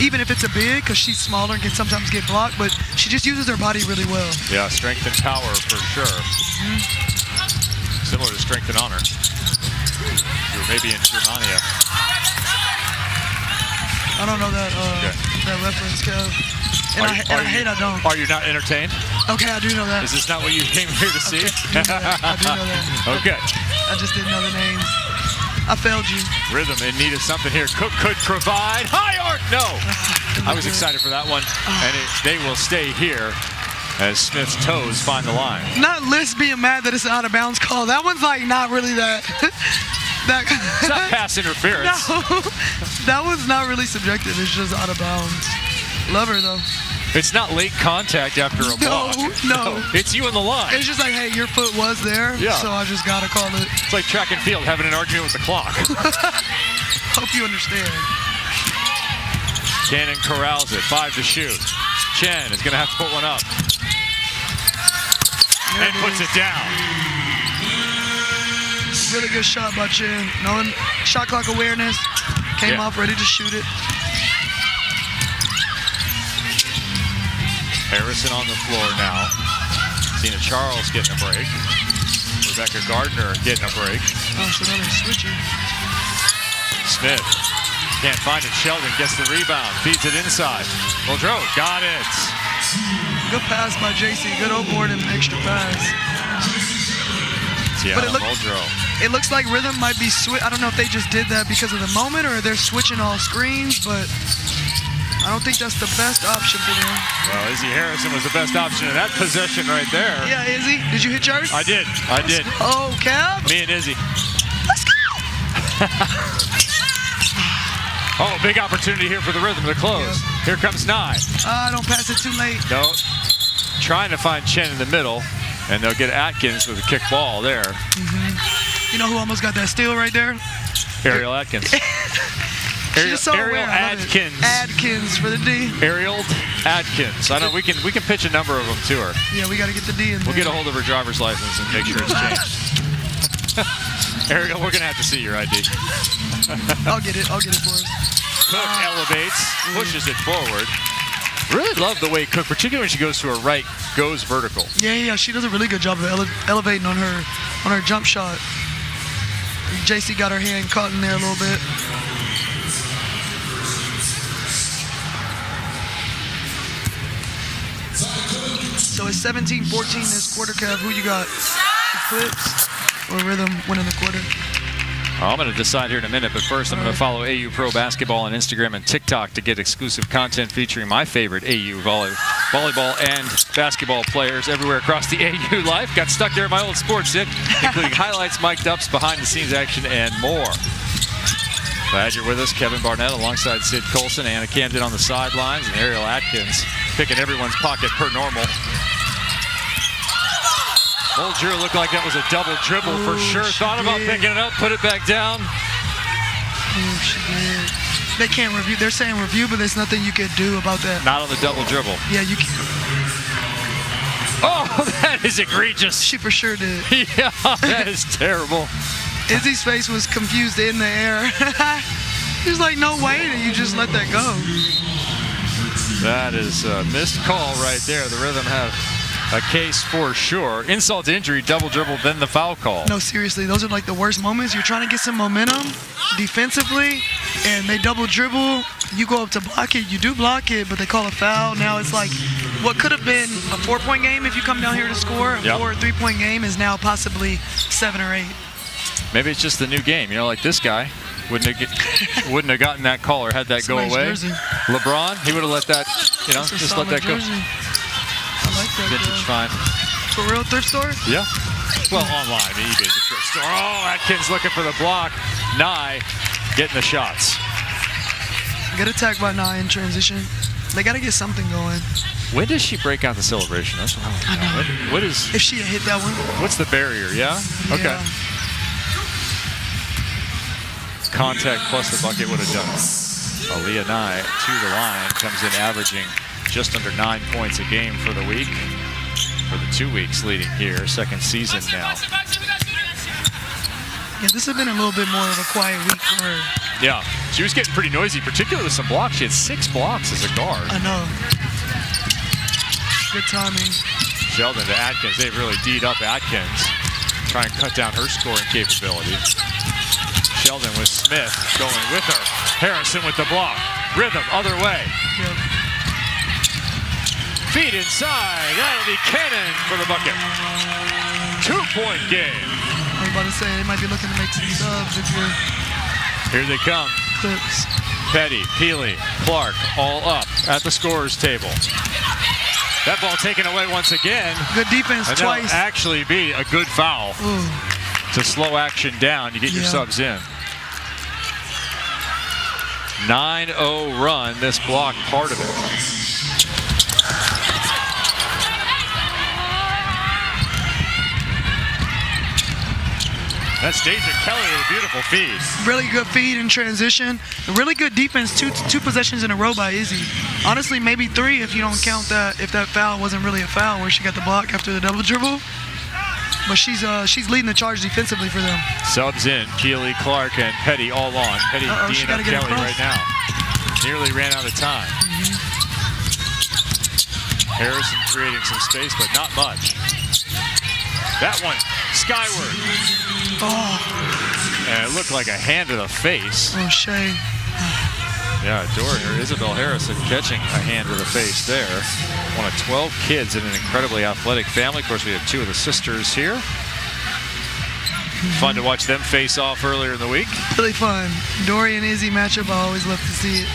even if it's a big, because she's smaller and can sometimes get blocked, but she just uses her body really well. Yeah, strength and power for sure. Similar to strength and honor. Or maybe in Germania. I don't know that reference, Kev. And I hate I don't. Are you not entertained? Okay, I do know that. Is this not what you came here to see? I do know that. Okay. I just didn't know the names. I failed you. Rhythm in need of something here. Cook could provide. High arc, no. I was excited for that one. And they will stay here as Smith's toes find the line. Not Liz being mad that it's an out of bounds call. That one's like not really that. It's not pass interference. No, that one's not really subjective. It's just out of bounds. Love her though. It's not late contact after a block. No. It's you on the line. It's just like, hey, your foot was there, so I just gotta call it. It's like track and field having an argument with the clock. Hope you understand. Cannon corrals it. 5 to shoot. Chen is gonna have to put one up. And puts it down. Really good shot by Chen. Knowing shot clock awareness. Came off ready to shoot it. Harrison on the floor now. Tina Charles getting a break. Rebecca Gardner getting a break. Oh, so now they're switching. Smith can't find it. Sheldon gets the rebound. Feeds it inside. Muldrow got it. Good pass by JC. Good old board and extra pass. Tiana Muldrow. It looks like Rhythm might be I don't know if they just did that because of the moment or they're switching all screens, but I don't think that's the best option for them. Well, Izzy Harrison was the best option in that possession right there. Yeah, Izzy. Did you hit yours? I did. Oh, Kev. Me and Izzy. Let's go. Oh, big opportunity here for the Rhythm to close. Here comes Nye. Don't pass it too late. No. Trying to find Chen in the middle, and they'll get Atkins with a kick ball there. You know who almost got that steal right there? Ariel Atkins. Ariel Adkins. Adkins for the D. Ariel Adkins. I know we can pitch a number of them to her. Yeah, we got to get the D in there. We'll get a hold of her driver's license and make sure it's changed. Ariel, we're going to have to see your ID. I'll get it for us. Cook elevates, pushes it forward. Really love the way Cook, particularly when she goes to her right, goes vertical. Yeah, she does a really good job of elevating on her jump shot. JC got her hand caught in there a little bit. So it's 17-14 this quarter, Kev. Who you got? Eclipse or Rhythm winning the quarter? I'm going to decide here in a minute, but first I'm going to follow AU Pro Basketball on Instagram and TikTok to get exclusive content featuring my favorite AU volleyball and basketball players everywhere across the AU life. Got stuck there in my old sports zip, including highlights, mic'd ups, behind-the-scenes action, and more. Glad you're with us. Kevin Barnett alongside Sid Colson, Anna Camden on the sidelines, and Ariel Atkins picking everyone's pocket per normal. Bolger looked like that was a double dribble for sure. Thought about picking it up, put it back down. She did. They can't review. They're saying review, but there's nothing you could do about that. Not on the double dribble. Yeah, you can. Oh, that is egregious. She for sure did. Yeah, that is terrible. Izzy's face was confused in the air. He was like, no way that you just let that go. That is a missed call right there. The Rhythm have a case for sure. Insult to injury, double dribble, then the foul call. No, seriously, those are like the worst moments. You're trying to get some momentum defensively, and they double dribble. You go up to block it, you do block it, but they call a foul. Now it's like what could have been a 4-point game if you come down here to score. A 4 or 3-point game is now possibly 7 or 8. Maybe it's just the new game. You know, like this guy wouldn't have gotten that call or had that That's go a nice away. Jersey. LeBron, he would have let that, just let that go. Jersey. I like that. Vintage fine. For real, thrift store? Yeah. Well, online, eBay's a thrift store. Oh, Atkins looking for the block. Nye getting the shots. Get attacked by Nye in transition. They got to get something going. When does she break out the celebration? That's what I know. What is? If she had hit that one. What's the barrier? Yeah. Okay. Contact plus the bucket would have done it. Aaliyah Nye to the line, comes in averaging just under 9 points a game for the week, for the 2 weeks leading here, second season now. Yeah, this has been a little bit more of a quiet week for her. Yeah, she was getting pretty noisy, particularly with some blocks. She had 6 blocks as a guard. I know. Good timing. Sheldon to Atkins. They've really D'd up Atkins, trying to cut down her scoring capability. Sheldon with Smith going with her. Harrison with the block. Rhythm, other way. Yep. Feed inside. That'll be Cannon for the bucket. 2-point game. I was about to say, they might be looking to make some subs if you're... Here they come. Clips. Petty, Peely, Clark, all up at the scorer's table. That ball taken away once again. Good defense and twice. That'll actually be a good foul. Ooh. To slow action down. You get your subs in. 9-0 run, this block part of it. That's Deja Kelly with a beautiful feed. Really good feed in transition. Really good defense, two possessions in a row by Izzy. Honestly, maybe 3 if you don't count that, if that foul wasn't really a foul where she got the block after the double dribble. But she's leading the charge defensively for them. Subs in, Keely, Clark, and Petty all on. Petty beating up Kelly right now. Nearly ran out of time. Harrison creating some space, but not much. That one, skyward. Oh. And it looked like a hand to the face. Oh, Shay. Yeah, Isabel Harrison catching a hand to the face there. One of 12 kids in an incredibly athletic family. Of course, we have 2 of the sisters here. Fun to watch them face off earlier in the week. Really fun. Dory and Izzy matchup, I always love to see it.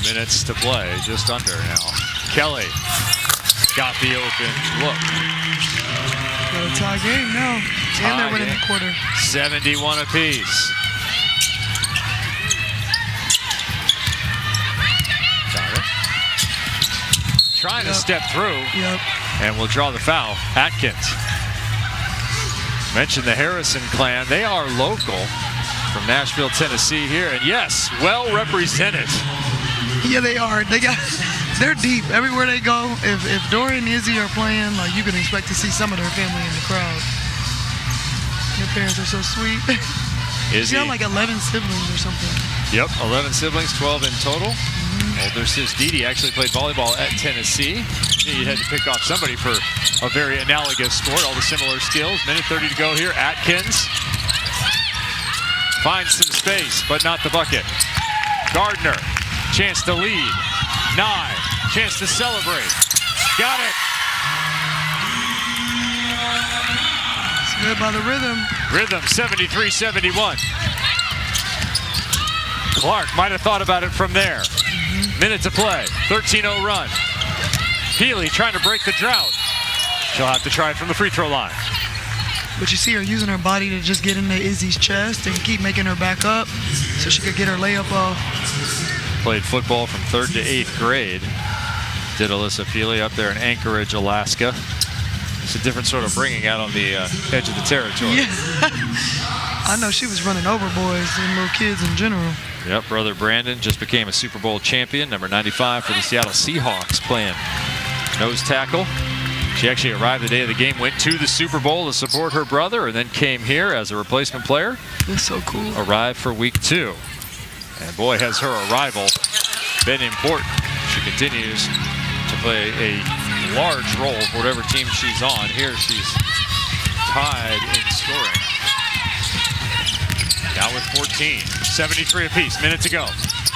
2 minutes to play, just under now. Kelly got the open look. Got a tie game now. And they're winning the quarter. 71 apiece. Got it. Trying to step through. Yep. And will draw the foul. Atkins. Mentioned the Harrison clan. They are local from Nashville, Tennessee here. And yes, well represented. Yeah, they are. They got They're deep. Everywhere they go, if Dory and Izzy are playing, like, you can expect to see some of their family in the crowd. Their parents are so sweet. Izzy. She had like 11 siblings or something. Yep, 11 siblings, 12 in total. Older sis Dee actually played volleyball at Tennessee. You had to pick off somebody for a very analogous sport, all the similar skills. Minute 30 to go here. Atkins finds some space, but not the bucket. Gardner, chance to lead. Nye, chance to celebrate. Got it. It's good by the Rhythm. Rhythm, 73-71. Clark might have thought about it from there. Minute to play, 13-0 run. Healy trying to break the drought. She'll have to try it from the free throw line. But you see her using her body to just get into Izzy's chest and keep making her back up so she could get her layup off. Played football from 3rd to 8th grade. Did Alyssa Feely up there in Anchorage, Alaska. It's a different sort of bringing out on the edge of the territory. Yeah. I know she was running over boys and little kids in general. Yep, brother Brandon just became a Super Bowl champion, number 95 for the Seattle Seahawks, playing nose tackle. She actually arrived the day of the game, went to the Super Bowl to support her brother, and then came here as a replacement player. That's so cool. Arrived for week 2. And boy, has her arrival been important. She continues to play a large role for whatever team she's on. Here she's tied in scoring. Now with 14, 73 apiece, minute to go.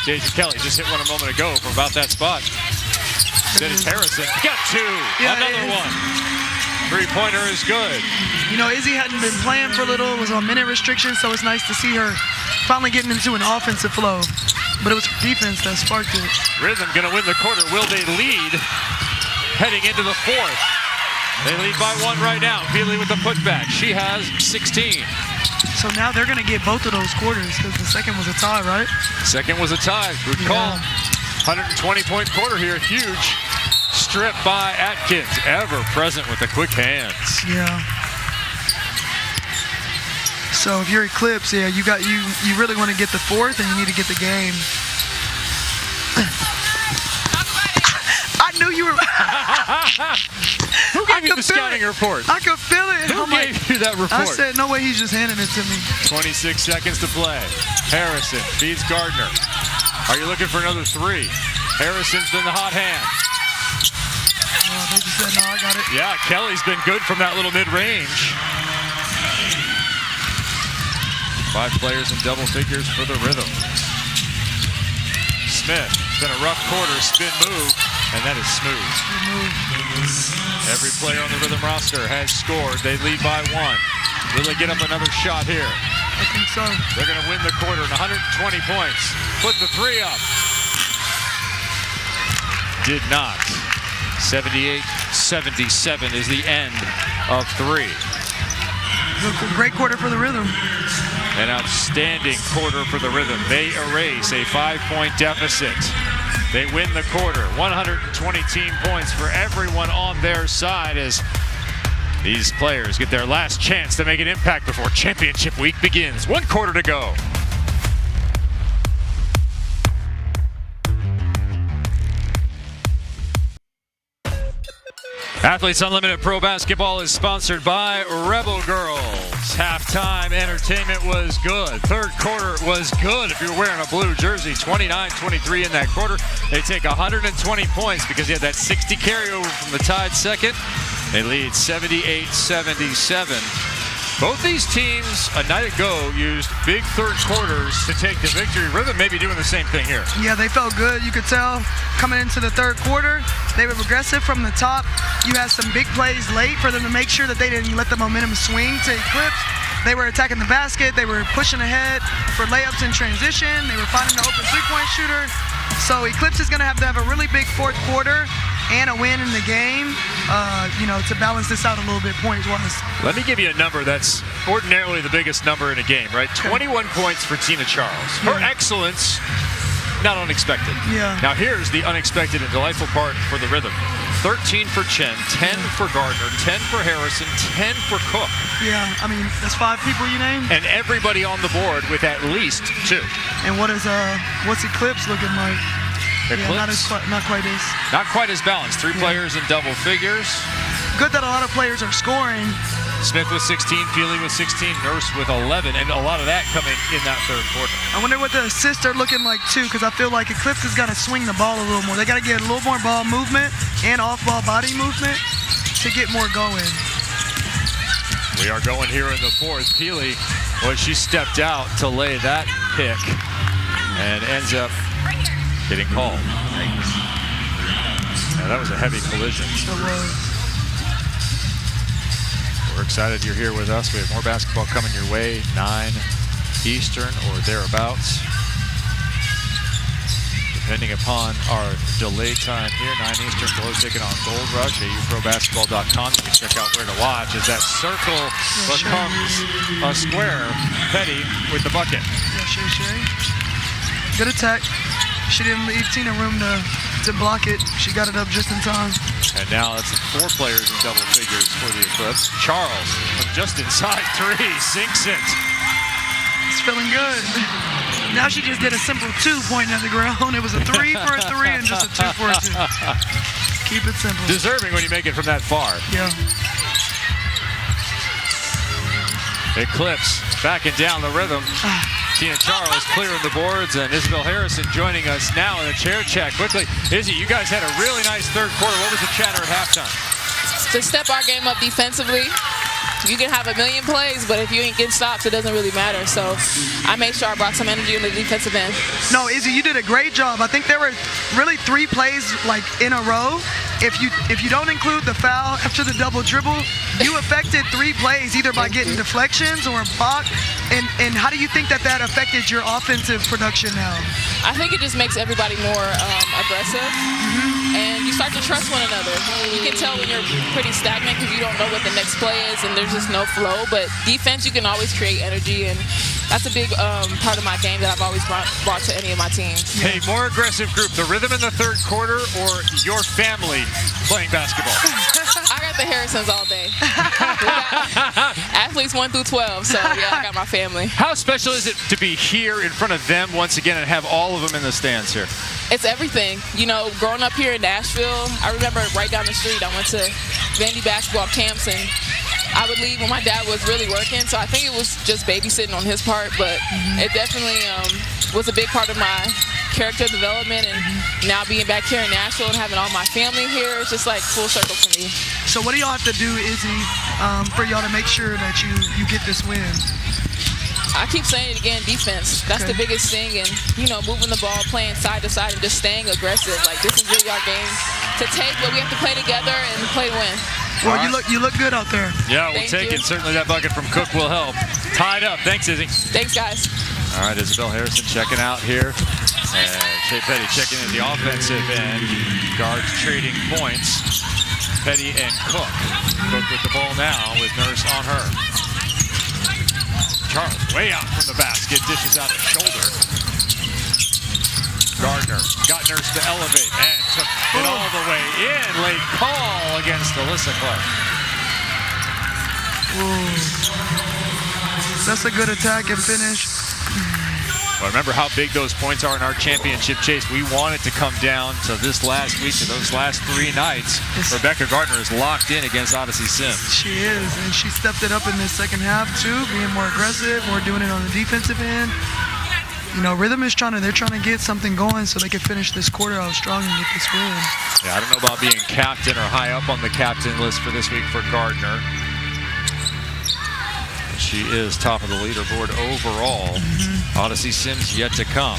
Deja Kelly just hit one a moment ago from about that spot. Dennis Harrison got 2, another one. Three-pointer is good. You know, Izzy hadn't been playing for a little, was on minute restrictions, so it's nice to see her finally getting into an offensive flow. But it was defense that sparked it. Rhythm gonna win the quarter. Will they lead heading into the 4th? They lead by 1 right now. Feely with the putback. She has 16. So now they're gonna get both of those quarters because the second was a tie, right? Second was a tie. Good call. 120-point quarter here. Huge strip by Atkins. Ever present with the quick hands. Yeah. So if you're Eclipse, yeah, you really want to get the 4th and you need to get the game. I knew you were. Who gave you the scouting report? I could feel it. Who gave you that report? I said, no way, he's just handing it to me. 26 seconds to play. Harrison feeds Gardner. Are you looking for another 3? Harrison's been the hot hand. Oh, they just said, no, I got it. Yeah, Kelly's been good from that little mid-range. 5 players in double figures for the Rhythm. Smith, it's been a rough quarter, spin move, and that is smooth. Every player on the Rhythm roster has scored. They lead by 1. Will they get up another shot here? I think so. They're going to win the quarter in 120 points. Put the 3 up. Did not. 78-77 is the end of 3. Great quarter for the Rhythm. An outstanding quarter for the Rhythm. They erase a 5-point deficit. They win the quarter. 120 team points for everyone on their side as these players get their last chance to make an impact before championship week begins. 1 quarter to go. Athletes Unlimited Pro Basketball is sponsored by Rebel Girls. Halftime entertainment was good. 3rd quarter was good if you're wearing a blue jersey. 29-23 in that quarter. They take 120 points because they had that 60 carryover from the tied second. They lead 78-77. Both these teams a night ago used big 3rd quarters to take the victory. Rhythm may be doing the same thing here. Yeah, they felt good. You could tell coming into the 3rd quarter, they were aggressive from the top. You had some big plays late for them to make sure that they didn't let the momentum swing to Eclipse. They were attacking the basket. They were pushing ahead for layups in transition. They were finding the open 3-point shooter. So Eclipse is going to have a really big 4th quarter and a win in the game, to balance this out a little bit points-wise. Let me give you a number that's ordinarily the biggest number in a game, right? 21 points for Tina Charles. Her excellence, not unexpected. Yeah. Now here's the unexpected and delightful part for the Rhythm. 13 for Chen, 10 for Gardner, 10 for Harrison, 10 for Cook. Yeah, I mean, that's 5 people you named. And everybody on the board with at least 2. And what's Eclipse looking like? Eclipse. Not quite as. Not quite as balanced. Three players in double figures. Good that a lot of players are scoring. Smith with 16, Feely with 16, Nurse with 11, and a lot of that coming in that third quarter. I wonder what the assists are looking like too, because I feel like Eclipse has got to swing the ball a little more. They got to get a little more ball movement and off-ball body movement to get more going. We are going here in the fourth. Feely, well, she stepped out to lay that pick and ends up getting called. Now, that was a heavy collision. It was. We're excited you're here with us. We have more basketball coming your way, 9 Eastern or thereabouts. Depending upon our delay time here, 9 Eastern, Glow taking on Gold Rush, AUProBasketball.com. You can check out where to watch as that circle becomes a square. Petty with the bucket. Yeah, Shay. Good attack. She didn't leave Tina room to block it. She got it up just in time. And now it's 4 players in double figures for the Eclipse. Charles from just inside 3 sinks it. It's feeling good. Now she just did a simple 2 pointing at the ground. It was a 3 for a 3 and just a 2 for a 2. Keep it simple. Deserving when you make it from that far. Yeah. Eclipse backing down the rhythm. Tina Charles clearing the boards, and Isabel Harrison joining us now in a chair check. Quickly, Izzy, you guys had a really nice third quarter. What was the chatter at halftime? To step our game up defensively. You can have a million plays, but if you ain't getting stops, it doesn't really matter. So I made sure I brought some energy in the defensive end. No, Izzy, you did a great job. I think there were really 3 plays like in a row. If you don't include the foul after the double dribble, you affected 3 plays either by getting deflections or a block. And how do you think that affected your offensive production now? I think it just makes everybody more aggressive, and you start to trust one another. You can tell when you're pretty stagnant because you don't know what the next play is, and there's just no flow. But defense, you can always create energy, and that's a big part of my game that I've always brought to any of my teams. Hey, more aggressive group, the rhythm in the third quarter or your family playing basketball? I got the Harrisons all day. Athletes 1 through 12, so yeah, I got my family. How special is it to be here in front of them once again and have all of them in the stands here? It's everything. You know, growing up here in Nashville, I remember right down the street, I went to Vandy basketball camps, and I would leave when my dad was really working, so I think it was just babysitting on his part, but it definitely was a big part of my character development, and now being back here in Nashville and having all my family here, it's just like full circle for me. So what do y'all have to do, Izzy, for y'all to make sure that you get this win? I keep saying it again, defense. That's the biggest thing, and you know, moving the ball, playing side to side, and just staying aggressive. Like, this is really our game to take, but we have to play together and play to win. Well, you look good out there. Yeah, we'll take it. Certainly that bucket from Cook will help. Tied up. Thanks, Izzy. Thanks, guys. All right, Isabel Harrison checking out here. And Shea Petty checking in the offensive end. Guards trading points. Petty and Cook. Cook with the ball now with Nurse on her. Charles way out from the basket. Dishes out a shoulder. Gardner got Nurse to elevate and took it all the way in. Late call against Alyssa Clark. That's a good attack and finish. Well, remember how big those points are in our championship chase. We want it to come down to this last week, to those last 3 nights. Rebecca Gardner is locked in against Odyssey Sims. She is, and she stepped it up in this second half too, being more aggressive, more doing it on the defensive end. You know, Rhythm is they're trying to get something going so they can finish this quarter out strong and get this win. Yeah, I don't know about being captain or high up on the captain list for this week for Gardner. She is top of the leaderboard overall. Odyssey Sims yet to come.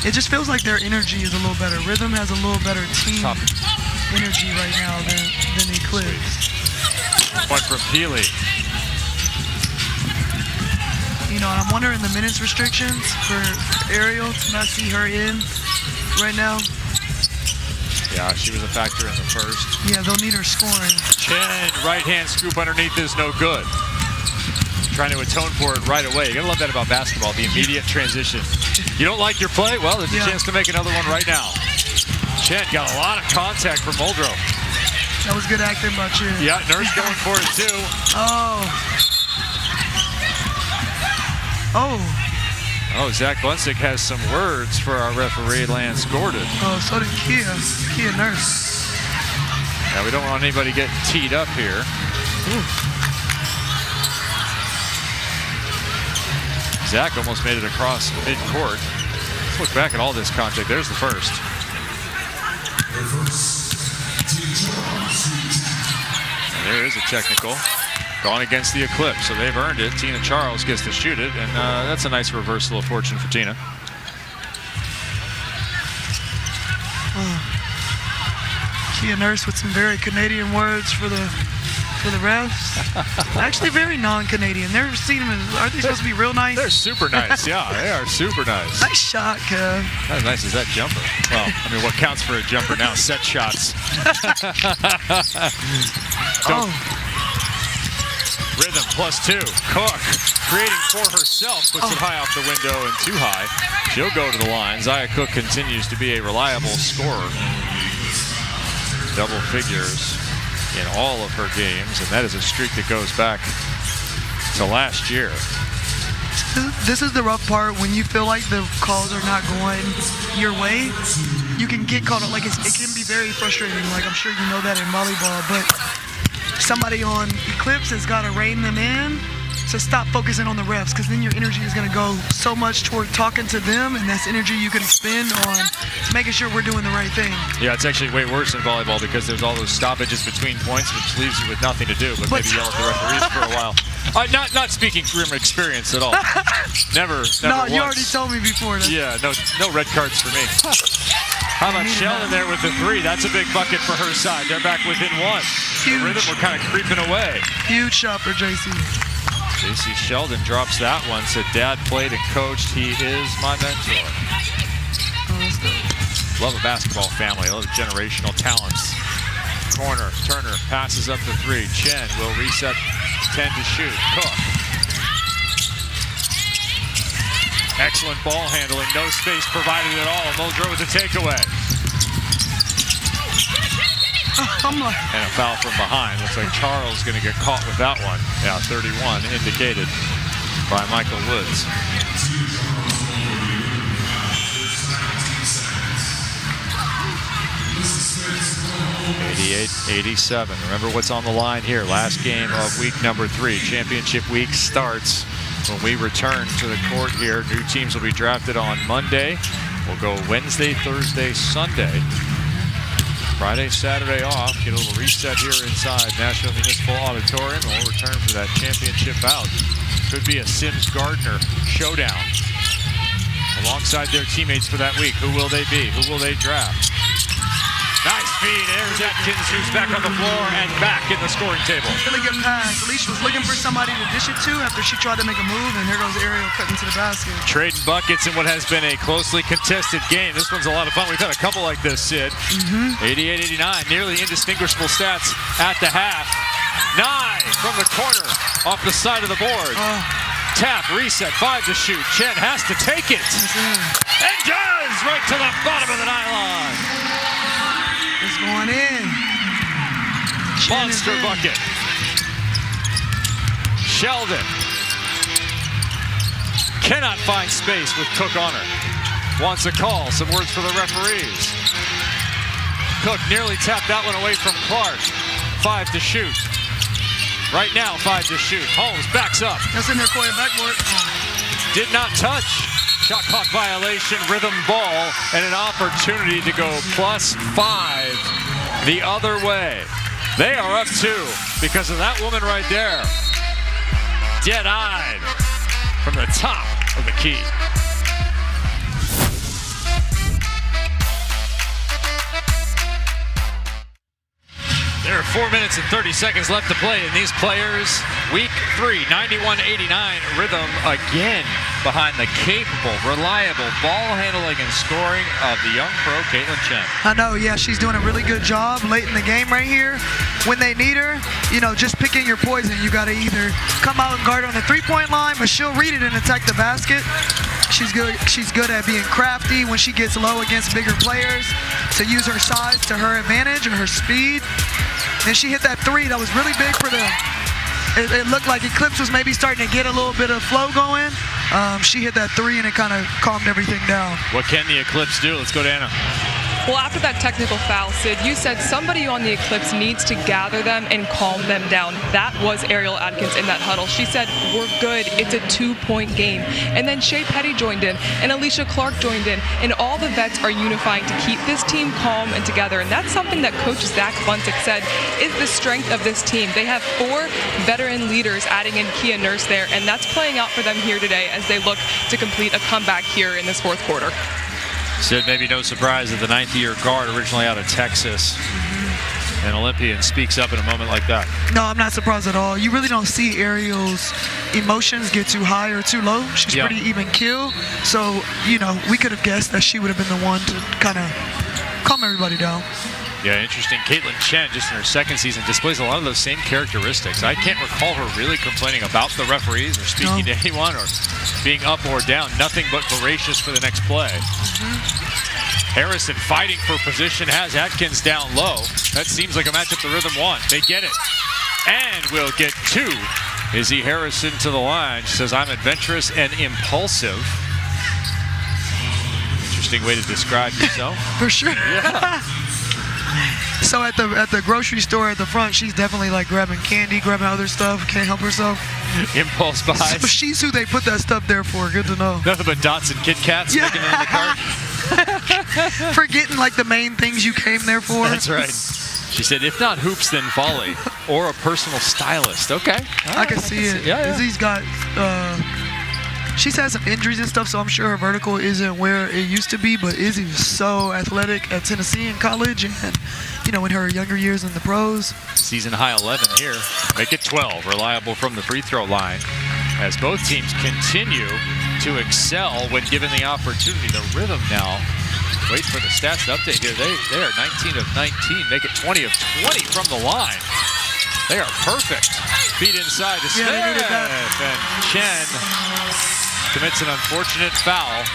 It just feels like their energy is a little better. Rhythm has a little better team energy right now than Eclipse. Point from Peely. You know, I'm wondering the minutes restrictions for Ariel to not see her in right now. Yeah, she was a factor in the first. Yeah, they'll need her scoring. Chen, right-hand scoop underneath is no good. Trying to atone for it right away. You gotta love that about basketball, the immediate transition. You don't like your play? Well, there's a chance to make another one right now. Chen got a lot of contact from Muldrow. That was good acting by Chen. Yeah, Nurse going for it too. Oh. Oh, Zach Bunsick has some words for our referee, Lance Gordon. Oh, so did Kia Nurse. Yeah, we don't want anybody getting teed up here. Ooh. Zach almost made it across mid-court. Let's look back at all this contact. There's the first. And there is a technical. Gone against the Eclipse, so they've earned it. Tina Charles gets to shoot it, and that's a nice reversal of fortune for Tina. Kia Nurse with some very Canadian words for the refs. Actually, very non-Canadian. Never seen them. Aren't they supposed to be real nice? They're super nice. Yeah, they are super nice. Nice shot, Kev. How nice is that jumper? Well, I mean, what counts for a jumper now? Set shots. Rhythm +2. Cook creating for herself. Puts it high off the window and too high. She'll go to the line. Zia Cook continues to be a reliable scorer. Double figures in all of her games, and that is a streak that goes back to last year. This is the rough part when you feel like the calls are not going your way. You can get caught up. Like it can be very frustrating. Like I'm sure you know that in volleyball, but somebody on Eclipse has got to rein them in to stop focusing on the refs, because then your energy is going to go so much toward talking to them, and that's energy you can expend on making sure we're doing the right thing. Yeah, it's actually way worse in volleyball because there's all those stoppages between points, which leaves you with nothing to do but maybe yell at the referees for a while. Not speaking from experience at all. Never No, once. you already told me before. Yeah, no red cards for me. How about Sheldon there with the 3? That's a big bucket for her side. They're back within 1. Huge. The rhythm were kind of creeping away. Huge shot for JC. JC Sheldon drops that one. Said dad played and coached. He is my mentor. Love a basketball family. Love generational talents. Corner. Turner passes up the 3. Chen will reset 10 to shoot. Cook. Excellent ball handling. No space provided at all. Muldrow with the takeaway. And a foul from behind. Looks like Charles going to get caught with that one. Yeah, 31 indicated by Michael Woods. 88-87. Remember what's on the line here. Last game of week number 3. Championship week starts when we return to the court here. New teams will be drafted on Monday. We'll go Wednesday, Thursday, Sunday. Friday, Saturday off. Get a little reset here inside Nashville Municipal Auditorium. And we'll return for that championship bout. Could be a Sims-Gardner showdown alongside their teammates for that week. Who will they be? Who will they draft? Nice feed. There's Atkins, who's back on the floor and back in the scoring table. Really good pass. Leash was looking for somebody to dish it to after she tried to make a move, and here goes Ariel cutting to the basket. Trading buckets in what has been a closely contested game. This one's a lot of fun. We've had a couple like this, Sid. 88-89, nearly indistinguishable stats at the half. 9 from the corner, off the side of the board. Tap, reset, 5 to shoot. Chen has to take it. And does, right to the bottom of the nylon. It's going in. Monster bucket. Sheldon cannot find space with Cook on her. Wants a call. Some words for the referees. Cook nearly tapped that one away from Clark. 5 to shoot. Right now, 5 to shoot. Holmes backs up. That's in their court backboard. Did not touch. Shot clock violation, rhythm ball, and an opportunity to go +5 the other way. They are up 2 because of that woman right there. Dead-eyed from the top of the key. There are 4 minutes and 30 seconds left to play, and these players, week 3, 91-89, rhythm again behind the capable, reliable ball handling and scoring of the young pro, Caitlin Chen. I know, yeah, she's doing a really good job late in the game right here. When they need her, you know, just picking your poison. You got to either come out and guard on the three-point line, but she'll read it and attack the basket. She's good at being crafty when she gets low against bigger players, to use her size to her advantage and her speed. And she hit that 3 that was really big for them. It looked like Eclipse was maybe starting to get a little bit of flow going, she hit that 3 and it kind of calmed everything down. What can the Eclipse do? Let's go to Anna. Well, after that technical foul, Sid, you said somebody on the Eclipse needs to gather them and calm them down. That was Ariel Adkins in that huddle. She said, we're good. It's a 2-point game. And then Shea Petty joined in, and Alicia Clark joined in, and all the vets are unifying to keep this team calm and together. And that's something that Coach Zach Buntic said is the strength of this team. They have 4 veteran leaders adding in Kia Nurse there, and that's playing out for them here today as they look to complete a comeback here in this fourth quarter. Sid, maybe no surprise that the 9th-year guard originally out of Texas, an Olympian, speaks up in a moment like that. No, I'm not surprised at all. You really don't see Ariel's emotions get too high or too low. She's pretty even keel. So, you know, we could have guessed that she would have been the one to kind of calm everybody down. Yeah, interesting. Caitlin Chen, just in her second season, displays a lot of those same characteristics. I can't recall her really complaining about the referees or speaking to anyone or being up or down. Nothing but voracious for the next play. Harrison fighting for position, has Atkins down low. That seems like a matchup the Rhythm want. They get it. And we'll get 2. Izzy Harrison to the line. She says, I'm adventurous and impulsive. Interesting way to describe yourself. For sure. Yeah. So at the grocery store at the front, she's definitely like grabbing candy, grabbing other stuff, can't help herself. Impulse buys. So she's who they put that stuff there for. Good to know. Nothing but dots and Kit Kats making it in the cart. Forgetting like the main things you came there for. That's right. She said, if not hoops, then volley, or a personal stylist. Okay. I can see it. Yeah. Izzy's got, she's had some injuries and stuff, so I'm sure her vertical isn't where it used to be, but Izzy was so athletic at Tennessee in college and, you know, in her younger years in the pros. Season high 11 here. Make it 12. Reliable from the free throw line. As both teams continue to excel when given the opportunity. The Rhythm now, wait for the stats to update here. They are 19 of 19. Make it 20 of 20 from the line. They are perfect. Feet inside to Smith. And Chen commits an unfortunate foul.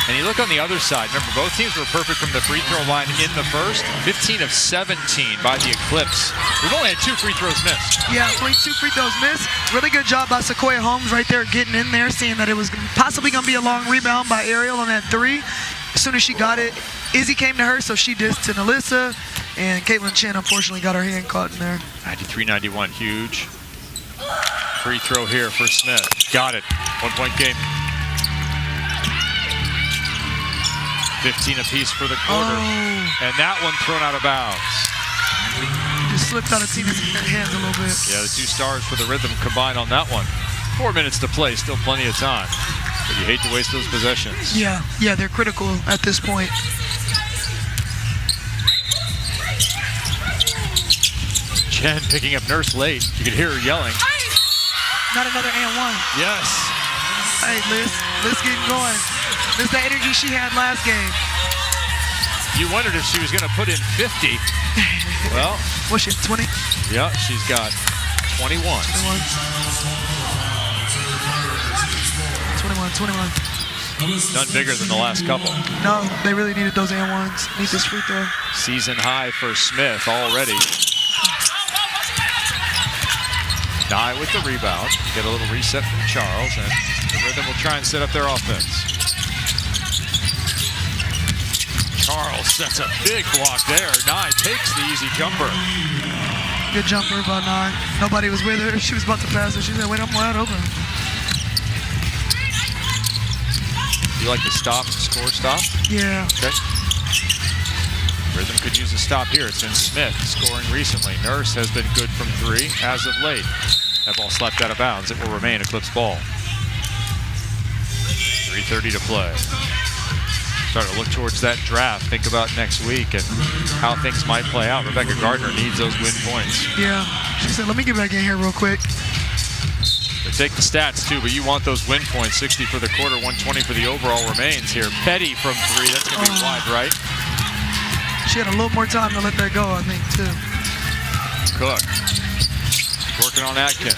And you look on the other side. Remember, both teams were perfect from the free throw line in the first. 15 of 17 by the Eclipse. We've only had 2 free throws missed. Yeah, 2 free throws missed. Really good job by Sequoia Holmes right there getting in there, seeing that it was possibly going to be a long rebound by Ariel on that 3. As soon as she got it, Izzy came to her, so she dissed to Nalissa. And Caitlin Chen, unfortunately, got her hand caught in there. 93-91, huge. Free throw here for Smith. Got it. 1-point game. 15 apiece for the quarter. And that one thrown out of bounds. Just slipped out of Tina's hands a little bit. Yeah, the 2 stars for the Rhythm combined on that one. 4 minutes to play, still plenty of time. But you hate to waste those possessions. Yeah, they're critical at this point. Chen picking up Nurse late. You could hear her yelling. Not another and 1. Yes. Hey, Liz getting going. This is the energy she had last game. You wondered if she was going to put in 50. Well. What's she, 20? Yeah, she's got 21. 21. None bigger than the last couple. No, they really needed those and 1s. Need this free throw. Season high for Smith already. Nye with the rebound. Get a little reset from Charles, and the Rhythm will try and set up their offense. Charles sets a big block there. Nye takes the easy jumper. Good jumper by Nye. Nobody was with her. She was about to pass her. She said, wait, I'm wide open. You like the score stop? Yeah. Okay. Rhythm could use a stop here. It's been Smith scoring recently. Nurse has been good from 3 as of late. That ball slapped out of bounds. It will remain Eclipse ball. 3:30 to play. Start to look towards that draft. Think about next week and how things might play out. Rebecca Gardner needs those win points. Yeah. She said, let me get back in here real quick. They take the stats too, but you want those win points. 60 for the quarter, 120 for the overall remains here. Petty from 3. That's going to be wide right. She had a little more time to let that go, I think, too. Cook. Working on Atkins.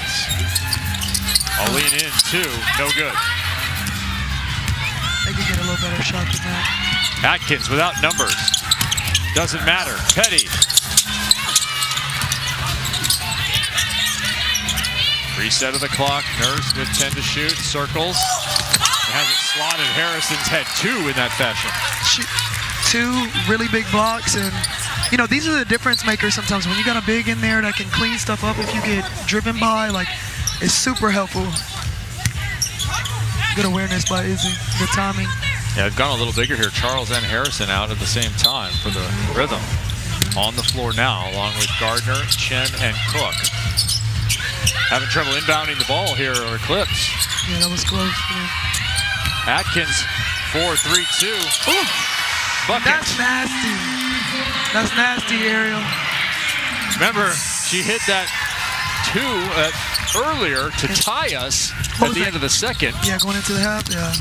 I'll lean in, 2. No good. They can get a little better shot than that. Atkins without numbers. Doesn't matter. Petty. Reset of the clock. Nurse with 10 to shoot. Circles. has it slotted Harrison's head 2 in that fashion. 2 really big blocks, and you know, these are the difference makers sometimes. When you got a big in there that can clean stuff up if you get driven by, like, it's super helpful. Good awareness by Izzy, good timing. Yeah, they've gone a little bigger here. Charles and Harrison out at the same time for the rhythm. On the floor now, along with Gardner, Chen, and Cook. Having trouble inbounding the ball here, or Eclipse. Yeah, that was close. Atkins, 4-3-2. Ooh, bucket. That's nasty. That's nasty, Ariel. Remember, she hit that 2 earlier to tie us at the end of the second. Yeah, going into the half, yeah.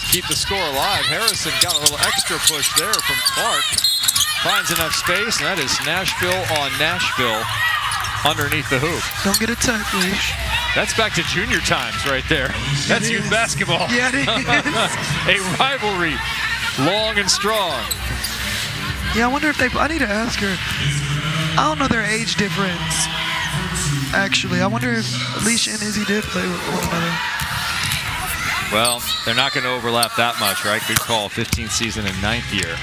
Keep the score alive. Harrison got a little extra push there from Clark. Finds enough space, and that is Nashville on Nashville underneath the hoop. Don't get a tech, Leash. That's back to junior times right there. That's youth basketball. Yeah, it is. A rivalry, long and strong. Yeah, I wonder if I need to ask her. I don't know their age difference, actually. I wonder if Alicia and Izzy did play with one another. Well, they're not going to overlap that much, right? Good call, 15th season and 9th year.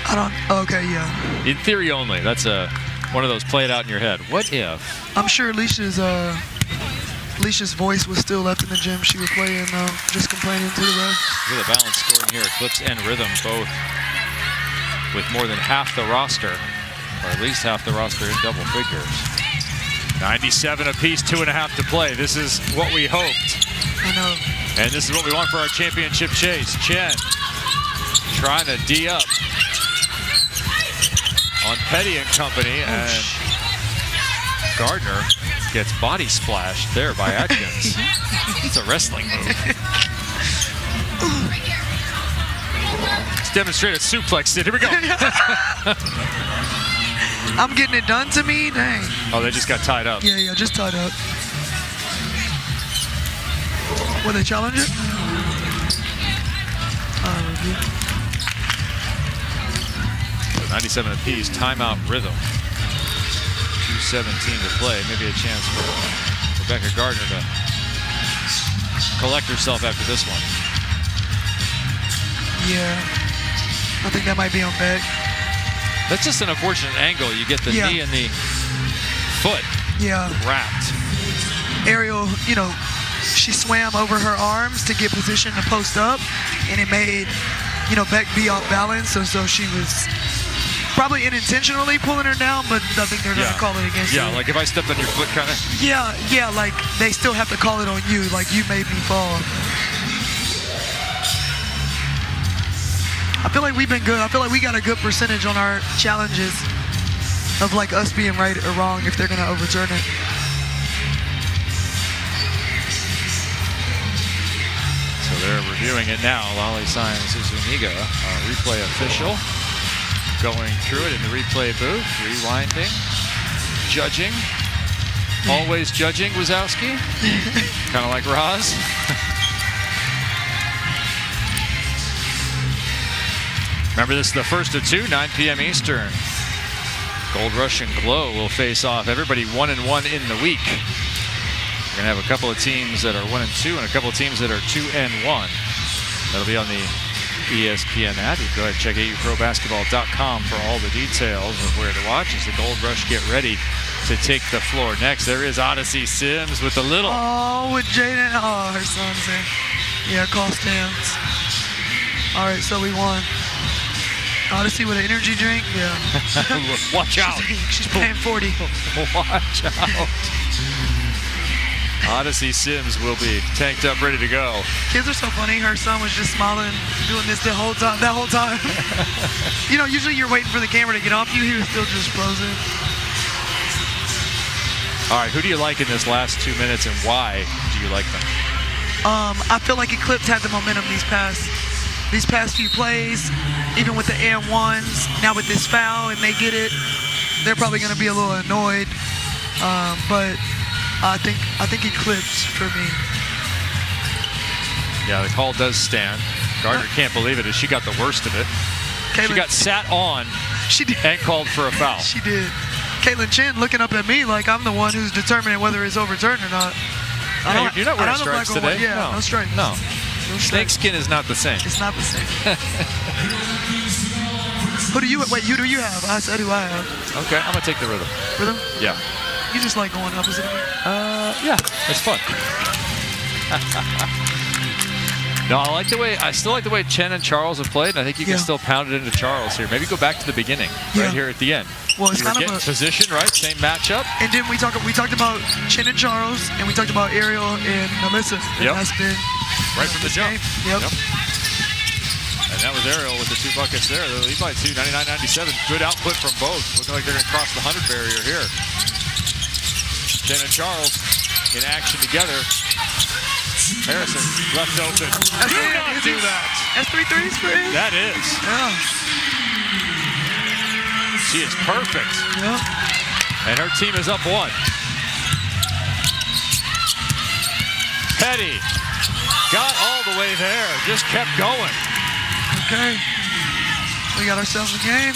Okay, yeah. In theory only. That's one of those play it out in your head. What if? I'm sure Alicia's voice was still left in the gym. She would play and just complaining to the refs. Look at the balance scoring here. Eclipse and Rhythm both with more than half the roster, or at least half the roster in double figures. 97 apiece, 2.5 to play. This is what we hoped. I know. And this is what we want for our championship chase. Chen trying to D up on Petty and company, and Gardner gets body splashed there by Atkins. It's a wrestling move. Let's demonstrate a suplex. Here we go. I'm getting it done to me? Dang. Oh, they just got tied up. Yeah, just tied up. Will they challenge it? 97 apiece, timeout Rhythm. 2:17 to play. Maybe a chance for Rebecca Gardner to collect herself after this one. Yeah. I think that might be on Beck. That's just an unfortunate angle. You get the knee and the foot wrapped. Ariel, you know, she swam over her arms to get position to post up, and it made, you know, Beck be off balance, so she was probably unintentionally pulling her down, but I think they're going to call it against her. Yeah, like if I stepped on your foot, kind of. Yeah, like they still have to call it on you, like you made me fall. I feel like we've been good. I feel like we got a good percentage on our challenges of like us being right or wrong if they're going to overturn it. So they're reviewing it now. Lolly Science Zuniga, replay official, going through it in the replay booth, rewinding, judging. Always judging, Wazowski. Kind of like Roz. Remember, this is the first of 2, 9 p.m. Eastern. Gold Rush and Glow will face off. Everybody 1-1 in the week. We're going to have a couple of teams that are 1-2 and a couple of teams that are 2-1. That'll be on the ESPN app. You can go ahead and check AUProBasketball.com for all the details of where to watch as the Gold Rush get ready to take the floor. Next, there is Odyssey Sims with the little. Oh, with Jaden. Oh, her son's there. Yeah, call stands. All right, so we won. Odyssey with an energy drink? Yeah. Watch out. She's paying 40. Watch out. Odyssey Sims will be tanked up, ready to go. Kids are so funny. Her son was just smiling, doing this that whole time. You know, usually you're waiting for the camera to get off you. He was still just frozen. All right, who do you like in this last 2 minutes, and why do you like them? I feel like Eclipse had the momentum these past few plays, even with the and-ones. Now with this foul, and they get it, they're probably going to be a little annoyed. But I think Eclipse for me. Yeah, the call does stand. Gardner can't believe it as she got the worst of it. She got sat on and called for a foul. She did. Caitlin Chin looking up at me like I'm the one who's determining whether it's overturned or not. You're not wearing stripes today. Yeah, no stripes. No. Snakeskin is not the same. It's not the same. Who do you have? I said who I have. Okay, I'm gonna take the rhythm. Rhythm? Yeah. You just like going opposite of me? Yeah, it's fun. No, I still like the way Chen and Charles have played, and I think you can still pound it into Charles here. Maybe go back to the beginning, right here at the end. Well, it's you were kind of getting position, right? Same matchup. And then we talked about Chen and Charles, and we talked about Ariel and Melissa. And that's been right from the jump. Yep. And that was Ariel with the 2 buckets there. The lead by 2, 99-97. Good output from both. Looking like they're going to cross the 100 barrier here. Chen and Charles in action together. Harrison left open. Do not do that. That's 3 threes for him? That is. Yeah. She is perfect. Yeah. And her team is up 1. Petty got all the way there. Just kept going. Okay. We got ourselves a game.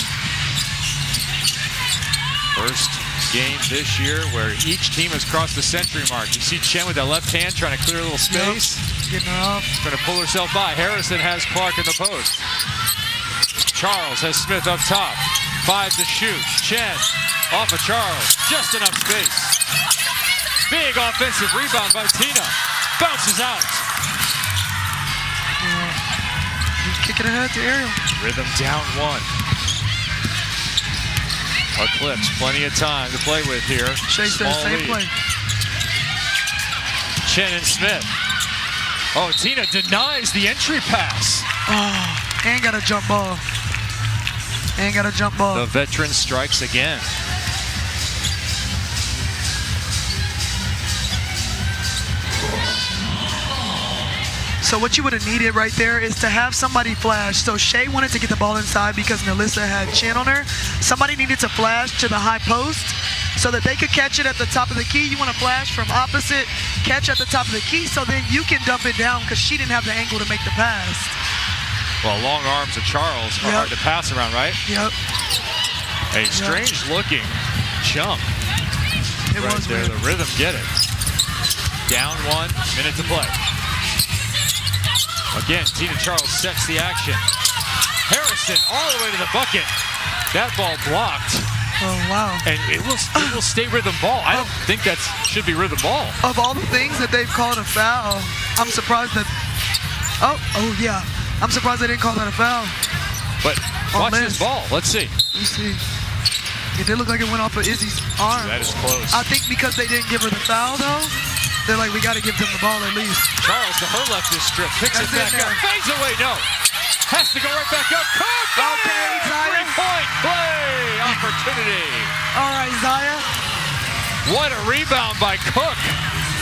First game this year where each team has crossed the century mark. You see Chen with that left hand trying to clear a little space. Getting her off. Trying to pull herself by. Harrison has Clark in the post. Charles has Smith up top. 5 to shoot. Chen off of Charles. Just enough space. Big offensive rebound by Tina. Bounces out. Kicking ahead to Ariel. Rhythm down 1. Eclipse, plenty of time to play with here. Shea said the same play. Chen and Smith. Oh, Tina denies the entry pass. Oh, and got a jump ball. And got a jump ball. The veteran strikes again. So what you would have needed right there is to have somebody flash. So Shea wanted to get the ball inside because Melissa had Chen on her. Somebody needed to flash to the high post so that they could catch it at the top of the key. You want to flash from opposite, catch at the top of the key, so then you can dump it down because she didn't have the angle to make the pass. Well, long arms of Charles are hard to pass around, right? Yep. A strange looking jump. It right was there, weird. the rhythm get it. Down 1 minute to play. Again, Tina Charles sets the action. Harrison all the way to the bucket. That ball blocked. Oh, wow. And it will stay rhythm ball. I don't think that should be rhythm ball. Of all the things that they've called a foul, I'm surprised that... Oh, yeah. I'm surprised they didn't call that a foul. But watch this ball. Let's see. Let's see. It did look like it went off of Izzy's arm. That is close. I think because they didn't give her the foul, though, they're like, we got to give them the ball at least. Charles to her left is stripped. Picks it back up. Fades away. No. Has to go right back up. Cook! Okay, Zaya. 3-point play opportunity. All right, Zaya. What a rebound by Cook.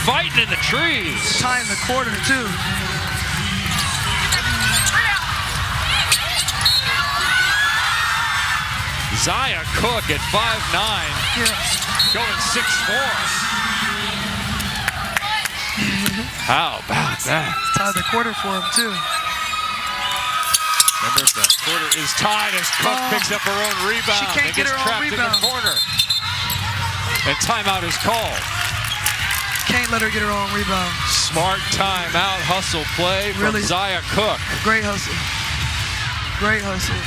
Fighting in the trees. Tying the quarter, too. Zaya Cook at 5'9". Going 6'4". How about that? Tied the quarter for him, too. Remember, the quarter is tied as Cook picks up her own rebound. She can't get her own trapped rebound. in the corner. And timeout is called. Can't let her get her own rebound. Smart timeout hustle play from Zaya Cook. Great hustle. Great hustle.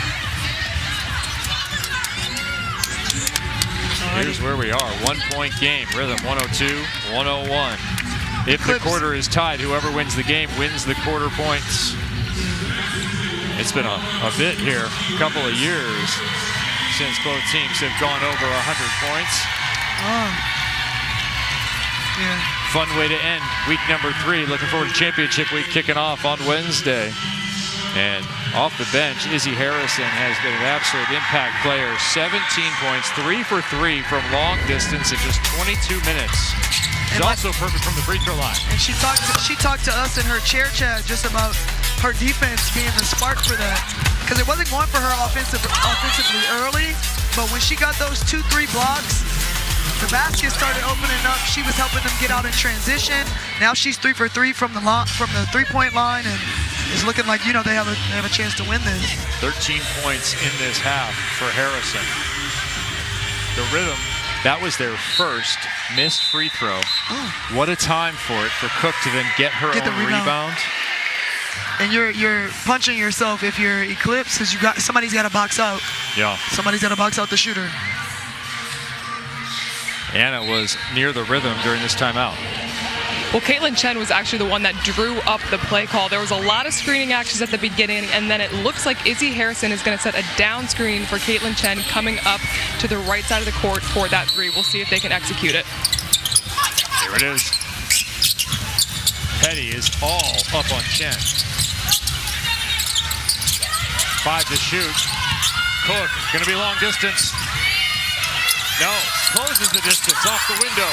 Here's where we are. 1-point game. Rhythm 102-101. If the quarter is tied, whoever wins the game wins the quarter points. It's been a bit here, a couple of years since both teams have gone over 100 points. Yeah. Fun way to end week number 3. Looking forward to championship week kicking off on Wednesday. And off the bench, Izzy Harrison has been an absolute impact player. 17 points, 3 for 3 from long distance in just 22 minutes. She's also perfect from the free throw line. And she talked to us in her chair chat just about her defense being the spark for that. Because it wasn't going for her offensively early, but when she got those 2-3 blocks, the basket started opening up. She was helping them get out in transition. Now she's 3 for 3 from the 3-point line, and it's looking like, they have a chance to win this. 13 points in this half for Harrison. The Rhythm, that was their first missed free throw. What a time for it for Cook to then get her own rebound. and you're punching yourself if you're Eclipse, because somebody's got to box out. Yeah. Somebody's got to box out the shooter. Anna was near the rhythm during this timeout. Well, Caitlin Chen was actually the one that drew up the play call. There was a lot of screening actions at the beginning, and then it looks like Izzy Harrison is going to set a down screen for Caitlin Chen coming up to the right side of the court for that three. We'll see if they can execute it. Here it is. Petty is all up on Chen. 5 to shoot. Cook, going to be long distance. No, closes the distance off the window.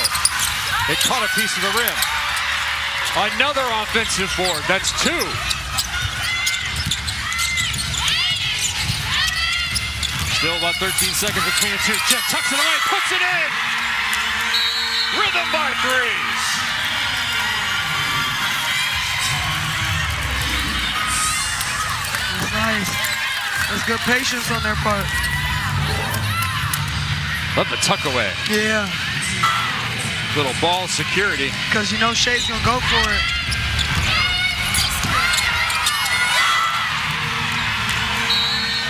They caught a piece of the rim. Another offensive board. That's 2. Still about 13 seconds between the two. Chen tucks it away, puts it in. Rhythm by 3s. That's nice. That's good patience on their part. Love the tuck away. Yeah. Little ball security. Because you know Shea's going to go for it.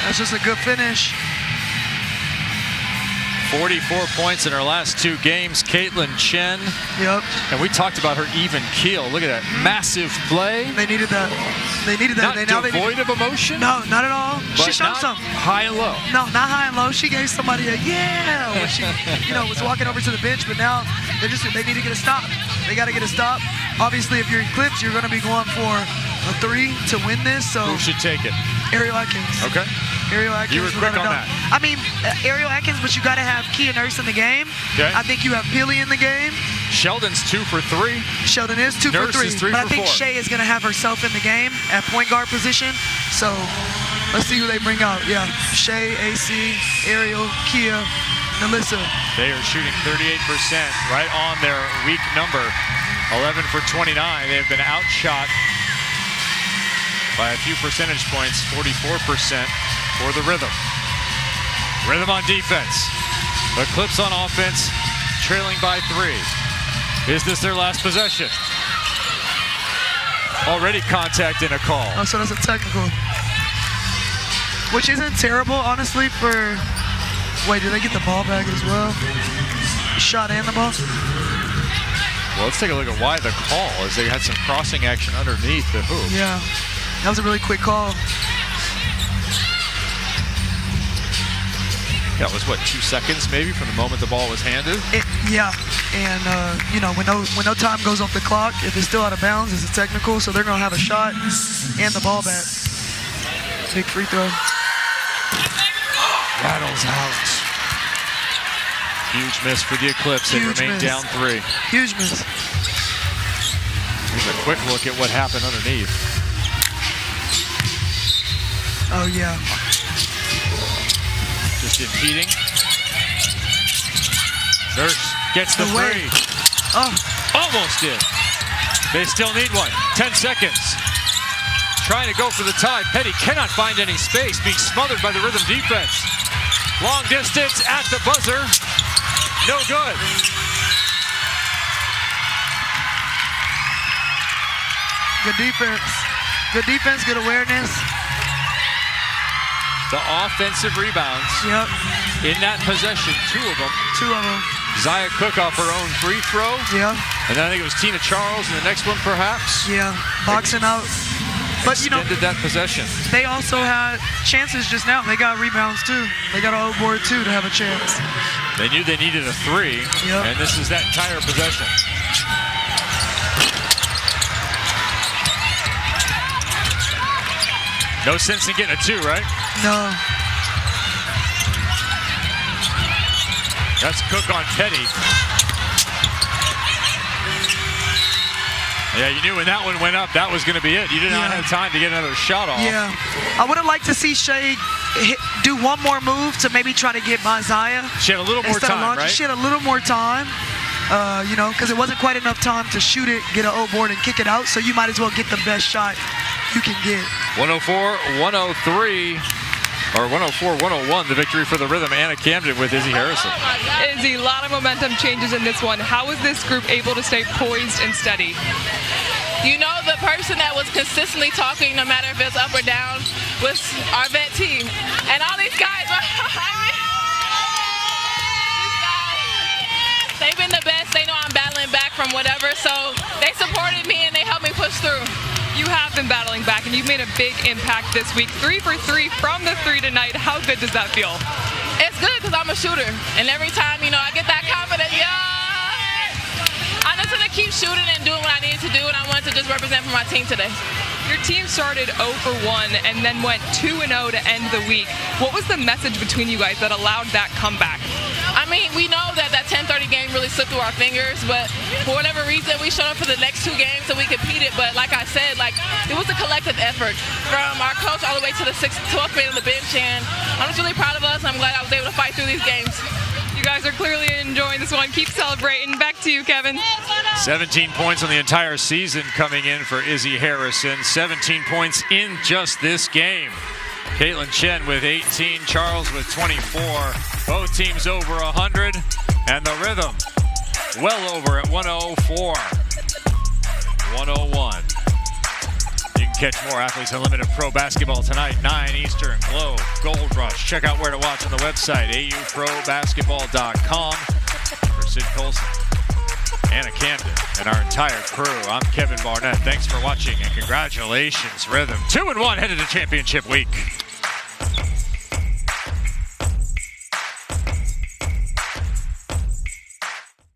That's just a good finish. 44 points in her last 2 games. Caitlin Chen. Yep. And we talked about her even keel. Look at that massive play. They needed that. They needed that. Not devoid of emotion? No, not at all. She showed not some. High and low. No, not high and low. She gave somebody a yeah when she, was walking over to the bench. But now they need to get a stop. They got to get a stop. Obviously, if you're Eclipse, you're going to be going for a 3 to win this. So who should take it? Ariel Atkins. Okay. Ariel Atkins. You were quick on that. I mean, Ariel Atkins, but you got to have Kia Nurse in the game. Okay. I think you have Peely in the game. Sheldon's 2 for 3. Sheldon is 2 Nurse for 3. is 3 but for I think 4. Shea is going to have herself in the game at point guard position. So let's see who they bring out. Yeah, Shea, AC, Ariel, Kia, Melissa. They are shooting 38%, right on their weak number. 11 for 29. They've been outshot by a few percentage points, 44% for the Rhythm. Rhythm on defense. Eclipse on offense, trailing by 3. Is this their last possession? Already contact and a call. Oh, so that's a technical. Which isn't terrible, honestly, for... Wait, did they get the ball back as well? Shot and the ball? Well, let's take a look at why the call, as they had some crossing action underneath the hoop. Yeah, that was a really quick call. That was, what, 2 seconds maybe from the moment the ball was handed? Yeah, and when no time goes off the clock, if it's still out of bounds, it's a technical, so they're going to have a shot and the ball back. Big free throw. Rattles out. Huge miss for the Eclipse. They remain down 3. Huge miss. Here's a quick look at what happened underneath. Oh, yeah. Just impeding. Nurse gets the 3. Oh. Almost did. They still need one. 10 seconds. Trying to go for the tie. Petty cannot find any space, being smothered by the Rhythm defense. Long distance at the buzzer. No good. Good defense. Good defense, good awareness. The offensive rebounds. Yep. In that possession, 2 of them. 2 of them. Zaya Cook off her own free throw. Yeah. And then I think it was Tina Charles in the next one, perhaps. Yeah. Boxing out. But extended that possession. They also had chances just now. They got rebounds too. They got an board too to have a chance. They knew they needed a 3, yep. And this is that entire possession. No sense in getting a 2, right? No. That's Cook on Petty. Yeah, you knew when that one went up, that was going to be it. You did not have time to get another shot off. Yeah. I would have liked to see Shea do one more move to maybe try to get by Zaya. She had a little more time, right? She had a little more time, because it wasn't quite enough time to shoot it, get an O board, and kick it out. So you might as well get the best shot you can get. 104-103. Or 104-101, the victory for the Rhythm. Anna Camden with Izzy Harrison. Izzy, a lot of momentum changes in this one. How is this group able to stay poised and steady? You know, the person that was consistently talking, no matter if it's up or down, was our vet team. And all these guys, they've been the best. They know I'm battling back from whatever, so they supported me and they helped me push through. You have been battling back, and you've made a big impact this week. 3 for 3 from the 3 tonight. How good does that feel? It's good because I'm a shooter, and every time, I get that confidence, I'm just going to keep shooting and doing what I need to do, and I wanted to just represent for my team today. Your team started 0 for 1 and then went 2-0 to end the week. What was the message between you guys that allowed that comeback? I mean, we know that 10:30 game really slipped through our fingers, but for whatever reason, we showed up for the next 2 games so we competed. But like I said, it was a collective effort from our coach all the way to the 12th man on the bench, and I'm just really proud of us. I'm glad I was able to fight through these games. You guys are clearly enjoying this one. Keep celebrating. Back to you, Kevin. 17 points on the entire season coming in for Izzy Harrison. 17 points in just this game. Caitlin Chen with 18, Charles with 24. Both teams over 100, and the rhythm well over at 104. 101. You can catch more Athletes Unlimited Pro Basketball tonight, 9 Eastern. Glow, Gold Rush. Check out where to watch on the website, auprobasketball.com. For Sid Colson, Anna Camden, and our entire crew, I'm Kevin Barnett. Thanks for watching, and congratulations, Rhythm. 2-1 headed to championship week.